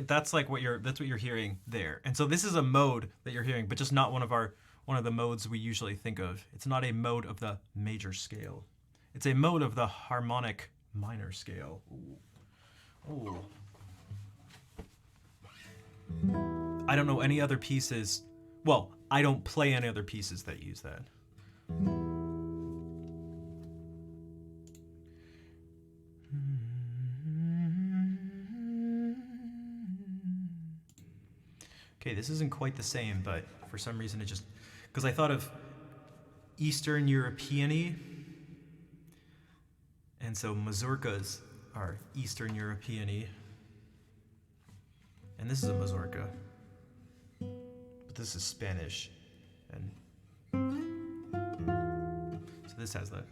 That's like what you're hearing there. And so this is a mode that you're hearing, but just not one of the modes we usually think of. It's not a mode of the major scale. It's a mode of the harmonic minor scale. Ooh. Oh. I don't know any other pieces. Well, I don't play any other pieces that use that. Okay, this isn't quite the same, but for some reason it just... Because I thought of Eastern European-y, and so mazurkas are Eastern European-y. And this is a mazurka. But this is Spanish. And so this has the...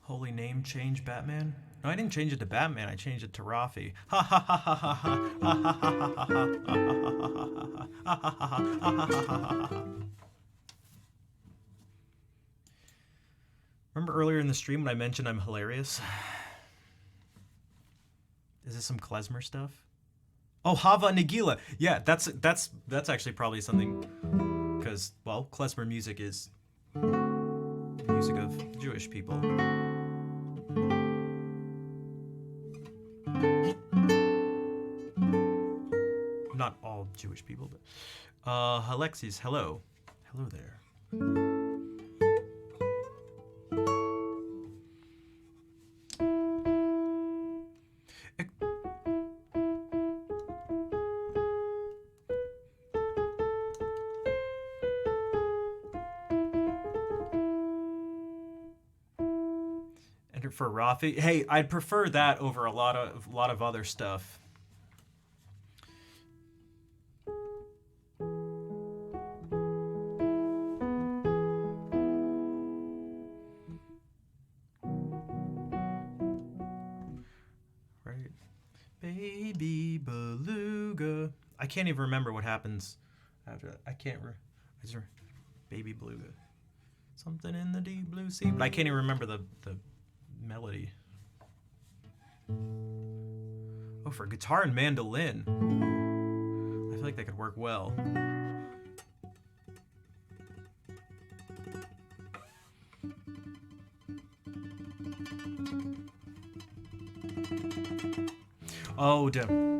Holy name change Batman? No, I didn't change it to Batman. I changed it to Rafi. Ha ha ha ha ha ha ha ha ha ha. Remember earlier in the stream when I mentioned I'm hilarious? Is this some klezmer stuff? Oh, Hava Nagila. Yeah, that's actually probably something, because, well, klezmer music is music of Jewish people. Not all Jewish people, but Alexis, hello. Hello there. Enter for Rafi. Hey, I'd prefer that over a lot of other stuff. Baby beluga. I can't even remember what happens after that. I just Baby beluga. Something in the deep blue sea. But I can't even remember the melody. Oh, for guitar and mandolin. I feel like that could work well. Oh, damn.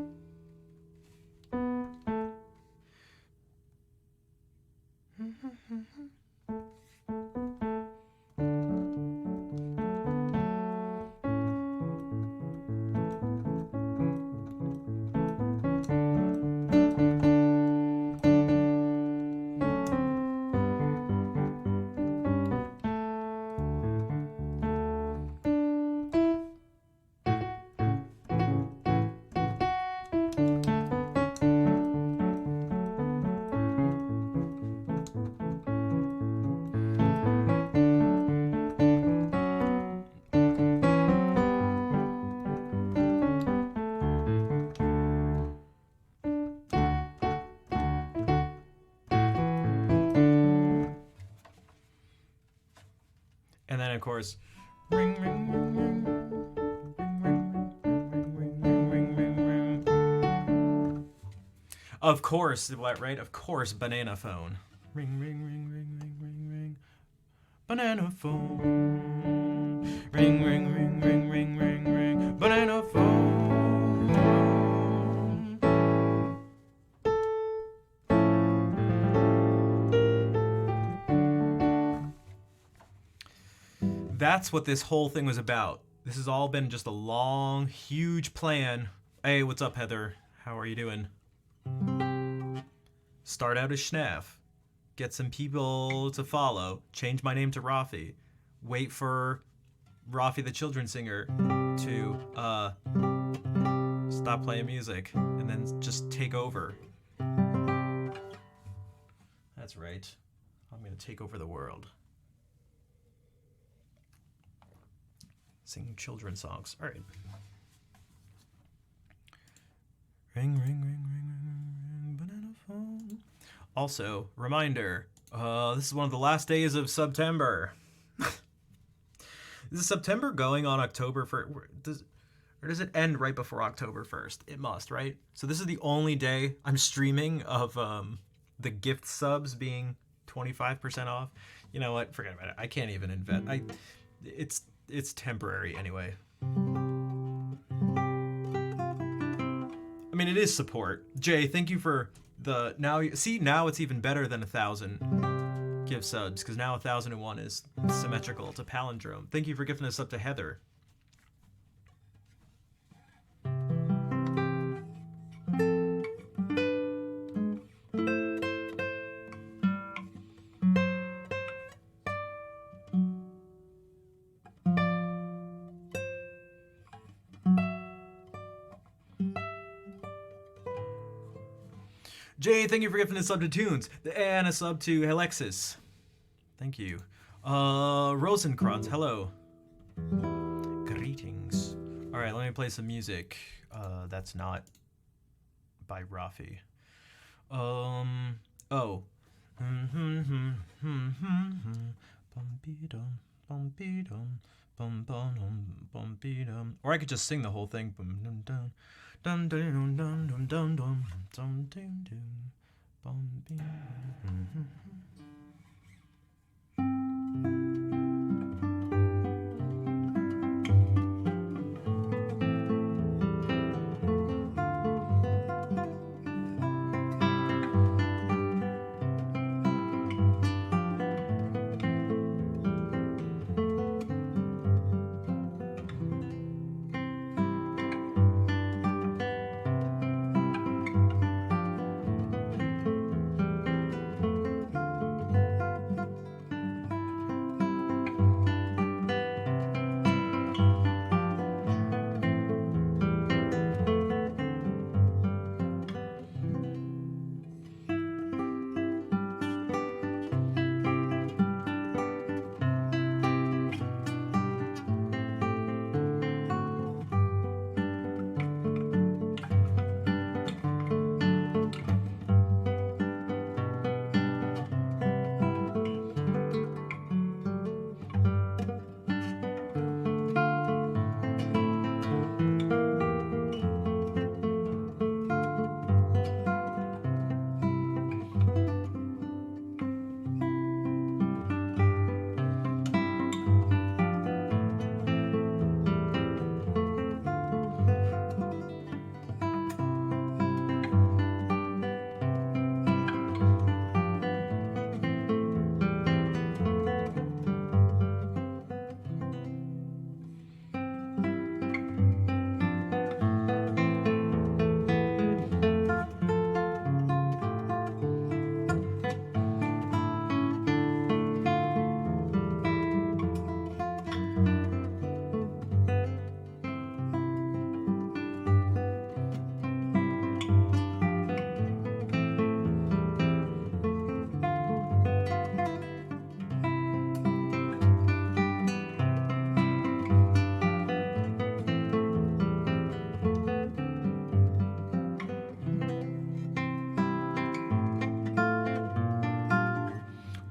And then, of course, ring, ring, ring, ring, ring, ring, ring. Of course, right? Of course, banana phone. Ring, ring, ring, ring, ring, ring, ring. Banana phone. Ring, ring, ring, ring, ring, ring, ring. Banana phone. That's what this whole thing was about. This has all been just a long, huge plan. Hey, what's up, Heather? How are you doing? Start out as Schnaff. Get some people to follow. Change my name to Rafi. Wait for Rafi the Children's Singer to stop playing music. And then just take over. That's right. I'm gonna take over the world. Sing children's songs. All right. Ring, ring, ring, ring, ring, ring, banana phone. Also, reminder, this is one of the last days of September. Is September going on October 1st? Or does it end right before October 1st? It must, right? So this is the only day I'm streaming of the gift subs being 25% off. You know what? Forget about it. I can't even invent. It's temporary anyway. I mean, it is support. Jay, thank you for the now it's even better than 1,000 gift subs, because now 1,001 is symmetrical to palindrome. Thank you for gifting this up to Heather. Jay, thank you for gifting a sub to Tunes. And a sub to Alexis. Thank you. Rosenkranz, hello. Greetings. Alright, let me play some music. That's not by Rafi. bum be dum bum bum be dum. Or I could just sing the whole thing. Bum dum dum dum dum dum dum dum dum dum dum bum be.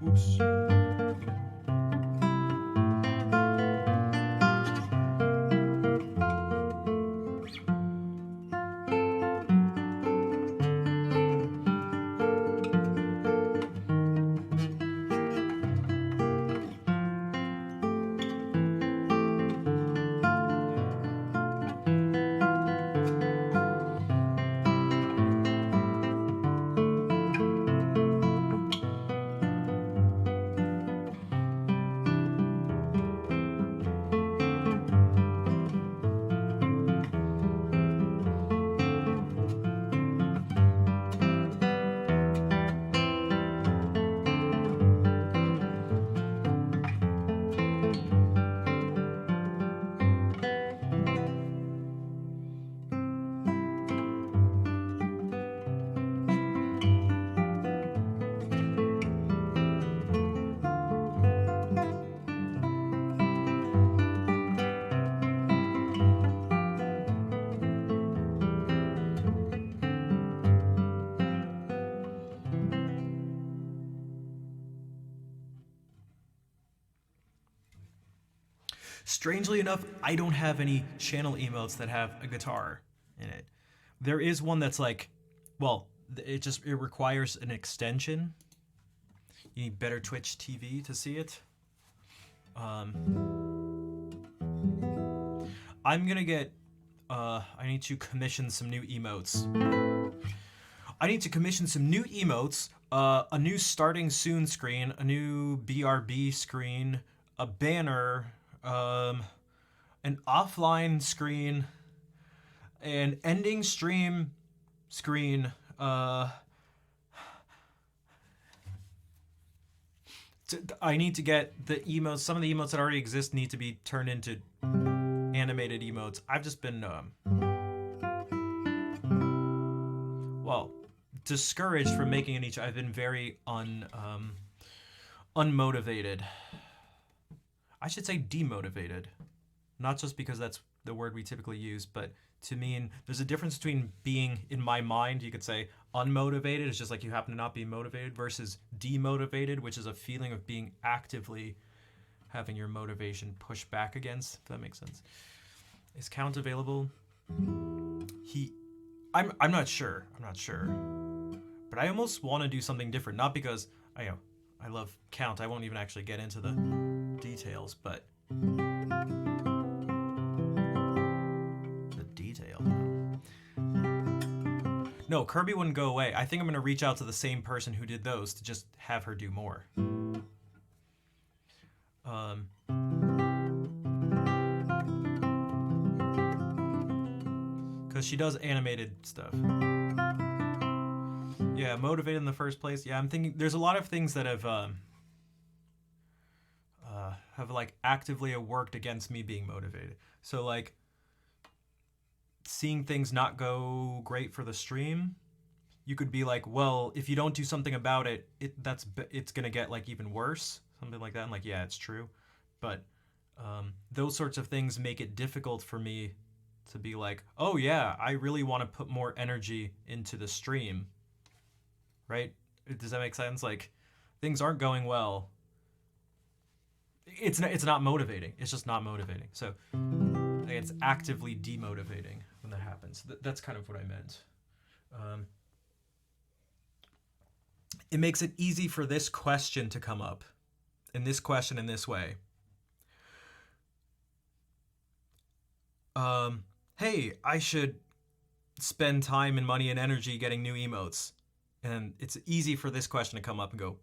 Oops. Strangely enough, I don't have any channel emotes that have a guitar in it. There is one that's like, well, it requires an extension. You need better Twitch TV to see it. I'm gonna get, I need to commission some new emotes. I need to commission some new emotes, a new starting soon screen, a new BRB screen, a banner, an offline screen, an ending stream screen, I need to get the emotes. Some of the emotes that already exist need to be turned into animated emotes. I've just been, well, discouraged from making any. I've been very unmotivated. I should say demotivated, not just because that's the word we typically use, but to mean there's a difference between being, in my mind, you could say unmotivated, it's just like you happen to not be motivated, versus demotivated, which is a feeling of being actively having your motivation push back against, if that makes sense. Is Count available? I'm not sure. But I almost want to do something different. Not because I love Count. I won't even actually get into the details, but the detail. No, Kirby wouldn't go away. I think I'm gonna reach out to the same person who did those to just have her do more. Because she does animated stuff. Yeah, motivated in the first place. Yeah, I'm thinking there's a lot of things that have like actively worked against me being motivated. So like seeing things not go great for the stream, you could be like, well, if you don't do something about it, it's gonna get like even worse, something like that. I'm like, yeah, it's true, but those sorts of things make it difficult for me to be like, oh yeah, I really want to put more energy into the stream, right? Does that make sense? Like, things aren't going well. It's not motivating. It's just not motivating. So it's actively demotivating when that happens. That's kind of what I meant. It makes it easy for this question to come up, and this question in this way. Hey, I should spend time and money and energy getting new emotes. And it's easy for this question to come up and go,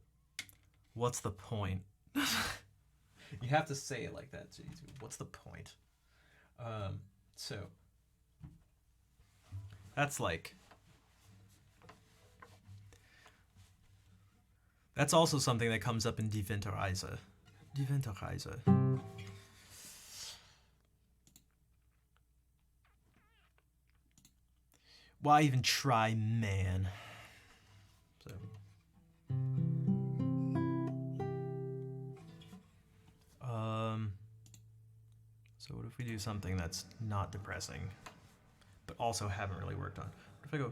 what's the point? You have to say it like that. What's the point? So that's like, that's also something that comes up in Die Winterreise. Die Winterreise. Why even try, man? So. So what if we do something that's not depressing, but also haven't really worked on? What if I go?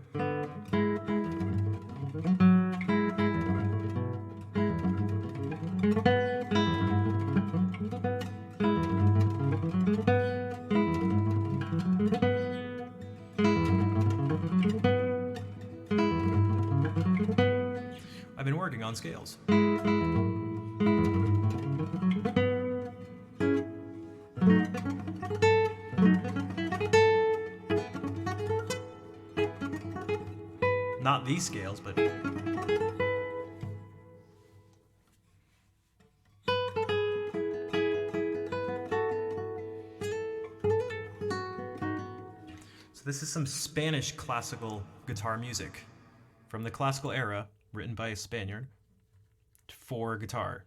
I've been working on scales. Not these scales, but... So this is some Spanish classical guitar music from the classical era, written by a Spaniard for guitar.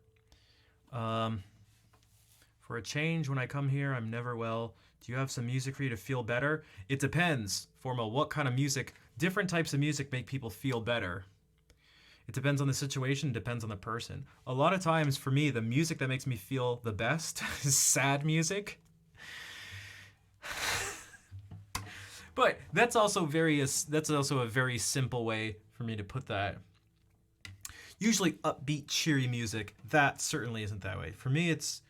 For a change, when I come here, I'm never well. Do you have some music for you to feel better? It depends, Formo, what kind of music. Different types of music make people feel better. It depends on the situation, depends on the person. A lot of times, for me, the music that makes me feel the best is sad music. But that's also a very simple way for me to put that. Usually upbeat, cheery music, that certainly isn't that way. For me, it's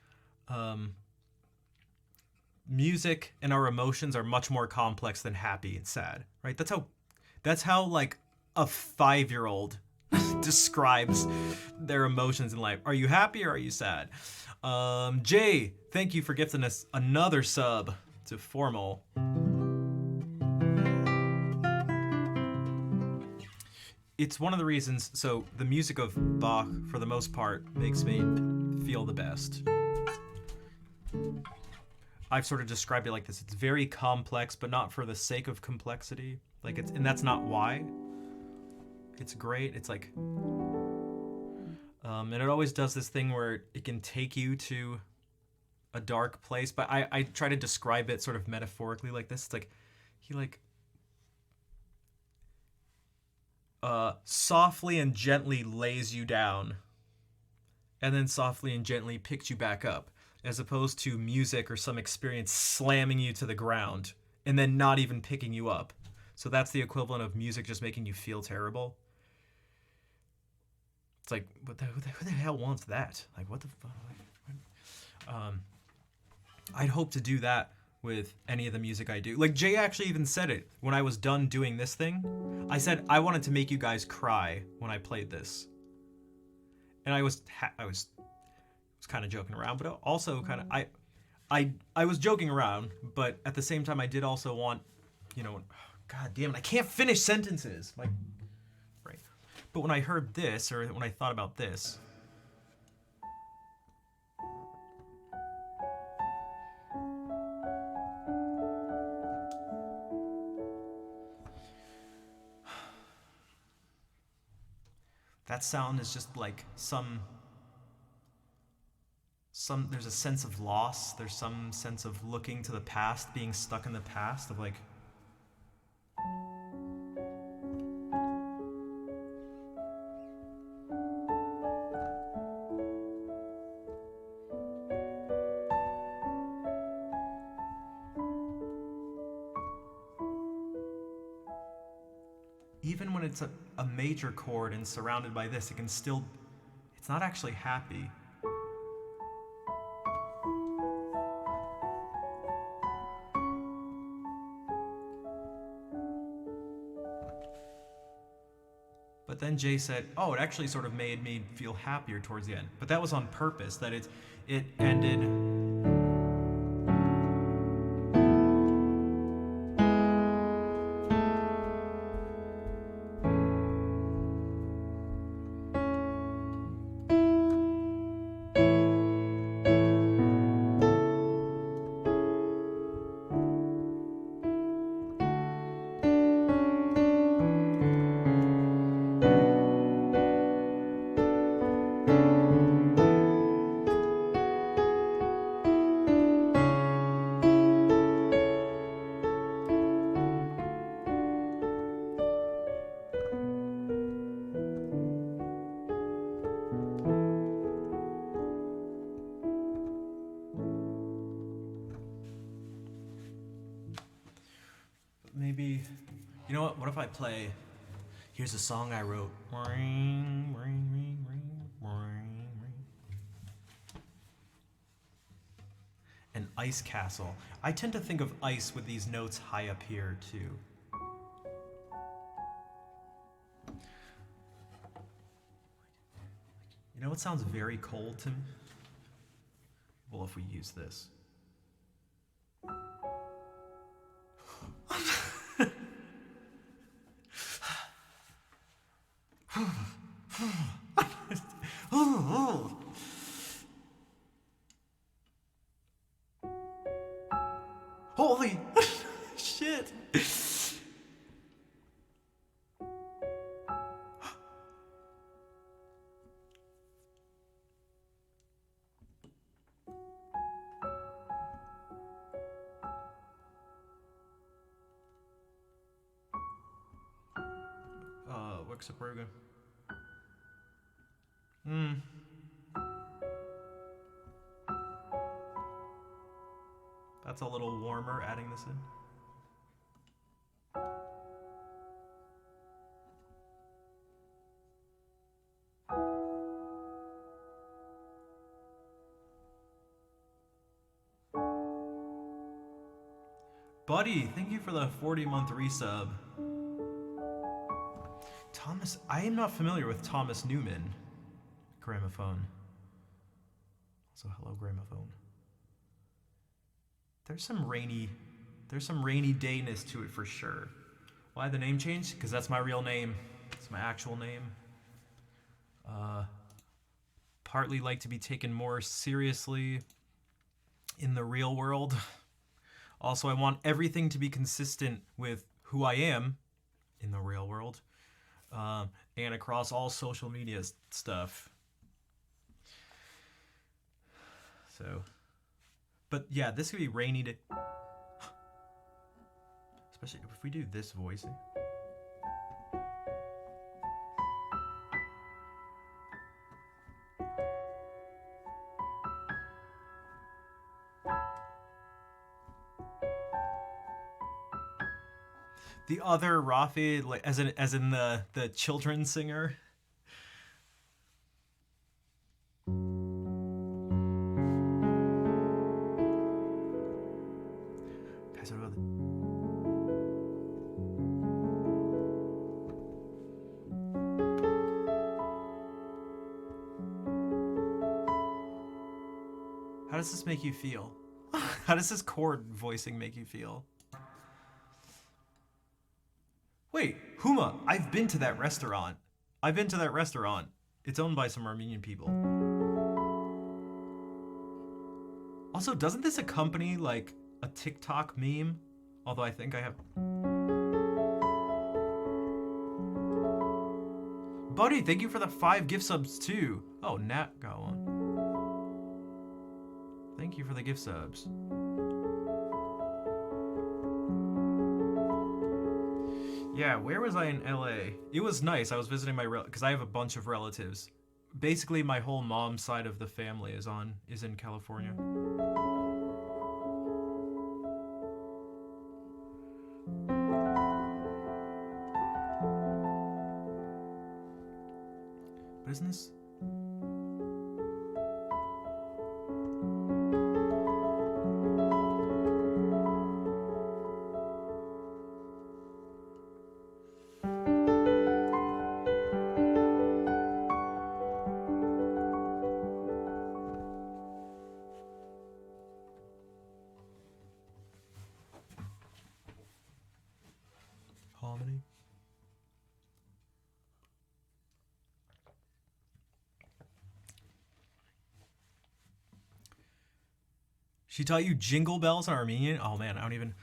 music and our emotions are much more complex than happy and sad, right? That's how like a 5-year-old describes their emotions in life. Are you happy or are you sad? Jay, thank you for gifting us another sub to Formal. It's one of the reasons, so the music of Bach, for the most part, makes me feel the best. I've sort of described it like this. It's very complex, but not for the sake of complexity. And that's not why. It's great. It's like, and it always does this thing where it can take you to a dark place. But I try to describe it sort of metaphorically like this. It's like, he like, softly and gently lays you down, and then softly and gently picks you back up, as opposed to music or some experience slamming you to the ground and then not even picking you up. So that's the equivalent of music just making you feel terrible. It's like, who the hell wants that? Like, what the fuck? I'd hope to do that with any of the music I do. Like Jay actually even said it when I was done doing this thing. I said I wanted to make you guys cry when I played this, and I was kind of joking around, but also kind of I was joking around, but at the same time I did also want, you know, God damn it, I can't finish sentences. Like, right. But when I heard this, or when I thought about this. That sound is just like some there's a sense of loss, there's some sense of looking to the past, being stuck in the past, of like even when it's a major chord and surrounded by this, it can still, it's not actually happy. But then Jay said, oh, it actually sort of made me feel happier towards the end. But that was on purpose, that it ended. Maybe, you know what if I play, here's a song I wrote. Ring, ring, ring, ring, ring, ring. An ice castle. I tend to think of ice with these notes high up here too. You know what sounds very cold to me? Well, if we use this. Holy shit. Wuxaburga. That's a little warmer, adding this in. Buddy, thank you for the 40-month resub. Thomas, I am not familiar with Thomas Newman. Gramophone. Also, hello, Gramophone. There's some rainy dayness to it for sure. Why the name change? Because that's my real name. It's my actual name. Partly like to be taken more seriously in the real world. Also, I want everything to be consistent with who I am in the real world, and across all social media stuff. So, but yeah, this could be rainy to, especially if we do this voicing. The other Rafi, like as in the children's singer. How does this make you feel? How does this chord voicing make you feel? Wait, Huma, I've been to that restaurant. It's owned by some Armenian people. Also, doesn't this accompany like a TikTok meme? Although I think I have... Buddy, thank you for the 5 gift subs too. Oh, Nat got one. Thank you for the gift subs. Yeah, where was I in LA? It was nice. I was visiting my because I have a bunch of relatives. Basically, my whole mom's side of the family is in California. Business? Harmony? She taught you jingle bells in Armenian? Oh man, I don't even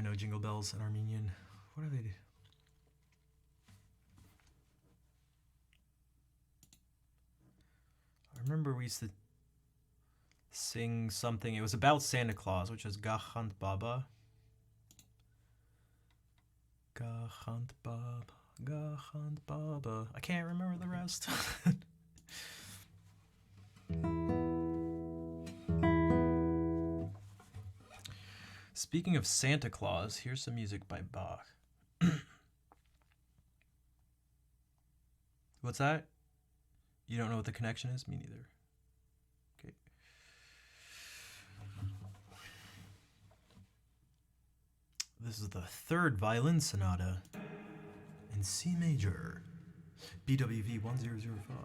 know jingle bells in Armenian. What do they do? I remember we used to sing something. It was about Santa Claus, which is Gachant Baba. Gachant Baba, Gachant Baba. I can't remember the rest. Speaking of Santa Claus, here's some music by Bach. What's that? You don't know what the connection is? Me neither. Okay. This is the 3rd violin sonata in C major, BWV 1005.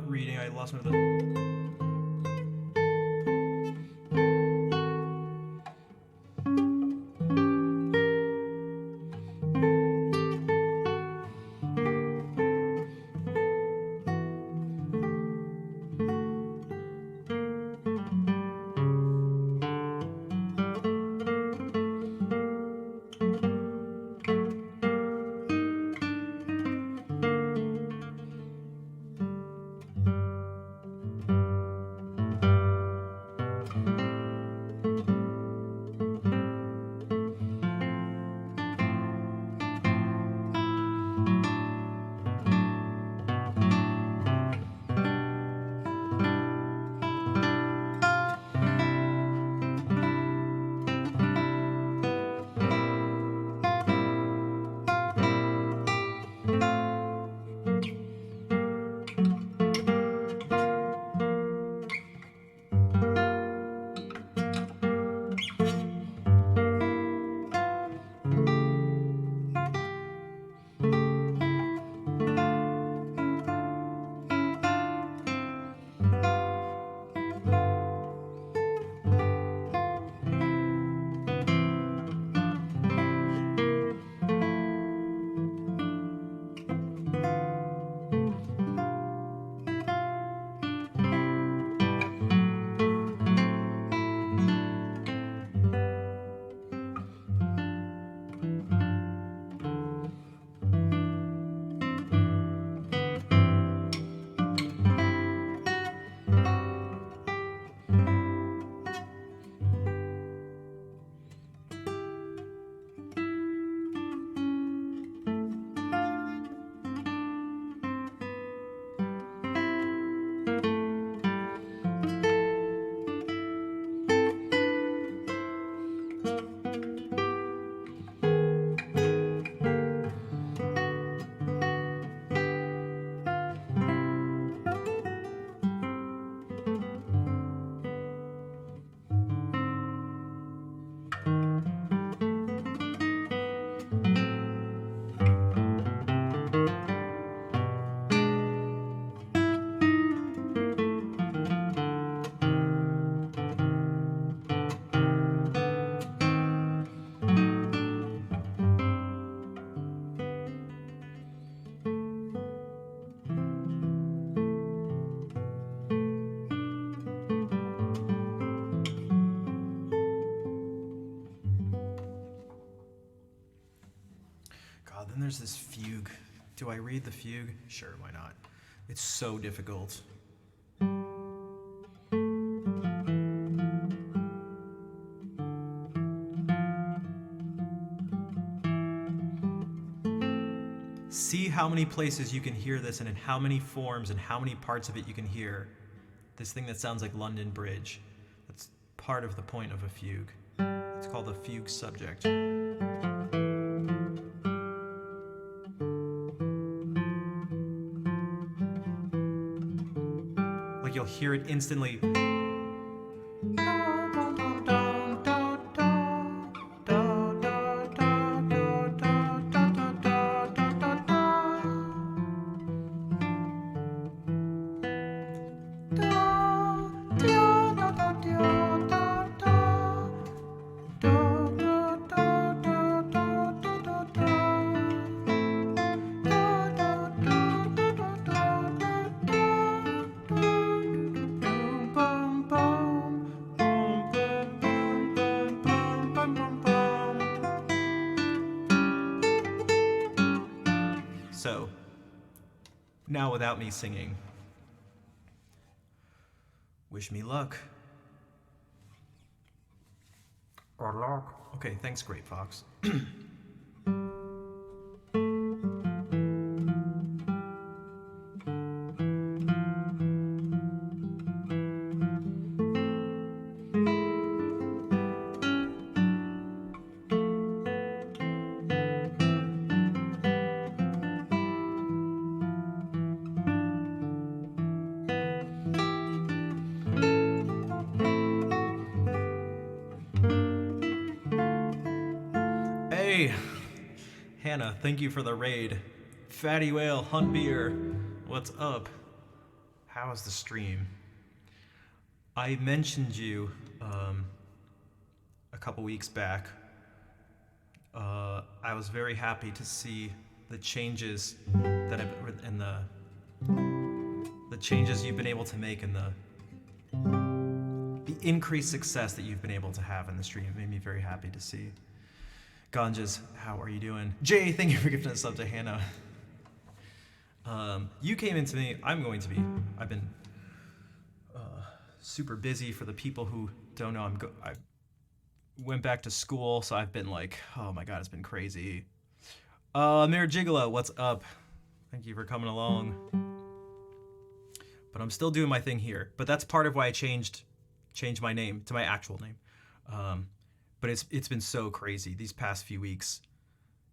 Reading, I lost my... God, then there's this fugue. Do I read the fugue? Sure, why not? It's so difficult. See how many places you can hear this and in how many forms and how many parts of it you can hear. This thing that sounds like London Bridge. That's part of the point of a fugue. It's called the fugue subject. Like you'll hear it instantly. So, now without me singing, wish me luck. Good luck. Okay, thanks, Great Fox. Hey, Hannah, thank you for the raid. Fatty Whale, Hunt Beer, what's up? How is the stream? I mentioned you a couple weeks back. I was very happy to see the changes that the changes you've been able to make and the increased success that you've been able to have in the stream. It made me very happy to see. Ganjas, how are you doing? Jay, thank you for gifting a sub to Hannah. You came into me. I've been super busy. For the people who don't know, I went back to school, so I've been like, oh my god, it's been crazy. Mayor Gigolo, what's up? Thank you for coming along. But I'm still doing my thing here. But that's part of why I changed my name to my actual name. But it's been so crazy these past few weeks.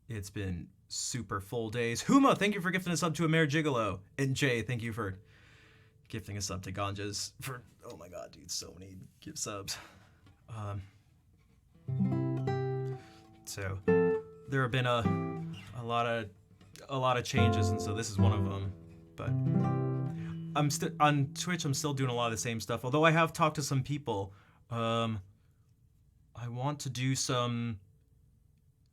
It's been super full days. Huma, thank you for gifting a sub to a Mayor Gigolo. And Jay, thank you for gifting a sub to Ganjas for, oh my god, dude, so many gift subs. So there have been a lot of changes, and so this is one of them. But I'm still on Twitch. I'm still doing a lot of the same stuff. Although I have talked to some people. I want to do some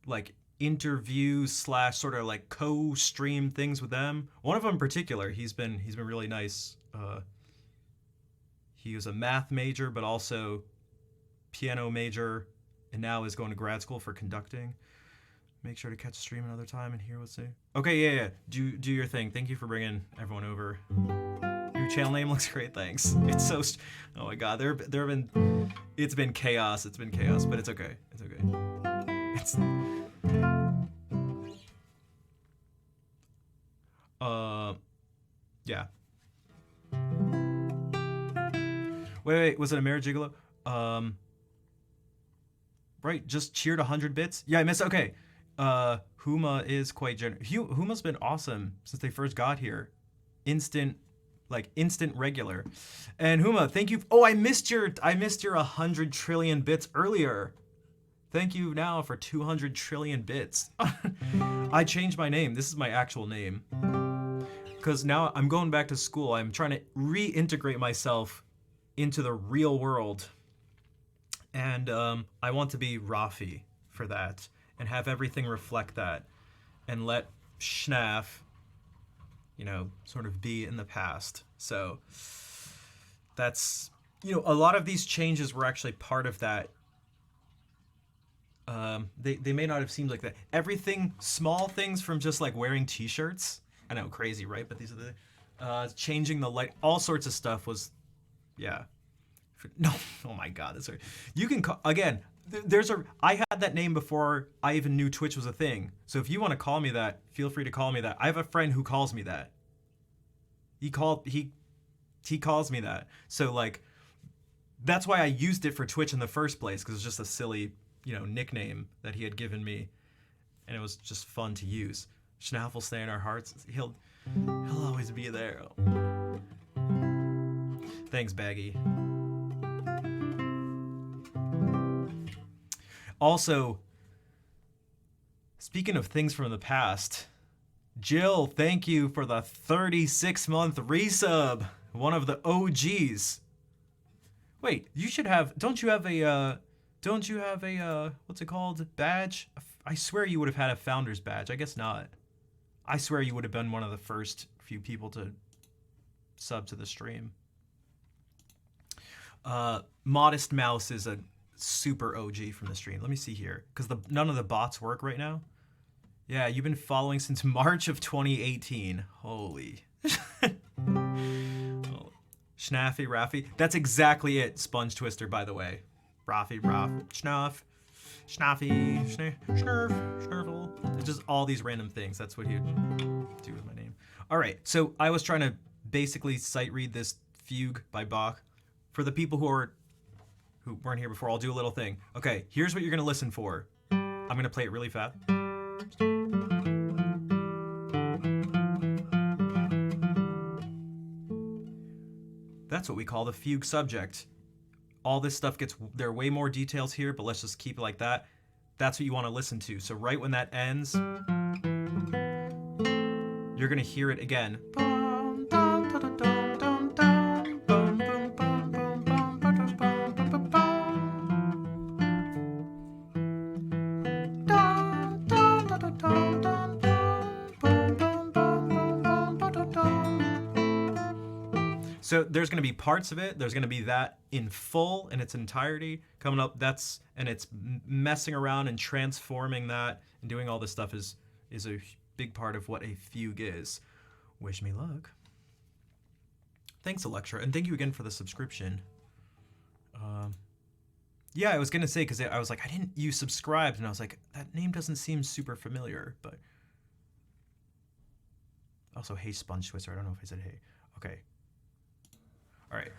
like interviews / sort of like co-stream things with them. One of them in particular, he's been really nice. He was a math major, but also piano major, and now is going to grad school for conducting. Make sure to catch a stream another time and hear what's new. Okay, yeah. Do your thing. Thank you for bringing everyone over. Your channel name looks great. Thanks. It's so. Oh my god, there have been. It's been chaos. It's been chaos, but it's okay. It's okay. It's. Yeah. Wait. Was it a Mayor Gigolo? Right. Just cheered 100 bits. Yeah, I missed. Okay. Huma is quite generous. Huma's been awesome since they first got here. Instant regular. And Huma, thank you. Oh, I missed your 100 trillion bits earlier. Thank you now for 200 trillion bits. I changed my name. This is my actual name. Because now I'm going back to school. I'm trying to reintegrate myself into the real world. And I want to be Rafi for that. And have everything reflect that. And let Schnaf, you know, sort of be in the past. So that's, you know, a lot of these changes were actually part of that. They may not have seemed like that. Everything, small things from just like wearing t-shirts. I know, crazy, right? But these are the, changing the light, all sorts of stuff was, yeah. No, oh my God, that's right. You can call, again, I had that name before I even knew Twitch was a thing. So if you want to call me that, feel free to call me that. I have a friend who calls me that. He calls me that. So like, that's why I used it for Twitch in the first place, because it's just a silly, you know, nickname that he had given me, and it was just fun to use. Schnauf will stay in our hearts. He'll always be there. Thanks, Baggy. Also, speaking of things from the past, Jill, thank you for the 36-month resub. One of the OGs. Wait, don't you have a what's it called? Badge? I swear you would have had a founder's badge. I guess not. I swear you would have been one of the first few people to sub to the stream. Modest Mouse is a super OG from the stream. Let me see here, because none of the bots work right now. Yeah, you've been following since March of 2018. Holy. Schnaffy, Raffy. That's exactly it, Sponge Twister, by the way. Raffy, Raff, Schnaff, Schnaffy, Schnurf, Schnurfle. It's just all these random things. That's what he'd do with my name. All right, so I was trying to basically sight read this fugue by Bach. For the people who weren't here before, I'll do a little thing. Okay, here's what you're gonna listen for. I'm gonna play it really fast. That's what we call the fugue subject. All this stuff there are way more details here, but let's just keep it like that. That's what you want to listen to. So right when that ends, you're gonna hear it again. So there's going to be parts of it. There's going to be that in full in its entirety coming up. And it's messing around and transforming that and doing all this stuff is a big part of what a fugue is. Wish me luck. Thanks, Electra, and thank you again for the subscription. Yeah, I was gonna say, because I was like, you subscribed, and I was like, that name doesn't seem super familiar, but also, hey, Sponge Twister. I don't know if I said hey. Okay. All right.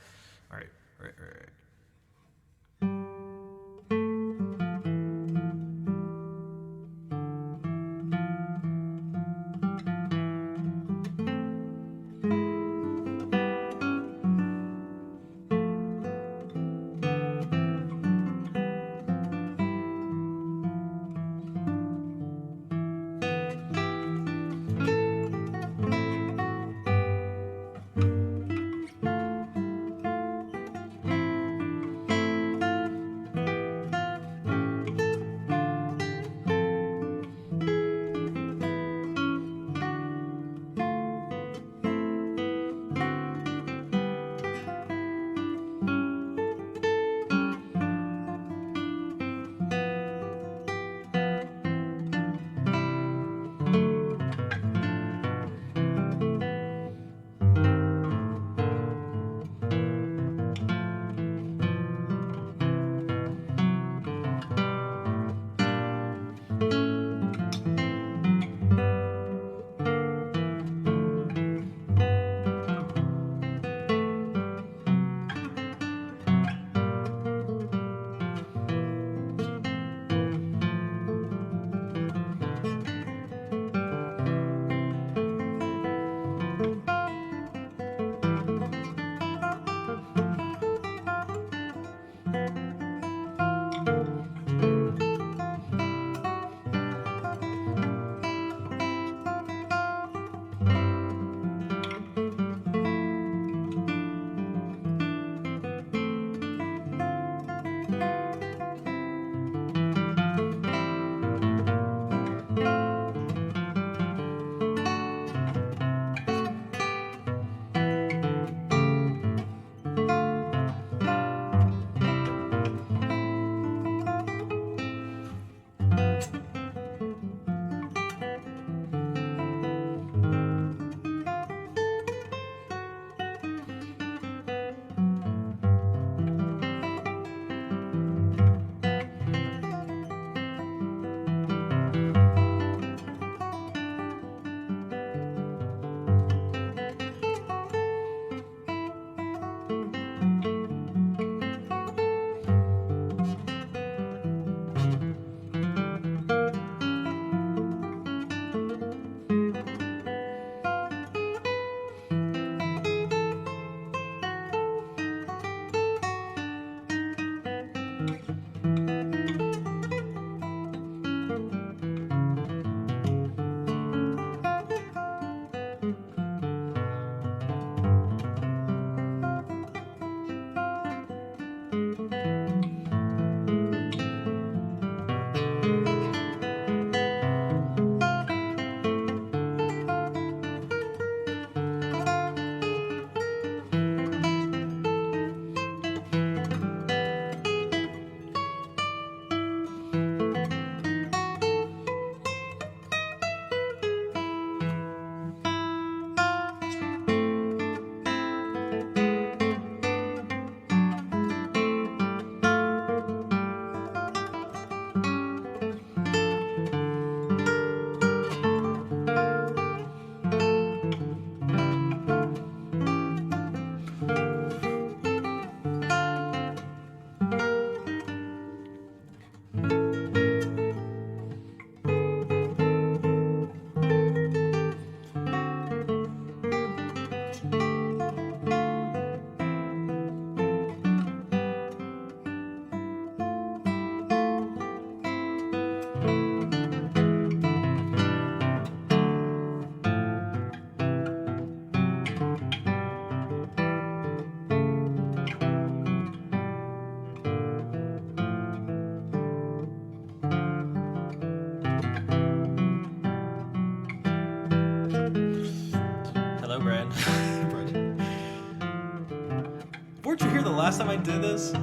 last time I did this?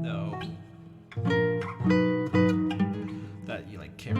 No. That you like can't.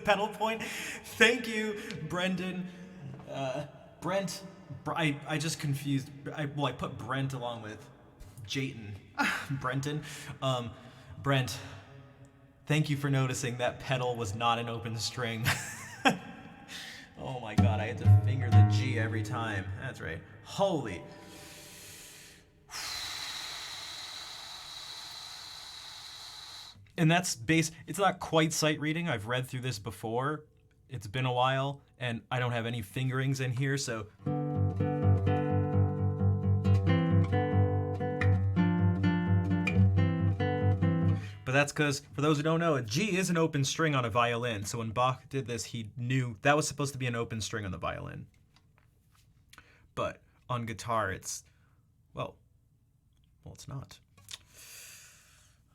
pedal point. Thank you, Brendan. Brent. I just confused. I put Brent along with Jayton. Brenton. Brent. Thank you for noticing that pedal was not an open string. Oh my god, I had to finger the G every time. That's right. Holy. And that's it's not quite sight reading. I've read through this before. It's been a while, and I don't have any fingerings in here, so. But that's because, for those who don't know, a G is an open string on a violin. So when Bach did this, he knew that was supposed to be an open string on the violin. But on guitar, well, it's not.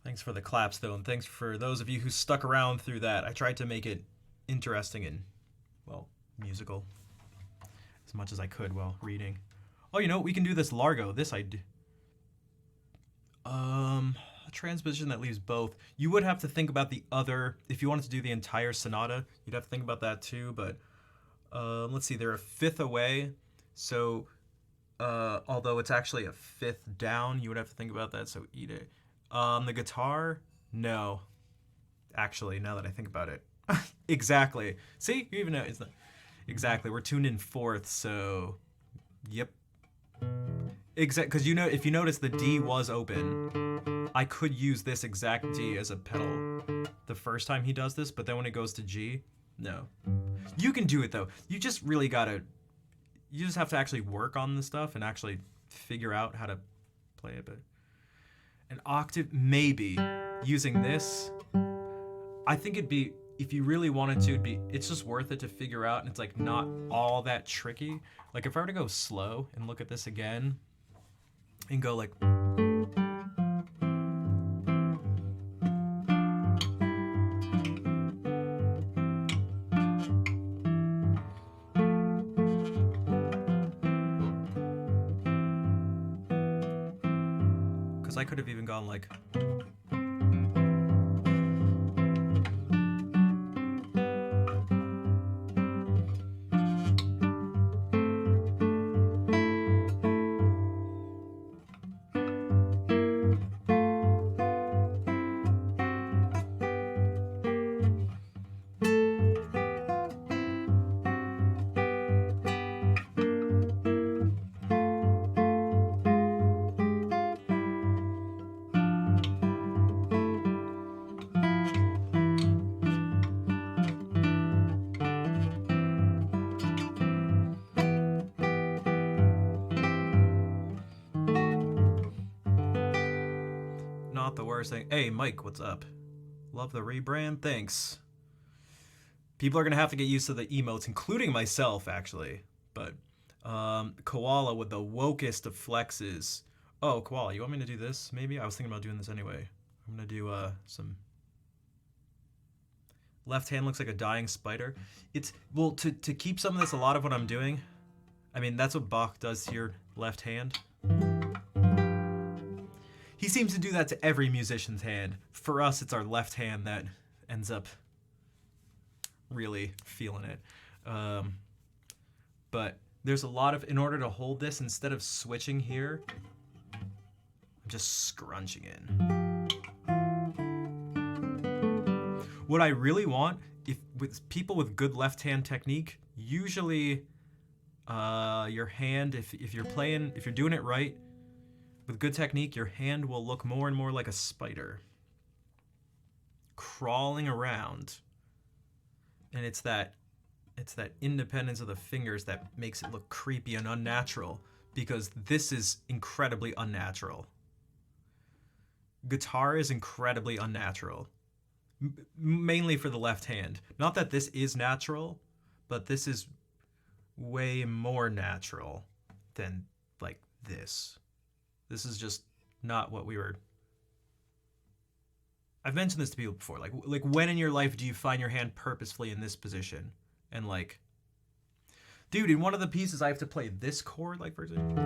Thanks for the claps, though, and thanks for those of you who stuck around through that. I tried to make it interesting and, well, musical as much as I could while reading. Oh, you know, we can do this Largo. This I do. A transposition that leaves both. You would have to think about the other, if you wanted to do the entire sonata, you'd have to think about that too, but let's see, they're a fifth away, so although it's actually a fifth down, you would have to think about that, so eat it. The guitar, no. Actually, now that I think about it. Exactly. See, you even know it's not. Exactly, we're tuned in fourth, so yep. Because you know, if you notice, the D was open. I could use this exact D as a pedal the first time he does this, but then when it goes to G, no. You can do it though. You just have to actually work on the stuff and actually figure out how to play it. But an octave, maybe using this, I think it'd be, if you really wanted to, it's just worth it to figure out, and it's like not all that tricky. Like if I were to go slow and look at this again and go like, because I could have even gone like, not the worst thing. Hey, Mike, what's up? Love the rebrand, thanks. People are gonna have to get used to the emotes, including myself, actually. But Koala with the wokest of flexes. Oh, Koala, you want me to do this? Maybe I was thinking about doing this anyway. I'm gonna do some. Left hand looks like a dying spider. It's well to keep some of this. A lot of what I'm doing, I mean, that's what Bach does to your left hand. He seems to do that to every musician's hand. For us, it's our left hand that ends up really feeling it. But there's a lot of, in order to hold this, instead of switching here, I'm just scrunching in. What I really want, with people with good left hand technique, usually your hand, if you're doing it right, with good technique, your hand will look more and more like a spider crawling around. And it's that independence of the fingers that makes it look creepy and unnatural, because this is incredibly unnatural. Guitar is incredibly unnatural, mainly for the left hand. Not that this is natural, but this is way more natural than like this. This is just not what we were. I've mentioned this to people before. Like when in your life do you find your hand purposefully in this position? And like, dude, in one of the pieces I have to play this chord, like for example.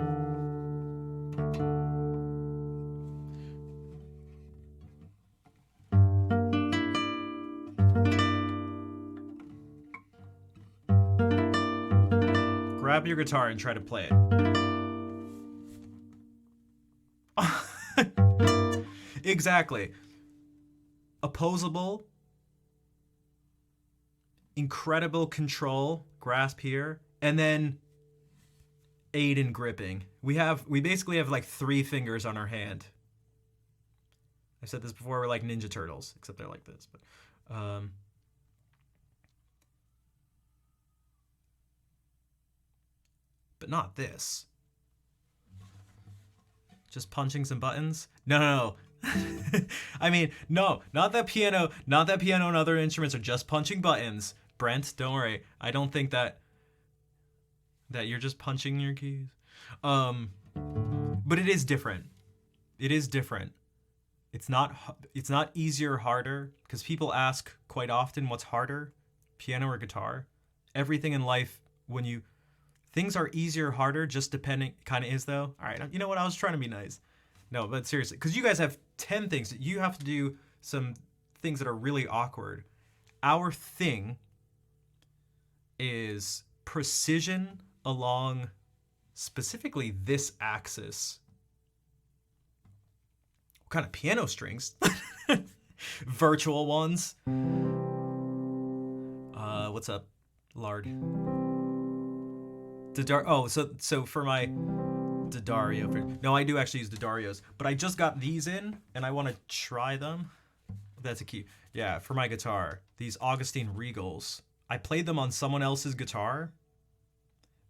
grab your guitar and try to play it. Exactly. Opposable. Incredible control, grasp here, and then aid in gripping. We basically have like 3 fingers on our hand. I've said this before, we're like Ninja Turtles, except they're like this. But not this. Just punching some buttons? No. I mean, no, not that piano and other instruments are just punching buttons. Brent, don't worry. I don't think that you're just punching your keys. But it is different. It is different. It's not easier or harder, because people ask quite often what's harder, piano or guitar. Everything in life, things are easier or harder, just depending, kind of is though. All right, you know what? I was trying to be nice. No, but seriously, because you guys have 10 things. You have to do some things that are really awkward. Our thing is precision along specifically this axis. What kind of piano strings? Virtual ones. What's up, Lard? So for my D'Addario. No, I do actually use D'Addarios, but I just got these in and I want to try them. That's a key. Yeah, for my guitar, these Augustine Regals. I played them on someone else's guitar.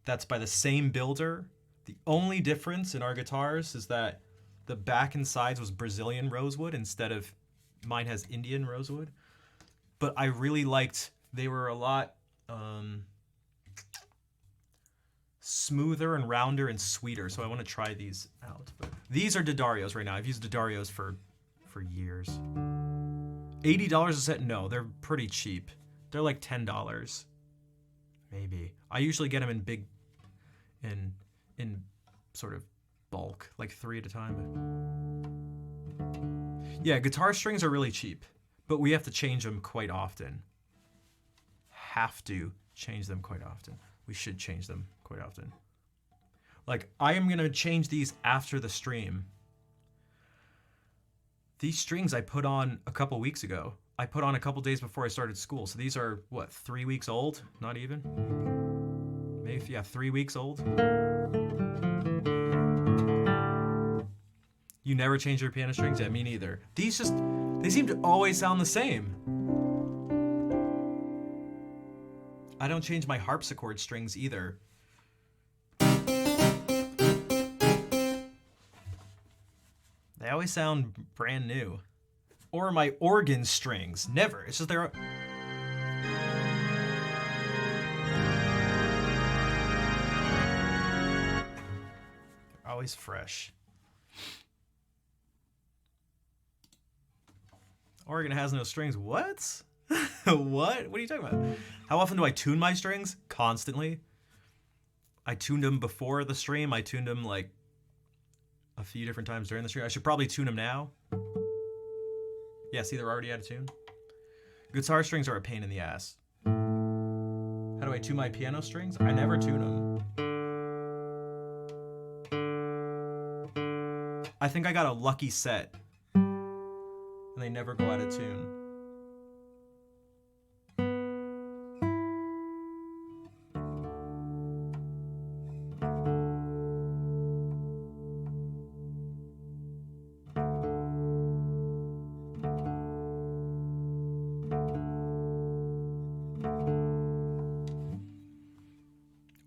That's by the same builder. The only difference in our guitars is that the back and sides was Brazilian rosewood instead of mine has Indian rosewood. But I really liked, they were a lot smoother and rounder and sweeter, so I want to try these out. But these are D'Addarios right now. I've used D'Addarios for years. $80 a set? No, they're pretty cheap. They're like $10, maybe. I usually get them in sort of bulk, like 3 at a time. Yeah, guitar strings are really cheap, but we have to change them quite often. Have to change them quite often. We should change them quite often. Like, I am gonna change these after the stream. These strings I put on a couple weeks ago. I put on a couple days before I started school. So these are, what, 3 weeks old? Not even? Maybe, yeah, 3 weeks old. You never change your piano strings? Yeah, me neither. These just, they seem to always sound the same. I don't change my harpsichord strings either. They always sound brand new. Or my organ strings. Never. It's just they're always fresh. Organ has no strings. What? What? What are you talking about? How often do I tune my strings? Constantly. I tuned them before the stream. I tuned them like a few different times during the stream. I should probably tune them now. Yeah, see, they're already out of tune. Guitar strings are a pain in the ass. How do I tune my piano strings? I never tune them. I think I got a lucky set. And they never go out of tune.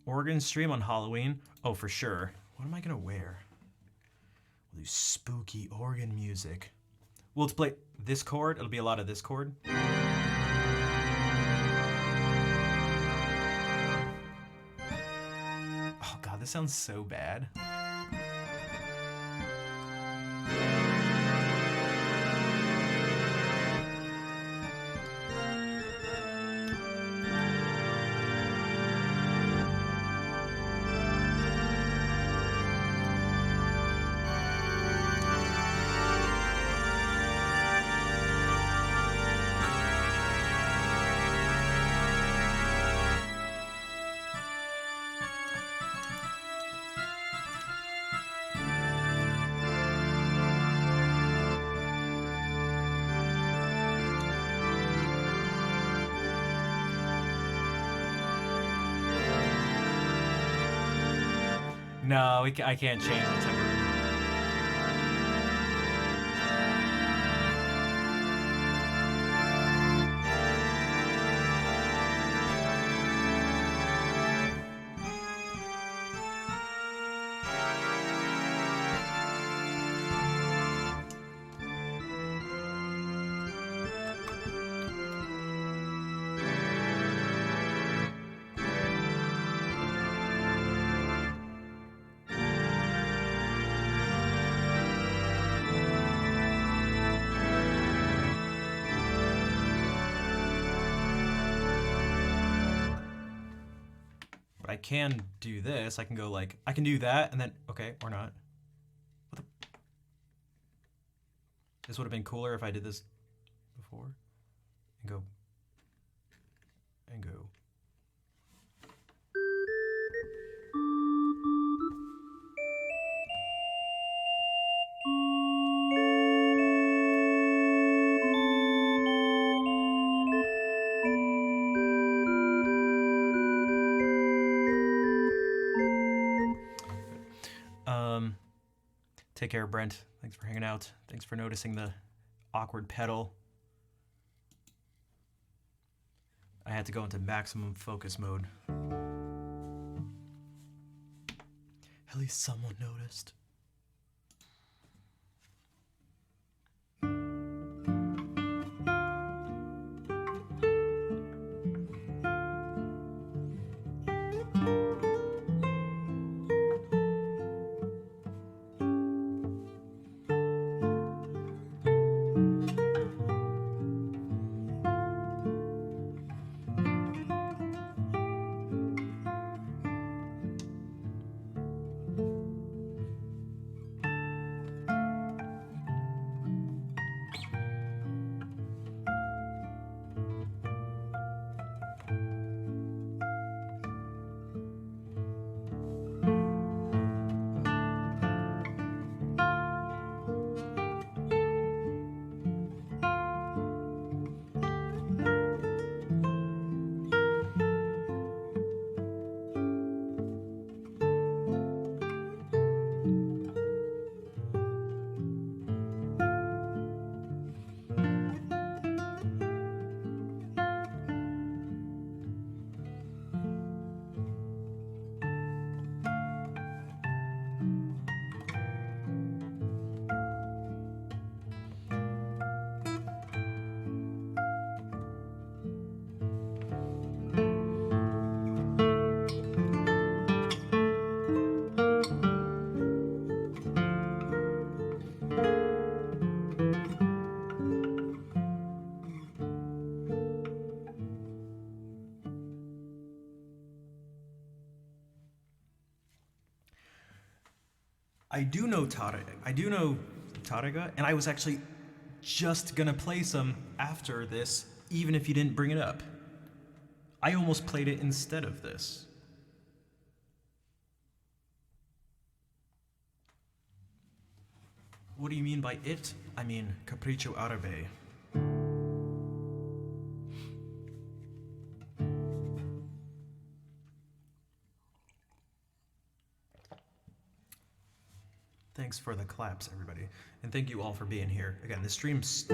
Organ stream on Halloween? Oh, for sure. What am I gonna wear? We'll do spooky organ music. Well, let's play this chord. It'll be a lot of this chord. Oh god, this sounds so bad. No, I can't change the temper. But I can do this. I can go like, I can do that and then, okay, or not. What the? This would have been cooler if I did this before. And go. And go. Take care, Brent. Thanks for hanging out. Thanks for noticing the awkward pedal. I had to go into maximum focus mode. At least someone noticed. I do know Tariga, and I was actually just gonna play some after this, even if you didn't bring it up. I almost played it instead of this. What do you mean by it? I mean Capriccio Árabe. Thanks for the claps, everybody. And thank you all for being here. Again, this stream's...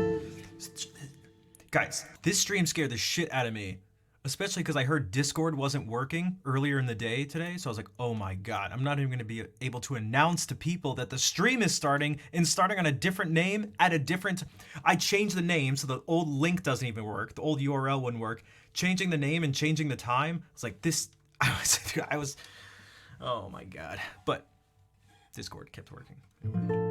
Guys, this stream scared the shit out of me. Especially because I heard Discord wasn't working earlier in the day today. So I was like, oh my god, I'm not even going to be able to announce to people that the stream is starting and starting on a different name at a different... I changed the name so the old link doesn't even work. The old URL wouldn't work. Changing the name and changing the time. It's like this... I was... Oh my god. But Discord kept working. It worked.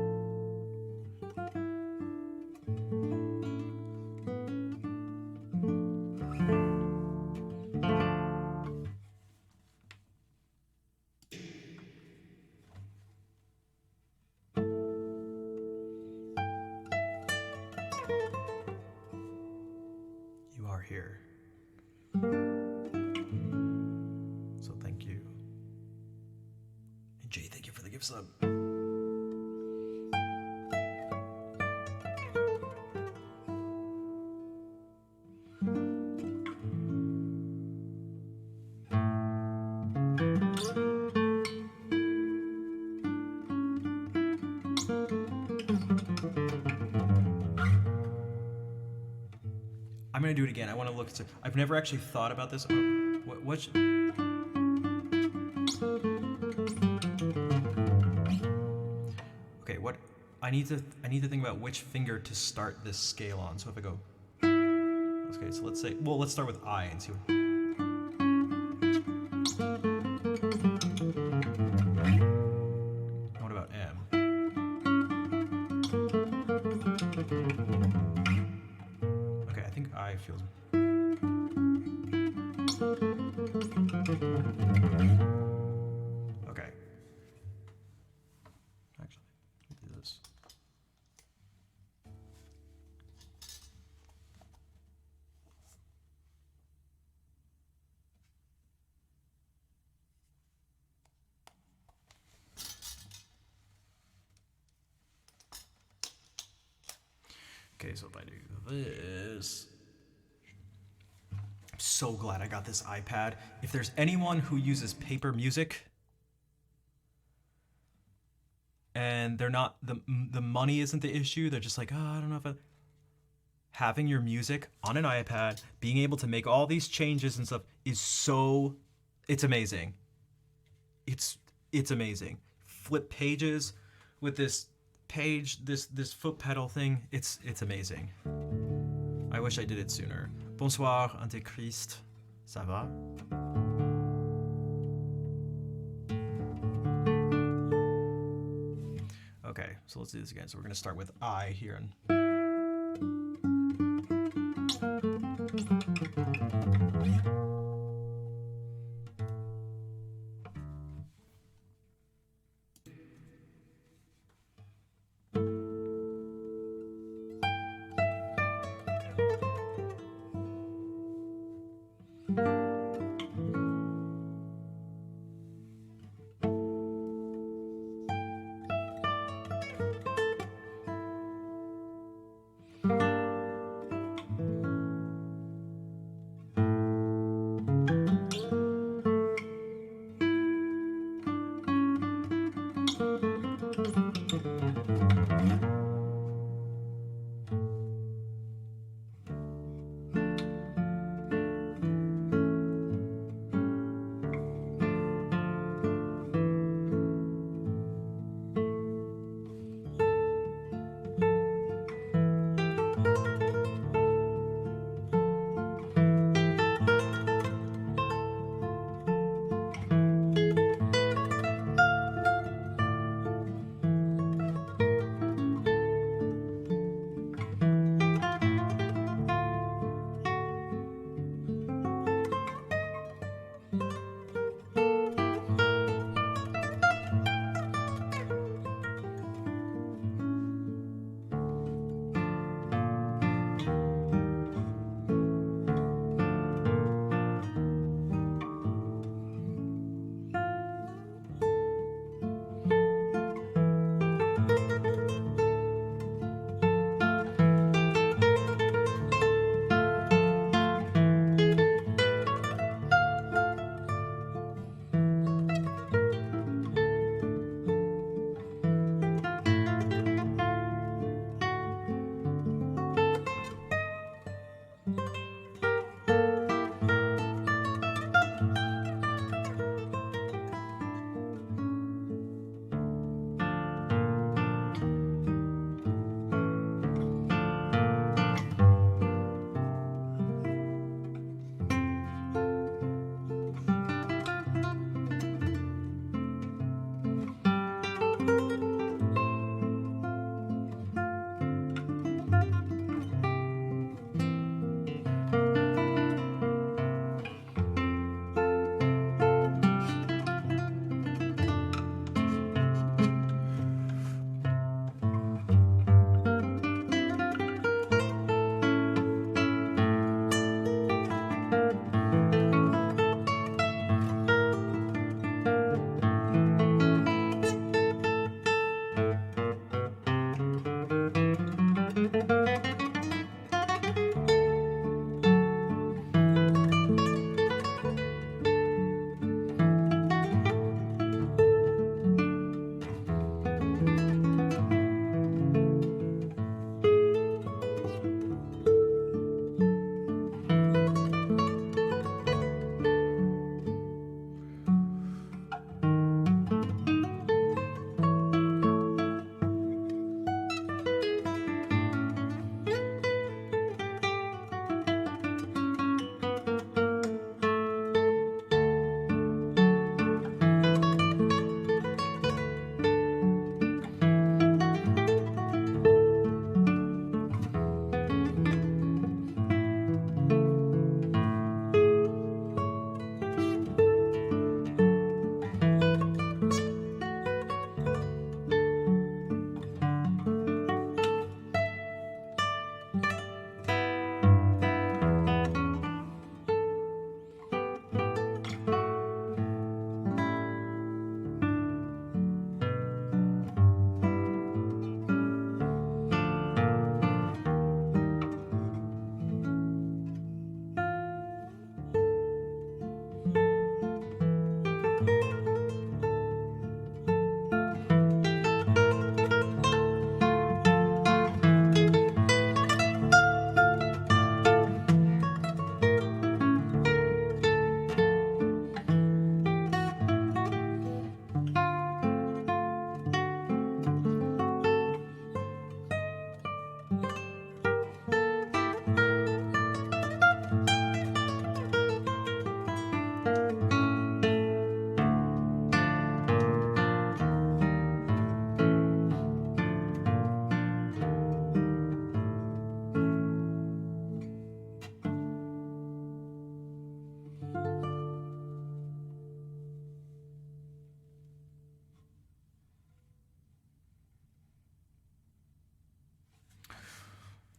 Here. So thank you. And Jay, thank you for the gift sub. gonna do it again. I want to look. I've never actually thought about this. What okay, what I need to think about which finger to start this scale on. So if I go, okay, so let's start with I and see what. What about M? Okay, I think I feels. Okay. Actually, let me do this. Okay, so if I do this, I'm so glad I got this iPad. If there's anyone who uses paper music and they're not, the money isn't the issue, they're just like, oh, I don't know if having your music on an iPad, being able to make all these changes and stuff is so, it's amazing. It's amazing. Flip pages with this page, this foot pedal thing, it's amazing. I wish I did it sooner. Bonsoir, Antéchrist. Ça va? Okay, so let's do this again. So we're gonna start with I here and.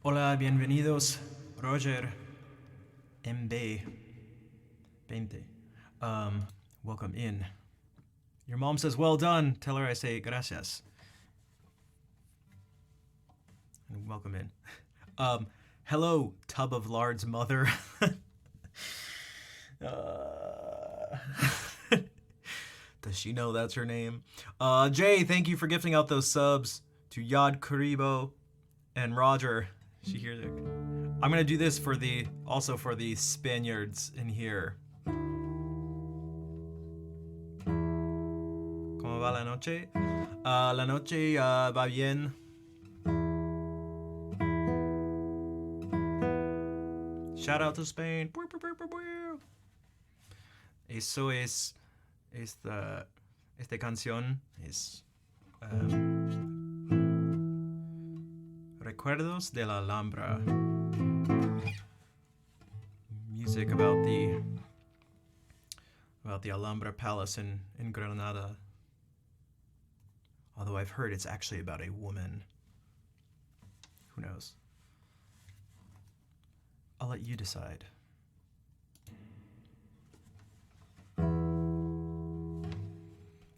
Hola, bienvenidos, Roger MB 20. Welcome in. Your mom says, well done. Tell her I say gracias. And welcome in. Hello, Tub of Lard's mother. Does she know that's her name? Jay, thank you for gifting out those subs to Yad Karibo and Roger. She hears it. I'm gonna do this for the Spaniards in here. ¿Cómo va la noche? La noche va bien. Shout out to Spain. Eso es esta canción es Recuerdos de la Alhambra. Music about the Alhambra Palace in Granada. Although I've heard it's actually about a woman. Who knows? I'll let you decide. So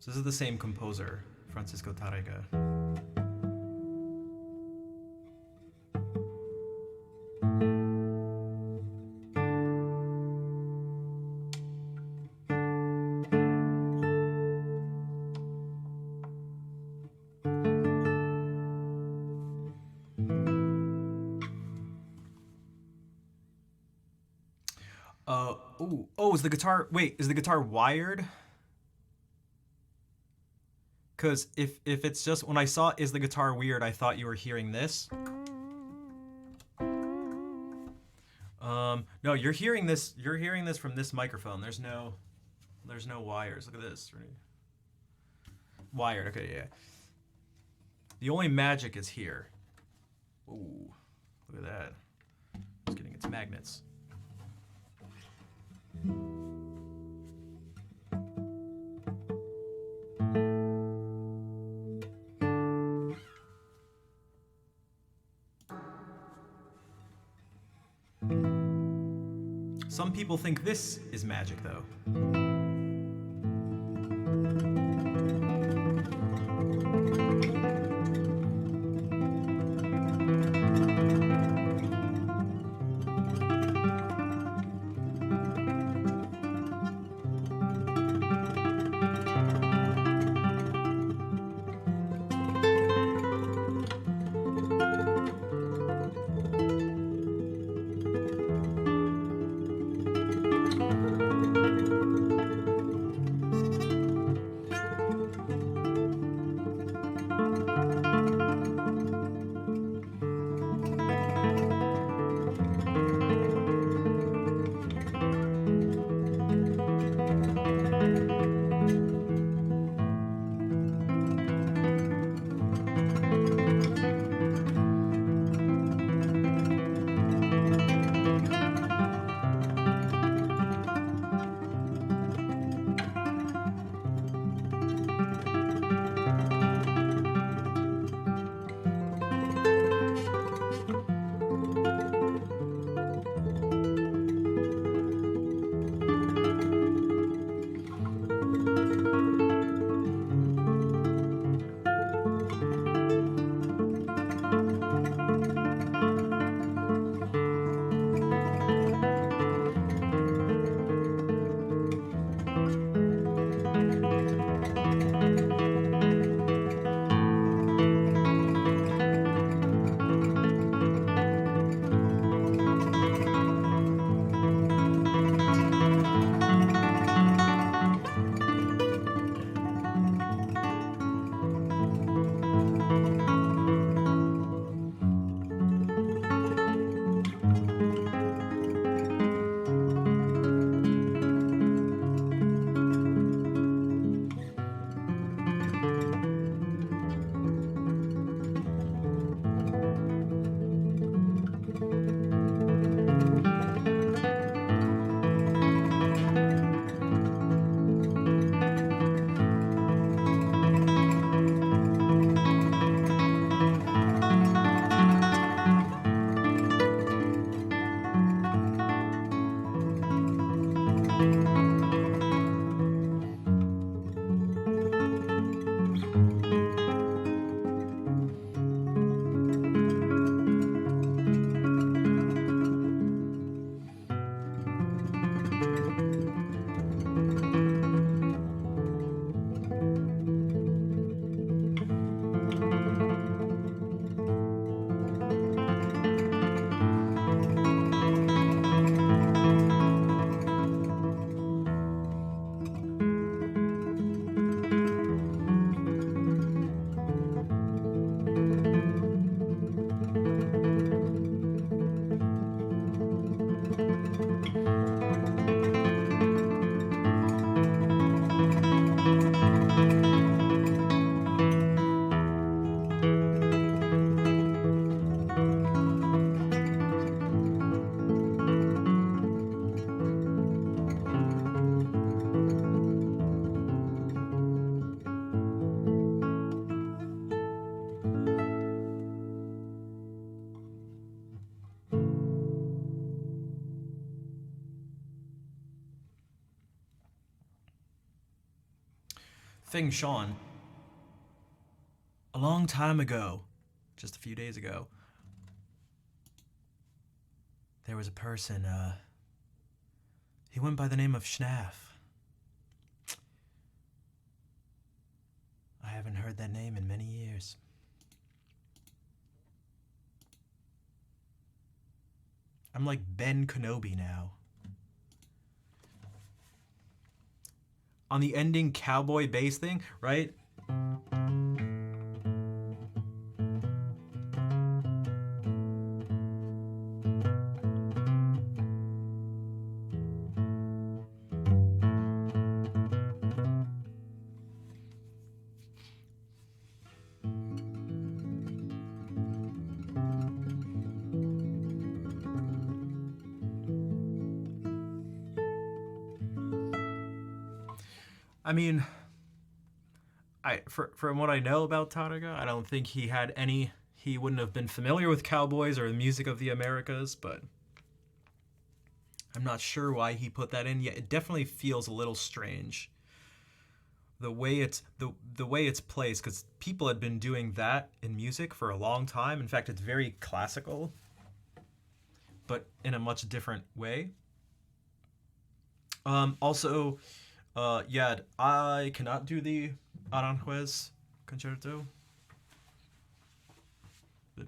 this is the same composer, Francisco Tárrega. Is the guitar, wait, is the guitar wired? Because if it's just, when I saw is the guitar weird, I thought you were hearing this. No, you're hearing this from this microphone. There's no wires. Look at this. Wired, okay, yeah. The only magic is here. Ooh, look at that. It's getting its magnets. Some people think this is magic, though. Feng Shan. A long time ago, just a few days ago, there was a person, he went by the name of Schnaff. I haven't heard that name in many years. I'm like Ben Kenobi now. On the ending cowboy bass thing, right? I mean, from what I know about Tárrega, I don't think he wouldn't have been familiar with cowboys or the music of the Americas, but I'm not sure why he put that in. Yeah, it definitely feels a little strange. The way it's placed, because people had been doing that in music for a long time. In fact, it's very classical, but in a much different way. Also, yeah, I cannot do the Aranjuez concerto. But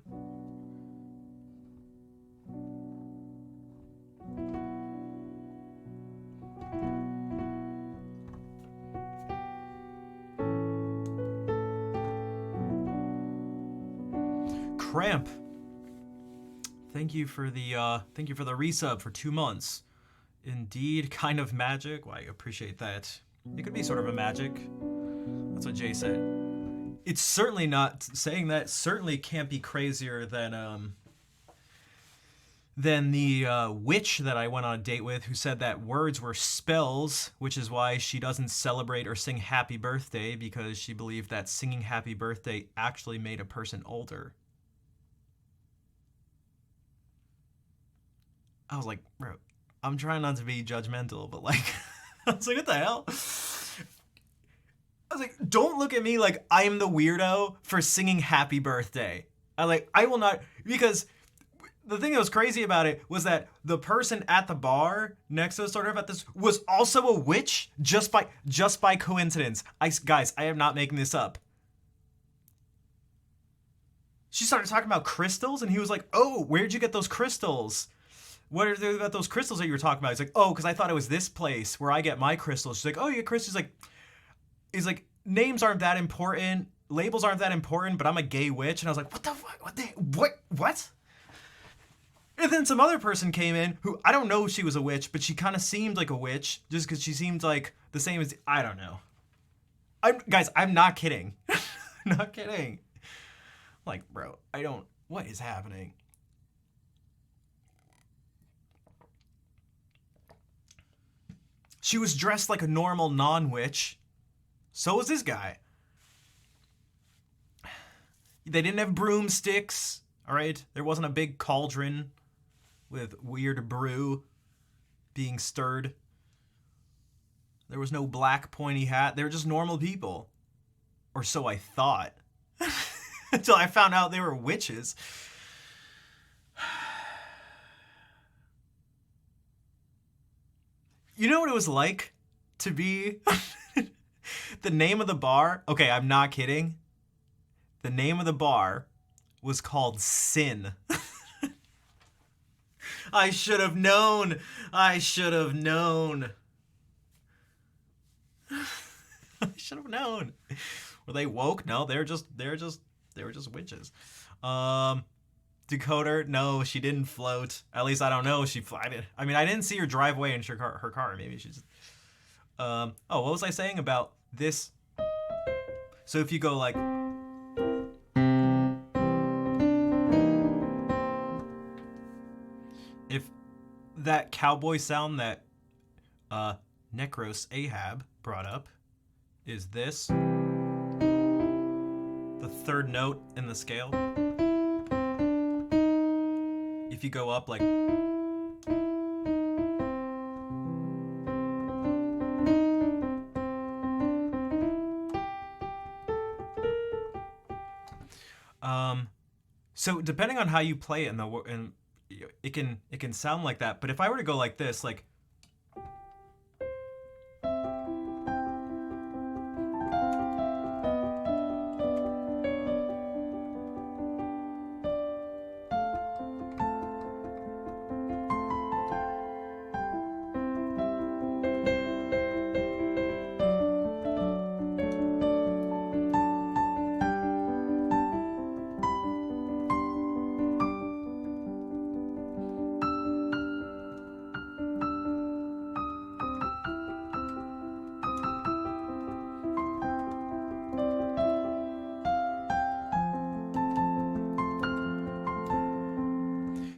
Cramp. Thank you for the resub for 2 months. Indeed, kind of magic. Well, I appreciate that. It could be sort of a magic. That's what Jay said. It's certainly not saying that. Certainly can't be crazier than the witch that I went on a date with, who said that words were spells, which is why she doesn't celebrate or sing happy birthday, because she believed that singing happy birthday actually made a person older. I was like, bro, I'm trying not to be judgmental, but like, I was like, what the hell? I was like, don't look at me like I'm the weirdo for singing happy birthday. I will not, because the thing that was crazy about it was that the person at the bar next to us, sort of at this, was also a witch just by coincidence. Guys, I am not making this up. She started talking about crystals, and he was like, oh, where'd you get those crystals? What are they about those crystals that you were talking about? He's like, oh, because I thought it was this place where I get my crystals. She's like, oh, you get crystals. He's like, names aren't that important. Labels aren't that important, but I'm a gay witch. And I was like, what the fuck? What? And then some other person came in who, I don't know if she was a witch, but she kind of seemed like a witch just because she seemed like the same as, I don't know. Guys, I'm not kidding. Not kidding. Like, bro, what is happening? She was dressed like a normal non-witch. So was this guy. They didn't have broomsticks, all right? There wasn't a big cauldron with weird brew being stirred. There was no black pointy hat. They were just normal people. Or so I thought. Until I found out they were witches. You know what it was like to be the name of the bar? Okay, I'm not kidding. The name of the bar was called Sin. I should have known. I should have known. Were they woke? No, they were just witches. Decoder, no, she didn't float. At least I don't know. I mean, I didn't see her drive away in her car. Maybe she just. What was I saying about this? So if you go like. If that cowboy sound that Necros Ahab brought up is this, the third note in the scale. If you go up like So depending on how you play it and it can sound like that. But if I were to go like this, like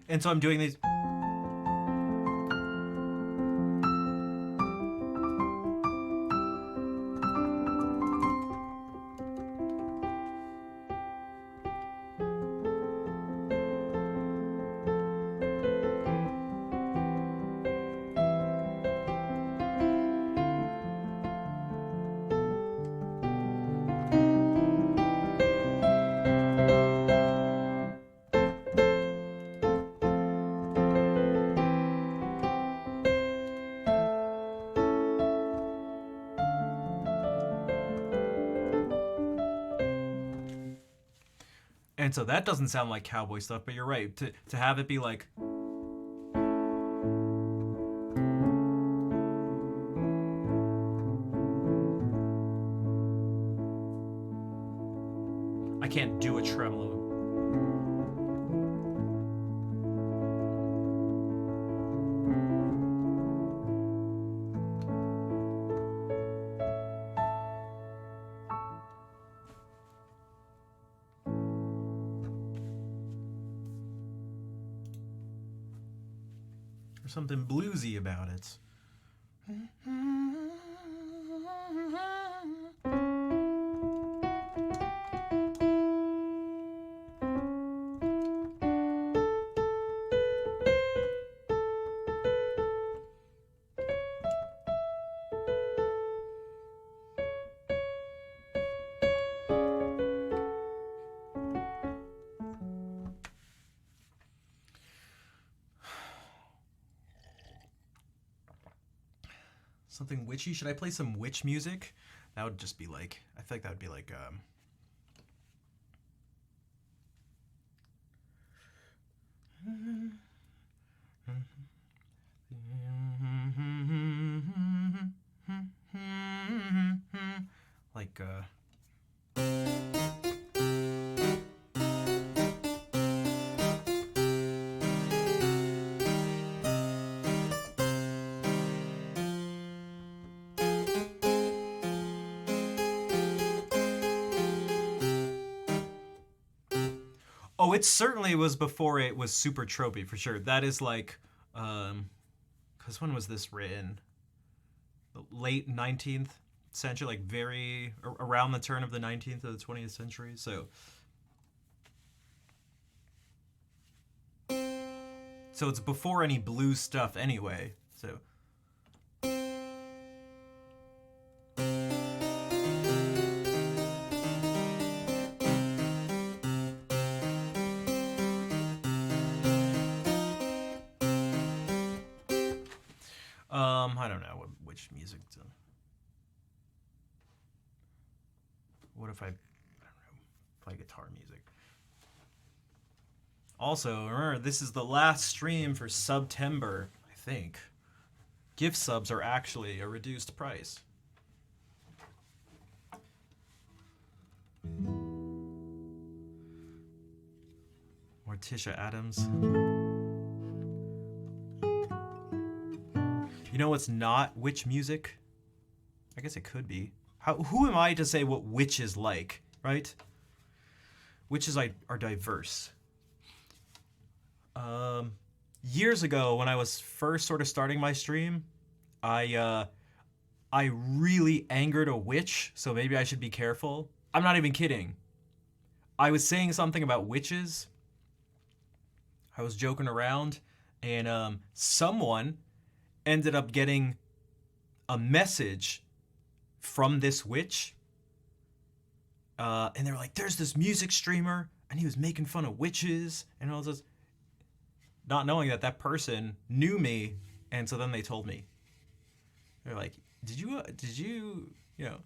and so I'm doing these. And so that doesn't sound like cowboy stuff, but you're right. To have it be like I can't do a tremolo. There's something bluesy about it. Something witchy? Should I play some witch music? That would just be like, I feel like that would be like, like, oh, it certainly was before it was super tropey, for sure. That is like, because when was this written? The late 19th century, like very around the turn of the 19th to the 20th century. So it's before any blues stuff anyway. So I don't know which music to. What if I don't know, play guitar music? Also, remember, this is the last stream for September, I think. Gift subs are actually a reduced price. Morticia Adams. You know what's not witch music? I guess it could be. Who am I to say what witches like, right? Witches are diverse. Years ago, when I was first sort of starting my stream, I really angered a witch, so maybe I should be careful. I'm not even kidding. I was saying something about witches. I was joking around, and someone ended up getting a message from this witch. And they were like, there's this music streamer and he was making fun of witches and all this, not knowing that that person knew me, and so then they told me. They're like, did you you know,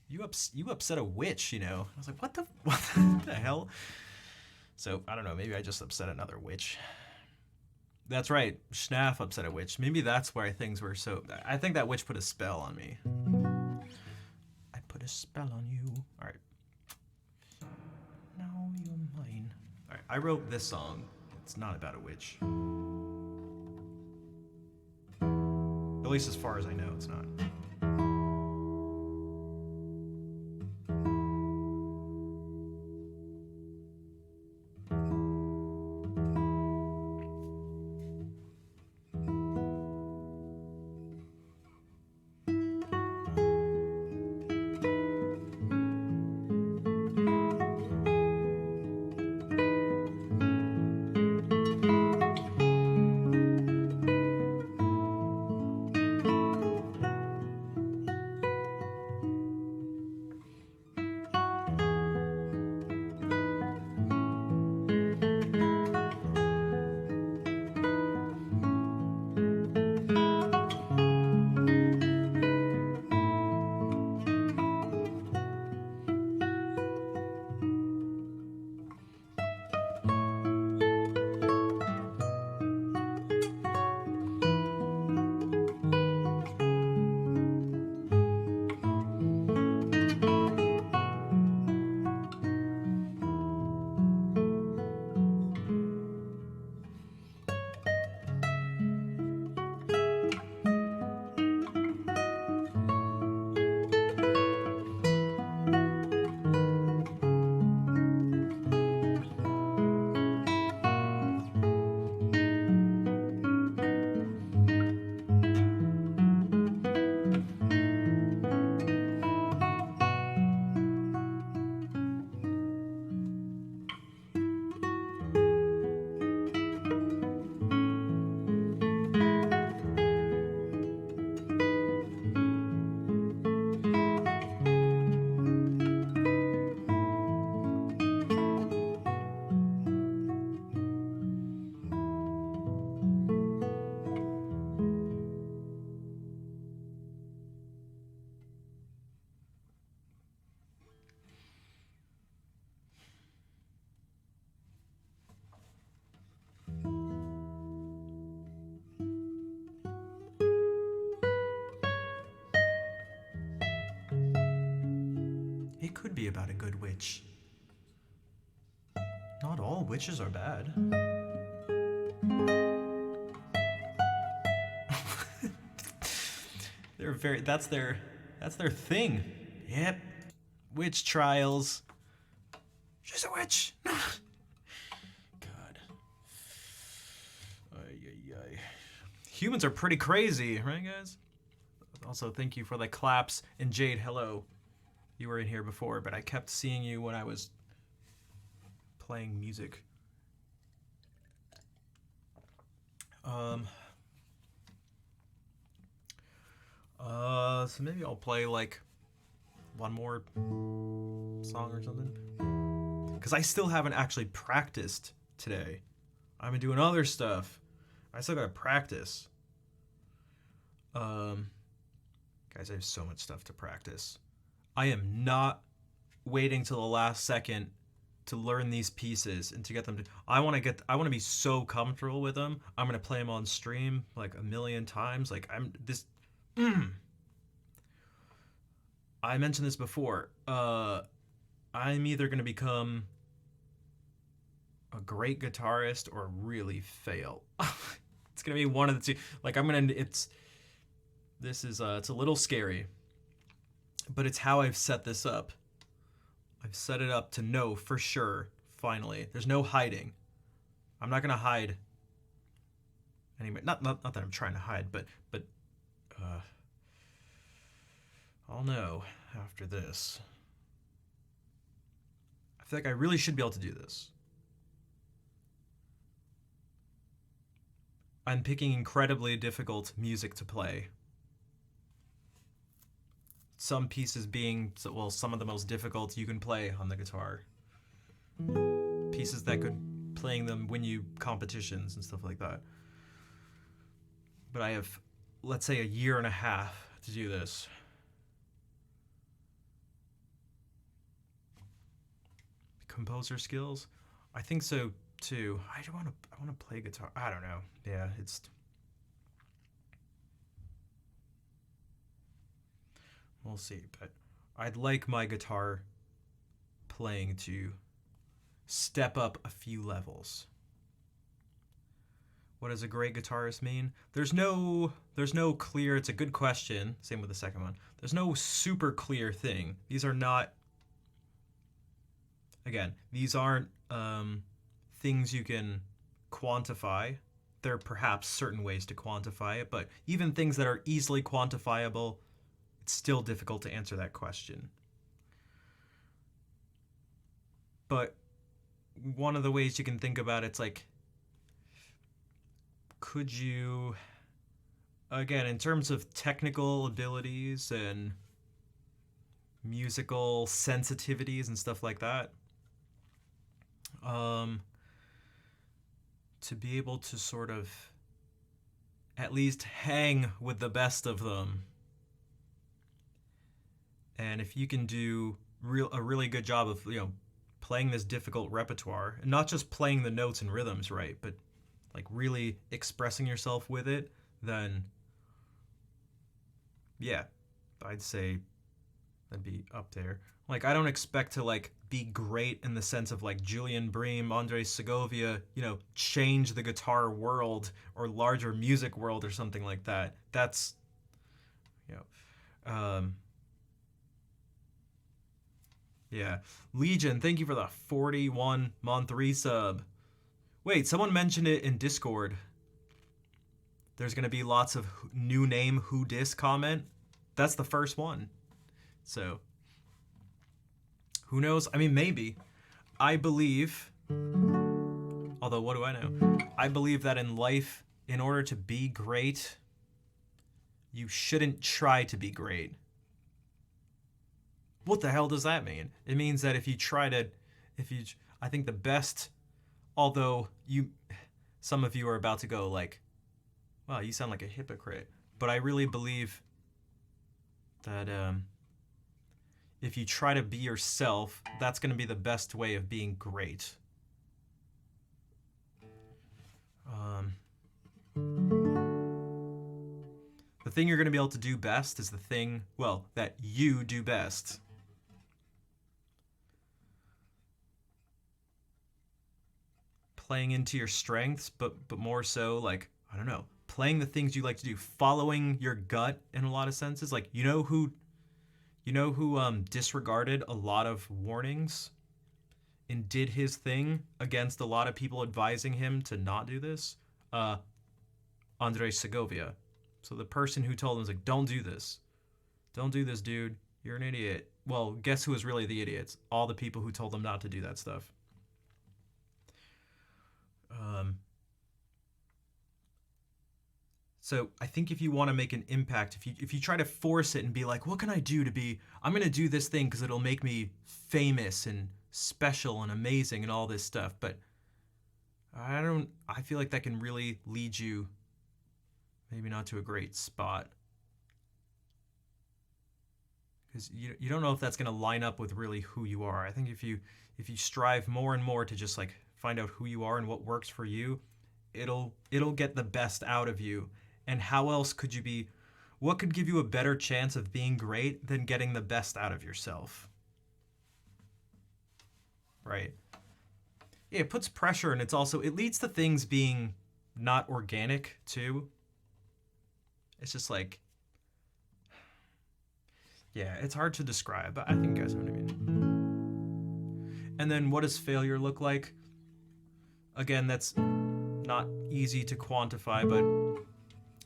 you upset a witch, you know? I was like, what the hell? So I don't know, maybe I just upset another witch. That's right, Schnaff upset a witch. Maybe that's why things were so. I think that witch put a spell on me. I put a spell on you. All right. Now you're mine. All right, I wrote this song. It's not about a witch. At least as far as I know, it's not. It could be about a good witch. Not all witches are bad. They're very that's their thing. Yep. Witch trials. She's a witch. God. Ay, ay, ay. Humans are pretty crazy, right guys? Also, thank you for the claps. And Jade, hello. You were in here before, but I kept seeing you when I was playing music. So maybe I'll play like one more song or something. Because I still haven't actually practiced today. I've been doing other stuff. I still gotta practice. Guys, I have so much stuff to practice. I am not waiting till the last second to learn these pieces and to get them to. I want to be so comfortable with them. I'm gonna play them on stream like a million times. Like I mentioned this before. I'm either gonna become a great guitarist or really fail. It's gonna be one of the two. Like it's a little scary, but it's how I've set this up. I've set it up to know for sure, finally. There's no hiding. I'm not gonna hide. Anyway, not that I'm trying to hide, but I'll know after this. I feel like I really should be able to do this. I'm picking incredibly difficult music to play. Some pieces being, well, some of the most difficult you can play on the guitar. pieces that could playing them win you competitions and stuff like that. But I have, let's say, a year and a half to do this. Composer skills? I think so too. I want to play guitar. I don't know. Yeah, it's. We'll see, but I'd like my guitar playing to step up a few levels. What does a great guitarist mean? There's no clear, it's a good question, same with the second one. There's no super clear thing. These are not, again, these aren't things you can quantify. There are perhaps certain ways to quantify it, but even things that are easily quantifiable, it's still difficult to answer that question. But one of the ways you can think about it's like, could you, again, in terms of technical abilities and musical sensitivities and stuff like that, to be able to sort of at least hang with the best of them, and if you can do a really good job of, playing this difficult repertoire, and not just playing the notes and rhythms right, but like really expressing yourself with it, then yeah, I'd say that'd be up there. Like, I don't expect to like be great in the sense of like Julian Bream, Andres Segovia, change the guitar world or larger music world or something like that. That's, yeah. Legion, thank you for the 41-month resub. Wait, someone mentioned it in Discord. There's going to be lots of new name who dis comment. That's the first one. So, who knows? I mean, maybe. I believe, although what do I know? I believe that in life, in order to be great, you shouldn't try to be great. What the hell does that mean? It means that I think the best, although some of you are about to go like, wow, you sound like a hypocrite. But I really believe that if you try to be yourself, that's going to be the best way of being great. The thing you're going to be able to do best is the thing, that you do best. Playing into your strengths, but more so like, I don't know, playing the things you like to do, following your gut in a lot of senses. Like, you know who disregarded a lot of warnings and did his thing against a lot of people advising him to not do this? Andres Segovia. So the person who told him was like, don't do this, dude, you're an idiot. Well, guess who was really the idiots? All the people who told him not to do that stuff. So I think if you want to make an impact, if you try to force it and be like, what can I do I'm going to do this thing because it'll make me famous and special and amazing and all this stuff. But I feel like that can really lead you maybe not to a great spot. Because you don't know if that's going to line up with really who you are. I think if you strive more and more to just like find out who you are and what works for you, it'll get the best out of you. And how else could you be? What could give you a better chance of being great than getting the best out of yourself? Right? Yeah, it puts pressure, and it leads to things being not organic too. It's just like, yeah, it's hard to describe, but I think you guys know what I mean. And then what does failure look like? Again, that's not easy to quantify, but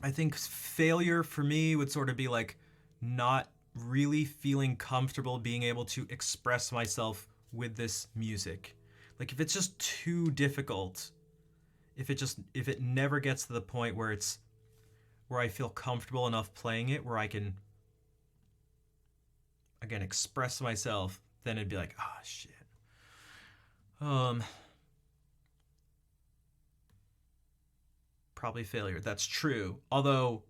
I think failure for me would sort of be like not really feeling comfortable being able to express myself with this music. Like if it's just too difficult, if it never gets to the point where I feel comfortable enough playing it, where I can, again, express myself, then it'd be like, shit. probably failure. That's true. Although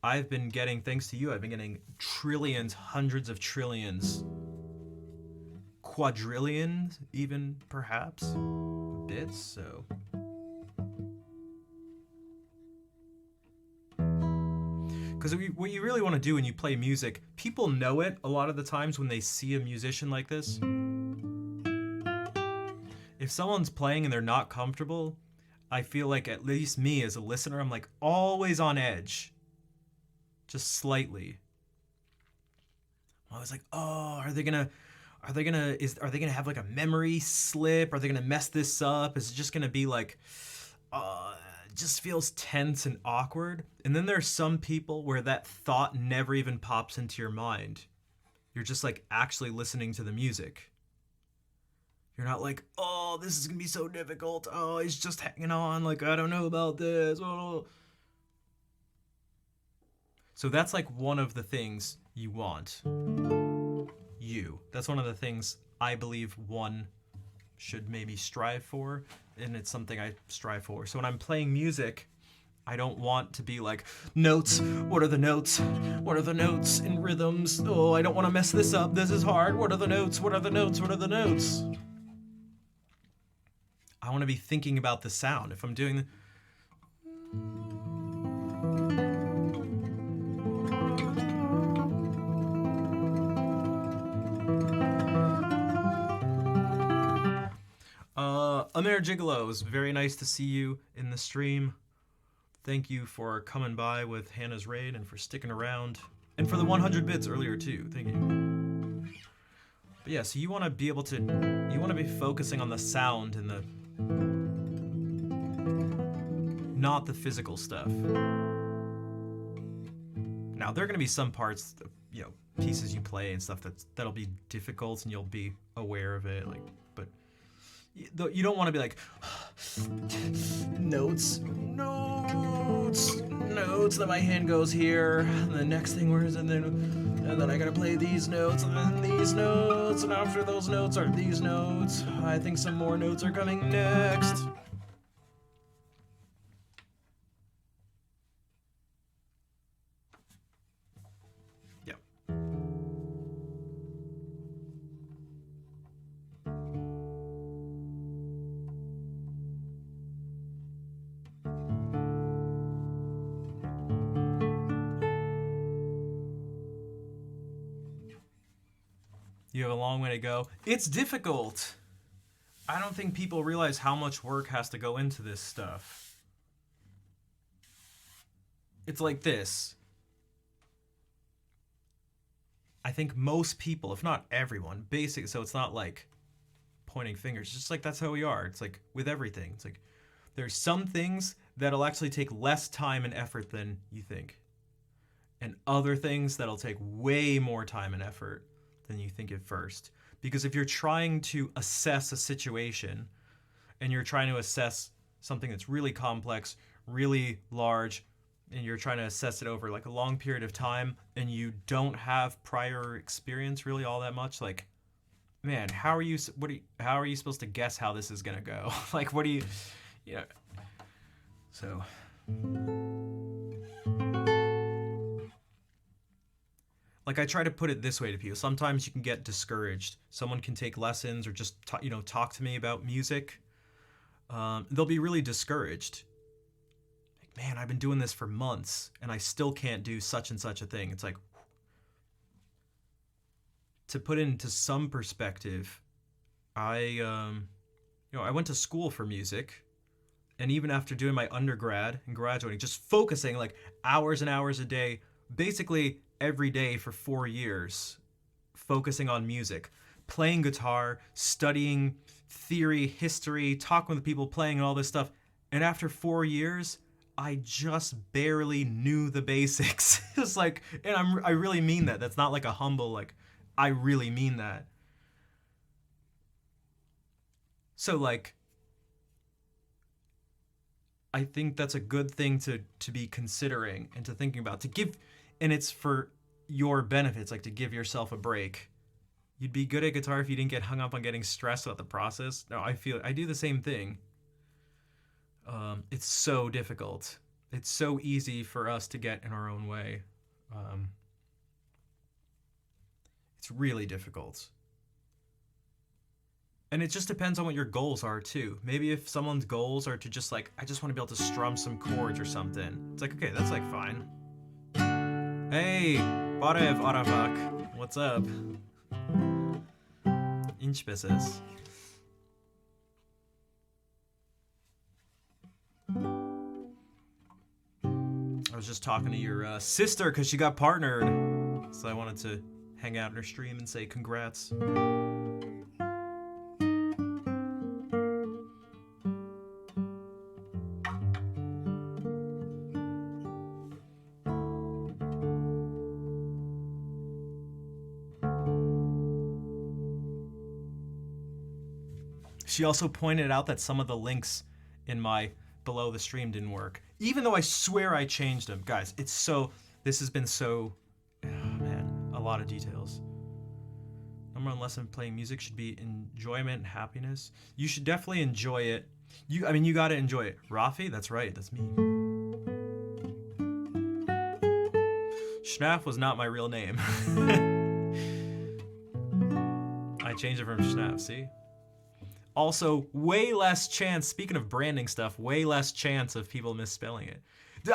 I've been getting, thanks to you, I've been getting trillions, hundreds of trillions, quadrillions, even perhaps, bits. So. Because what you really want to do when you play music, people know it a lot of the times when they see a musician like this. If someone's playing and they're not comfortable, I feel like, at least me as a listener, I'm like always on edge. Just slightly. I was like, oh, are they gonna have like a memory slip? Are they gonna mess this up? Is it just gonna be like, it just feels tense and awkward? And then there's some people where that thought never even pops into your mind. You're just like actually listening to the music. You're not like, oh, this is gonna be so difficult. Oh, he's just hanging on. Like, I don't know about this. Oh. So that's like one of the things you want. That's one of the things I believe one should maybe strive for, and it's something I strive for. So when I'm playing music, I don't want to be like, notes, what are the notes? What are the notes in rhythms? Oh, I don't want to mess this up. This is hard. What are the notes? What are the notes? What are the notes? I want to be thinking about the sound. If I'm doing the... Amer Gigolo, it was very nice to see you in the stream. Thank you for coming by with Hannah's Raid and for sticking around. And for the 100 bits earlier too, thank you. But yeah, so you want to be able to, you want to be focusing on the sound and the, not the physical stuff. Now, there are going to be some parts, you know, pieces you play and stuff that'll be difficult and you'll be aware of it, like, but you don't want to be like, notes, then my hand goes here, and the next thing where is it, and then I gotta play these notes, and then these notes, and after those notes are these notes. I think some more notes are coming next. Yeah. You have a long way to go. It's difficult. I don't think people realize how much work has to go into this stuff. It's like this. I think most people, if not everyone, so it's not like pointing fingers, it's just like that's how we are. It's like with everything. It's like there's some things that'll actually take less time and effort than you think. And other things that'll take way more time and effort than you think at first. Because if you're trying to assess a situation and you're trying to assess something that's really complex, really large, and you're trying to assess it over like a long period of time and you don't have prior experience really all that much, like, man, how are you supposed to guess how this is going to go? Like, what do you know, so like I try to put it this way to people. Sometimes you can get discouraged. Someone can take lessons or just talk to me about music. They'll be really discouraged. Like, man, I've been doing this for months and I still can't do such and such a thing. It's like, to put into some perspective, I went to school for music, and even after doing my undergrad and graduating, just focusing like hours and hours a day, basically every day for 4 years, focusing on music, playing guitar, studying theory, history, talking with people, playing all this stuff. And after 4 years, I just barely knew the basics. It's like, and I really mean that. That's not like a humble, like, I really mean that. So like, I think that's a good thing to be considering and to thinking about, to give. And it's for your benefits, like to give yourself a break. You'd be good at guitar if you didn't get hung up on getting stressed about the process. No, I do the same thing. It's so difficult. It's so easy for us to get in our own way. It's really difficult. And it just depends on what your goals are too. Maybe if someone's goals are to just like, I just want to be able to strum some chords or something. It's like, okay, that's like fine. Hey, Barev Aravak, what's up? Inch business. I was just talking to your sister because she got partnered. So I wanted to hang out in her stream and say congrats. She also pointed out that some of the links in my below the stream didn't work. Even though I swear I changed them. Guys, it's so... This has been so... Oh, man. A lot of details. Number one lesson playing music should be enjoyment and happiness. You should definitely enjoy it. You gotta enjoy it. Rafi? That's right. That's me. Schnaff was not my real name. I changed it from Schnaff, see? Also, way less chance, speaking of branding stuff, way less chance of people misspelling it.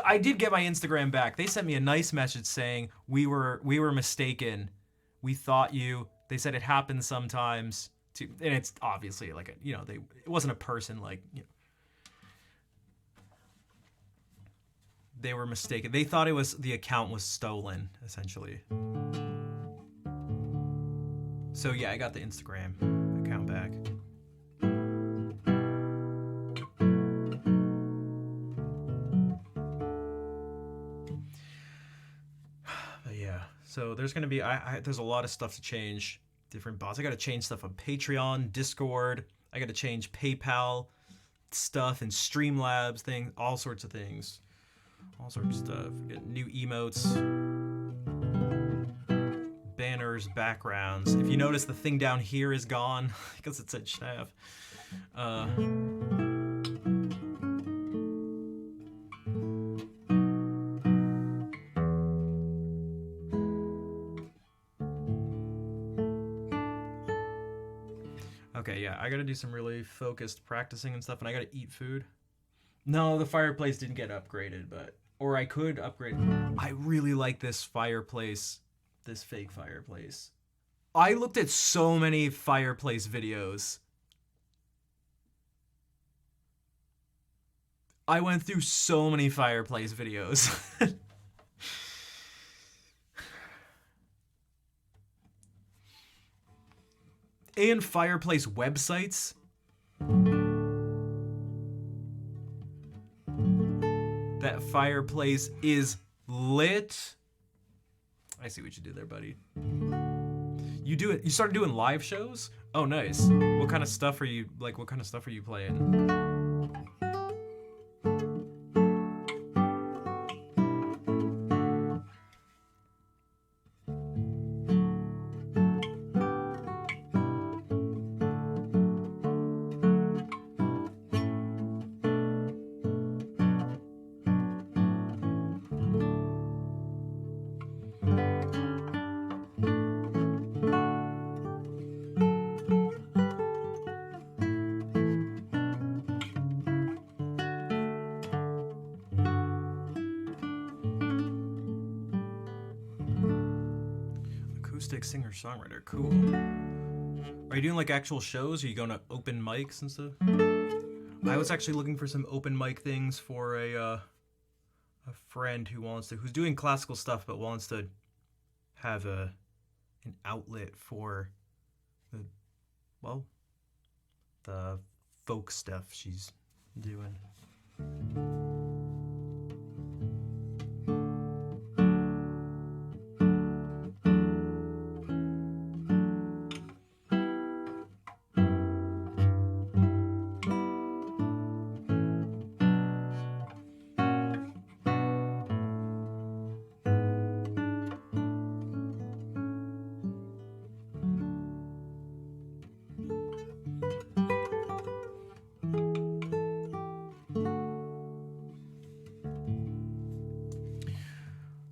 I did get my Instagram back. They sent me a nice message saying, we were mistaken. We thought you. They said it happens sometimes. And it's obviously like, it wasn't a person like, they were mistaken. They thought the account was stolen, essentially. So yeah, I got the Instagram account back. So there's gonna be there's a lot of stuff to change. Different bots. I gotta change stuff on Patreon, Discord. I gotta change PayPal stuff and Streamlabs thing, all sorts of things, all sorts of stuff. Get new emotes, banners, backgrounds. If you notice, the thing down here is gone because it said Schnaff. Okay, yeah, I gotta do some really focused practicing and stuff, and I gotta eat food. No, the fireplace didn't get upgraded, or I could upgrade. I really like this fireplace, this fake fireplace. I looked at so many fireplace videos. I went through so many fireplace videos. And fireplace websites. That fireplace is lit. I see what you did there, buddy. You started doing live shows? Oh, nice. What kind of stuff are you playing? Singer-songwriter, cool. Are you doing like actual shows? Are you going to open mics and stuff? I was actually looking for some open mic things for a friend who's doing classical stuff but wants to have an outlet for the folk stuff she's doing.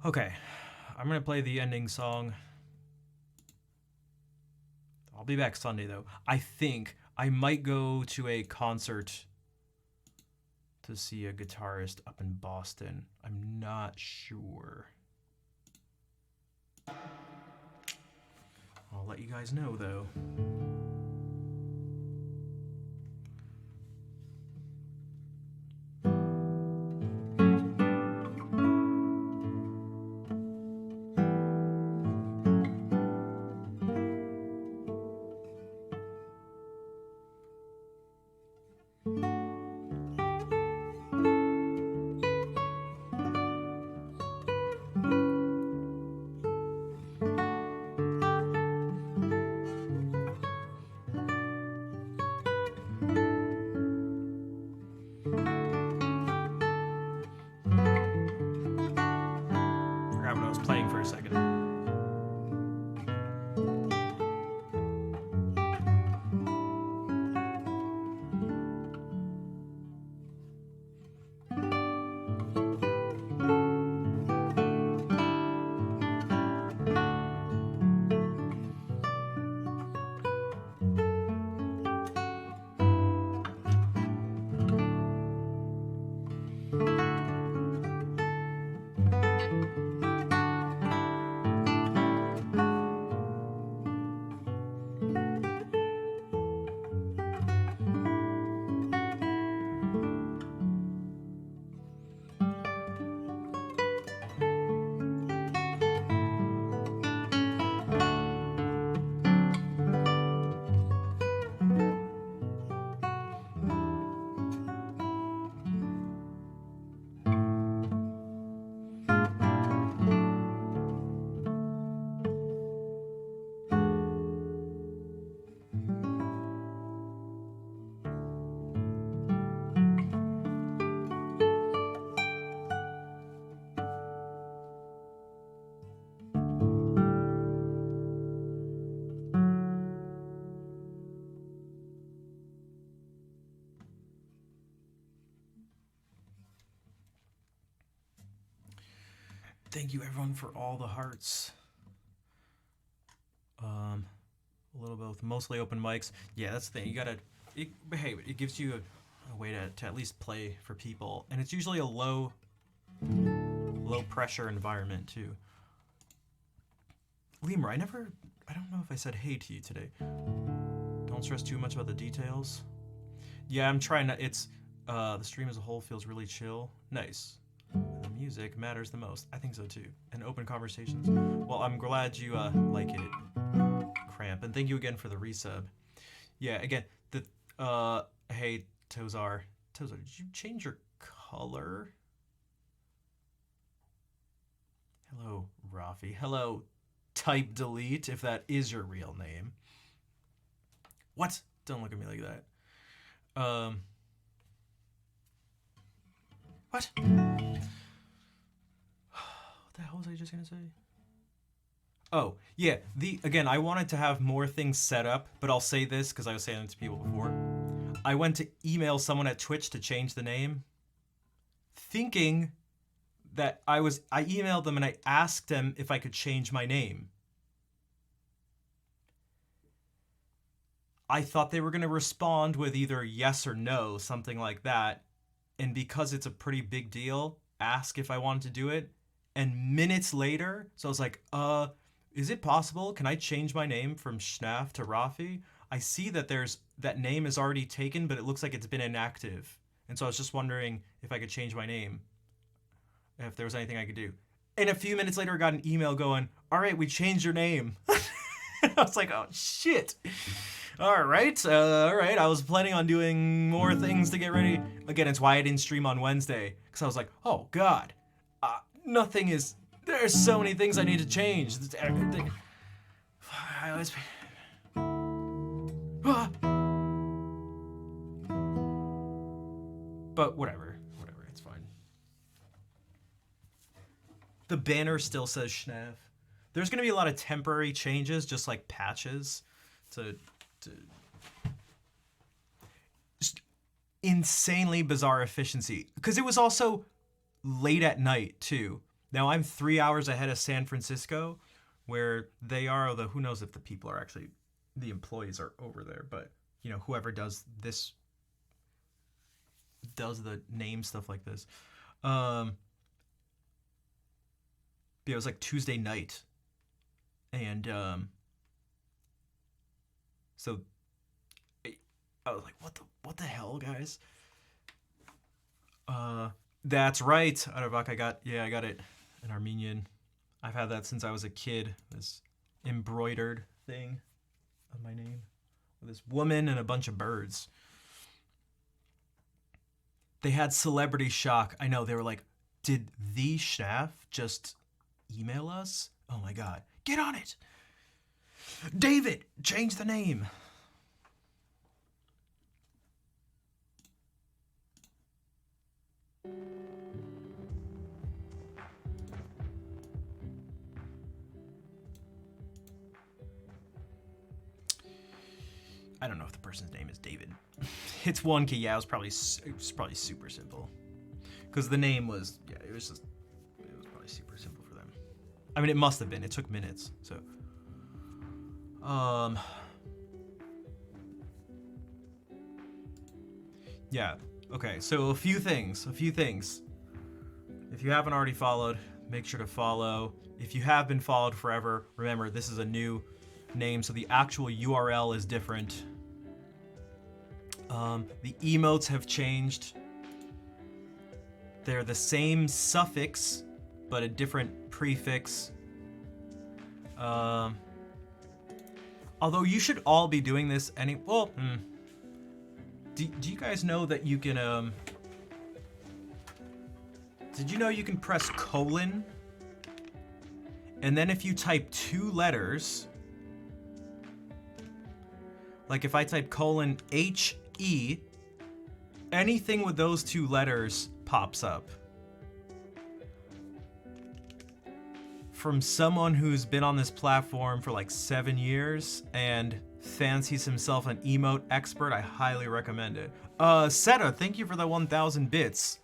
Okay, I'm gonna play the ending song. I'll be back Sunday though. I think I might go to a concert to see a guitarist up in Boston. I'm not sure. I'll let you guys know though. Forgot what I was playing for a second. Thank you everyone for all the hearts. A little both, mostly open mics. Yeah, that's the thing. You gotta. Hey, it gives you a way to at least play for people, and it's usually a low pressure environment too. Lemur, I don't know if I said hey to you today. Don't stress too much about the details. Yeah, I'm trying to. It's the stream as a whole feels really chill. Nice. The music matters the most. I think so too. And open conversations. Well, I'm glad you like it, Cramp. And thank you again for the resub. Yeah, again, hey, Tozar, did you change your color? Hello, Rafi. Hello, Type Delete, if that is your real name. What? Don't look at me like that. What? What the hell was I just gonna say? Oh, yeah, again, I wanted to have more things set up, but I'll say this because I was saying it to people before. I went to email someone at Twitch to change the name, thinking that I emailed them and I asked them if I could change my name. I thought they were going to respond with either yes or no, something like that. And because it's a pretty big deal, ask if I wanted to do it. And minutes later, so I was like, is it possible? Can I change my name from Schnaf to Rafi? I see that that name is already taken, but it looks like it's been inactive. And so I was just wondering if I could change my name, if there was anything I could do. And a few minutes later, I got an email going, all right, we changed your name. I was like, oh, shit. All right. I was planning on doing more things to get ready. Again, it's why I didn't stream on Wednesday, because I was like, oh, God. There's so many things I need to change. But whatever, it's fine. The banner still says Schnaf. There's going to be a lot of temporary changes, just like patches, to just insanely bizarre efficiency. Because it was also late at night, too. Now I'm 3 hours ahead of San Francisco, where they are. Although who knows if the people are actually, the employees are over there. But you know, whoever does this, does the name stuff like this. Yeah, it was like Tuesday night, and so I was like, what the hell, guys? That's right, Arabak. I got it in Armenian. I've had that since I was a kid. This embroidered thing of my name with this woman and a bunch of birds. They had celebrity shock. I know, they were like, did the Schnaf just email us? Oh my god. Get on it! David, change the name. I don't know if the person's name is David. It's 1K. Yeah, it was probably super simple, because the name was, yeah, it was probably super simple for them. I mean, it must have been. It took minutes. So, yeah. Okay. So a few things. If you haven't already followed, make sure to follow. If you have been followed forever, remember this is a new name, so the actual URL is different. The emotes have changed. They're the same suffix, but a different prefix. Although you should all be doing this do you guys know that you can, did you know you can press colon? And then if you type 2 letters, like if I type colon HE, anything with those 2 letters pops up. From someone who's been on this platform for like 7 years and fancies himself an emote expert, I highly recommend it. Seta, thank you for the 1,000 bits.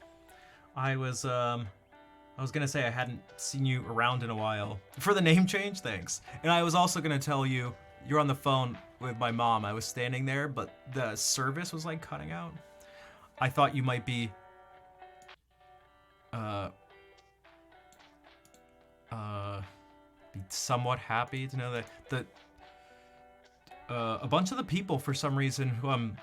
I was gonna say I hadn't seen you around in a while. For the name change, thanks. And I was also gonna tell you, you're on the phone with my mom. I was standing there, but the service was like cutting out. I thought you might be be somewhat happy to know that a bunch of the people, for some reason, who I'm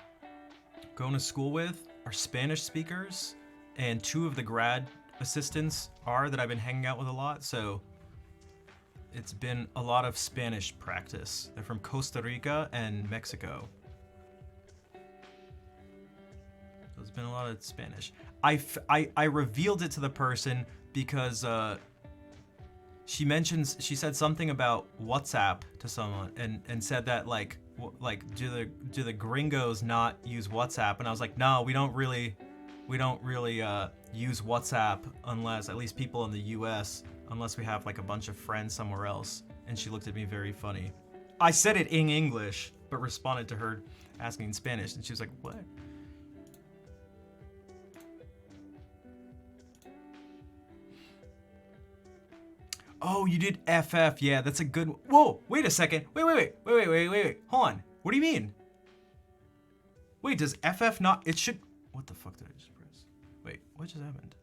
going to school with are Spanish speakers, and 2 of the grad assistants are that I've been hanging out with a lot, so it's been a lot of Spanish practice. They're from Costa Rica and Mexico. There's been a lot of Spanish. I revealed it to the person because she said something about WhatsApp to someone and said that like do the gringos not use WhatsApp? And I was like, no, we don't really use WhatsApp unless, at least people in the US, unless we have like a bunch of friends somewhere else. And she looked at me very funny. I said it in English, but responded to her asking in Spanish, and she was like, what? Oh, you did FF. Yeah, that's a good one. Whoa, wait a second. Wait. Hold on. What do you mean? Wait, does FF not, it should, what the fuck did I just press? Wait, what just happened?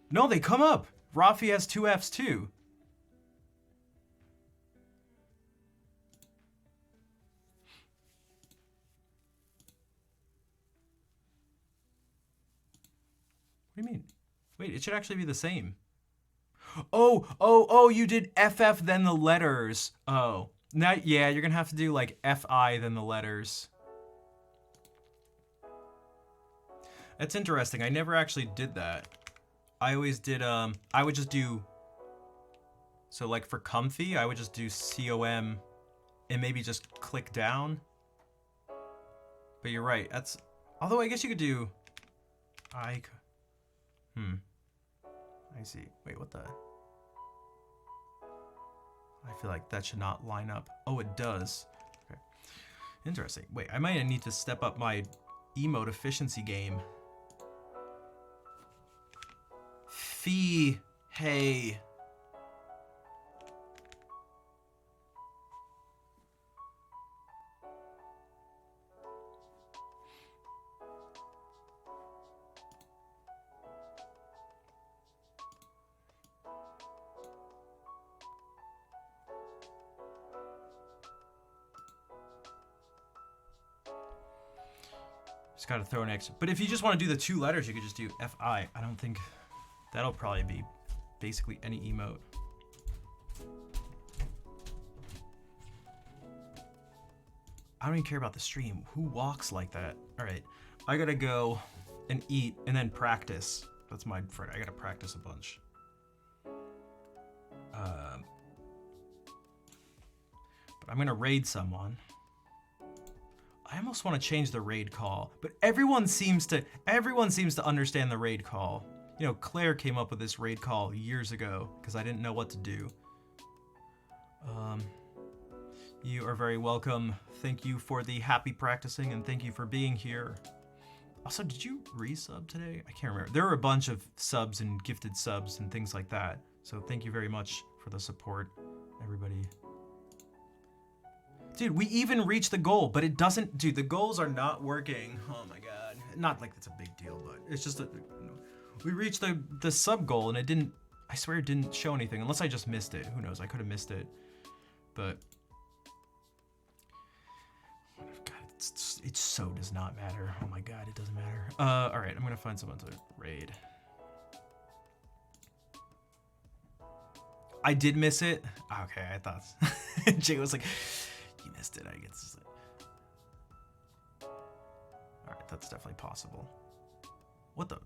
No, they come up. Rafi has 2 Fs too. What do you mean? Wait, it should actually be the same. Oh, you did FF then the letters. Oh. Now, yeah, you're gonna have to do like FI then the letters. That's interesting. I never actually did that. I always did, I would just do, so like for comfy, I would just do COM and maybe just click down. But you're right, that's, although I guess you could do, I see. Wait, what the? I feel like that should not line up. Oh, it does. Okay. Interesting. Wait, I might need to step up my emote efficiency game. Fee, hey. Just gotta throw an X. But if you just want to do the 2 letters, you could just do FI. I don't think that'll probably be basically any emote. I don't even care about the stream. Who walks like that? All right, I gotta go and eat and then practice. That's my Friday. I gotta practice a bunch. But I'm gonna raid someone. I almost want to change the raid call, but everyone seems to understand the raid call. You know, Claire came up with this raid call years ago because I didn't know what to do. You are very welcome. Thank you for the happy practicing and thank you for being here. Also, did you resub today? I can't remember. There were a bunch of subs and gifted subs and things like that. So thank you very much for the support, everybody. Dude, we even reached the goal, but it doesn't, dude, the goals are not working. Oh my God. Not like it's a big deal, but it's just we reached the sub goal and it didn't, I swear it didn't show anything unless I just missed it. Who knows? I could have missed it, but God, it so does not matter. Oh my God, it doesn't matter. All right, I'm gonna find someone to raid. I did miss it. Okay, I thought Jay was like, you missed it, I guess. Alright, that's definitely possible. What the?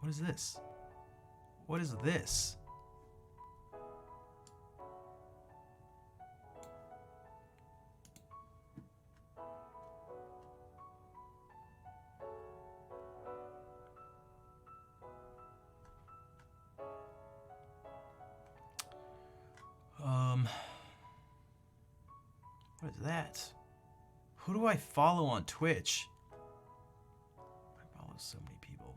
What is this? What is this? What is that? Who do I follow on Twitch? I follow so many people.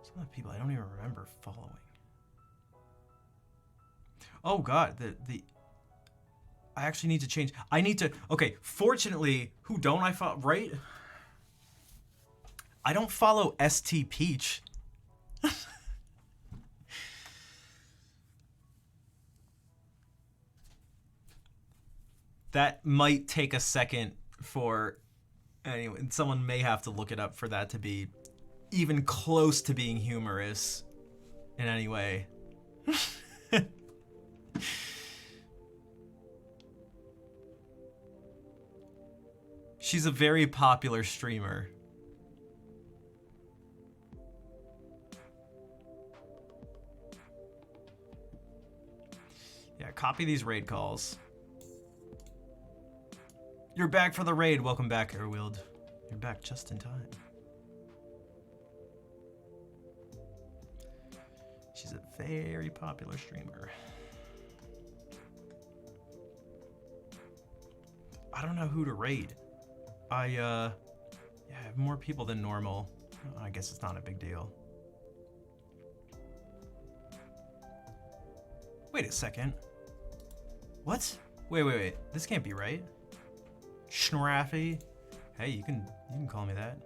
Some of the people I don't even remember following. Oh God, I actually need to change. I need to, okay, fortunately, who don't I follow, right? I don't follow ST Peach. That might take a second for anyone. Someone may have to look it up for that to be even close to being humorous in any way. She's a very popular streamer. Yeah, copy these raid calls. You're back for the raid. Welcome back, Airwield. You're back just in time. She's a very popular streamer. I don't know who to raid. I have more people than normal. I guess it's not a big deal. Wait a second. What? Wait. This can't be right. Schnaffy. Hey, you can call me that.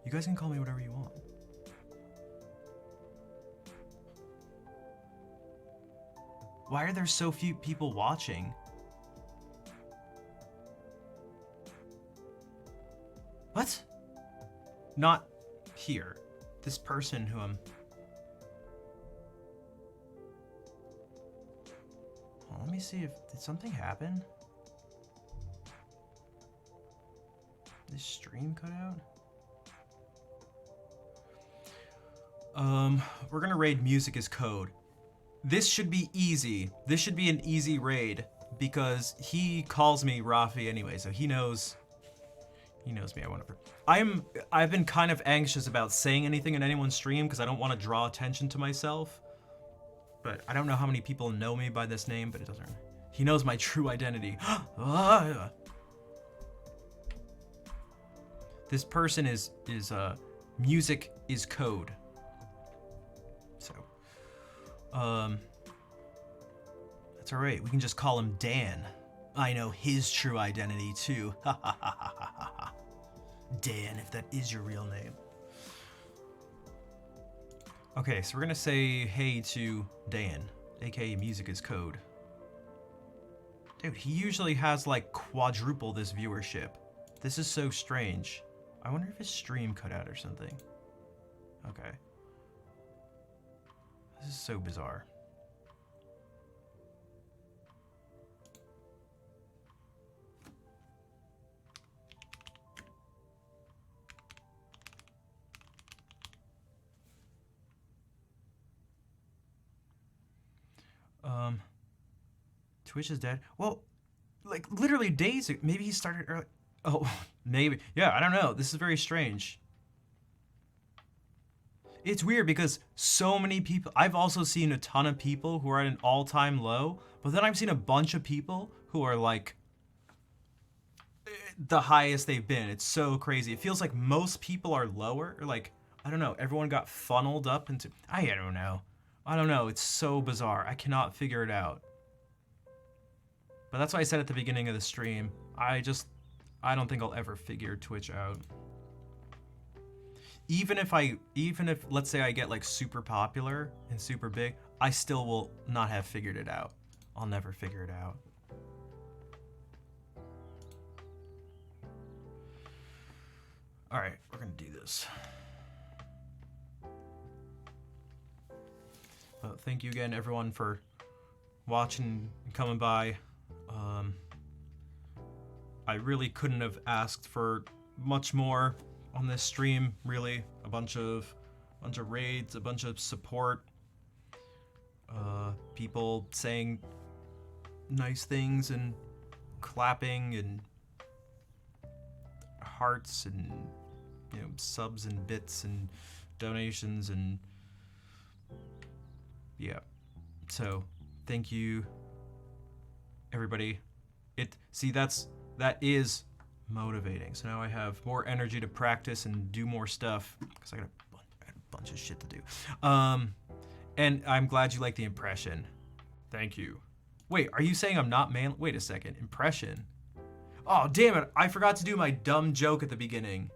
You guys can call me whatever you want. Why are there so few people watching? What? Not here. This person who I'm... Well, let me see if... Did something happen? This stream cut out? We're gonna raid Music is Code. This should be easy. This should be an easy raid because he calls me Rafi anyway, so he knows me. I've been kind of anxious about saying anything in anyone's stream because I don't want to draw attention to myself. But I don't know how many people know me by this name, but it doesn't. He knows my true identity. This person is music is code. So, that's all right. We can just call him Dan. I know his true identity too. Ha ha ha ha ha ha. Dan, if that is your real name. Okay, so we're gonna say hey to Dan, aka Music is Code. Dude, he usually has like quadruple this viewership. This is so strange. I wonder if his stream cut out or something. Okay. This is so bizarre. Twitch is dead. Well, like literally days ago. Maybe he started early. Oh, maybe. Yeah, I don't know. This is very strange. It's weird because so many people, I've also seen a ton of people who are at an all-time low, but then I've seen a bunch of people who are like the highest they've been. It's so crazy. It feels like most people are lower, or like, I don't know, everyone got funneled up into, I don't know. I don't know. It's so bizarre. I cannot figure it out. But that's why I said at the beginning of the stream, I don't think I'll ever figure Twitch out. Even if let's say I get like super popular and super big, I still will not have figured it out. I'll never figure it out. All right, we're gonna do this. Thank you again, everyone, for watching and coming by. I really couldn't have asked for much more on this stream. Really, a bunch of raids, a bunch of support, people saying nice things and clapping and hearts and subs and bits and donations and yeah. So thank you, everybody. That is motivating. So now I have more energy to practice and do more stuff because I got a bunch of shit to do. And I'm glad you like the impression. Thank you. Wait, are you saying I'm not man? Wait a second. Impression. Oh, damn it. I forgot to do my dumb joke at the beginning.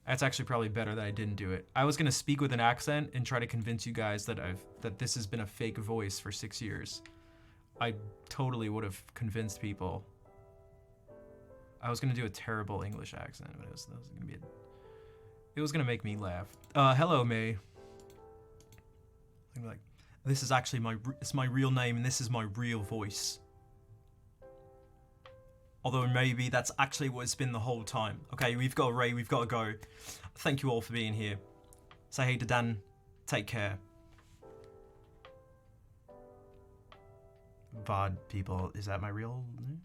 That's actually probably better that I didn't do it. I was going to speak with an accent and try to convince you guys that this has been a fake voice for 6 years. I totally would have convinced people. I was gonna do a terrible English accent, but it was gonna make me laugh. Hello, May. I'm like, this is actually my real name, and this is my real voice. Although maybe that's actually what it's been the whole time. Okay, we've got a raid, we've got to go. Thank you all for being here. Say hey to Dan. Take care. VOD people, is that my real name?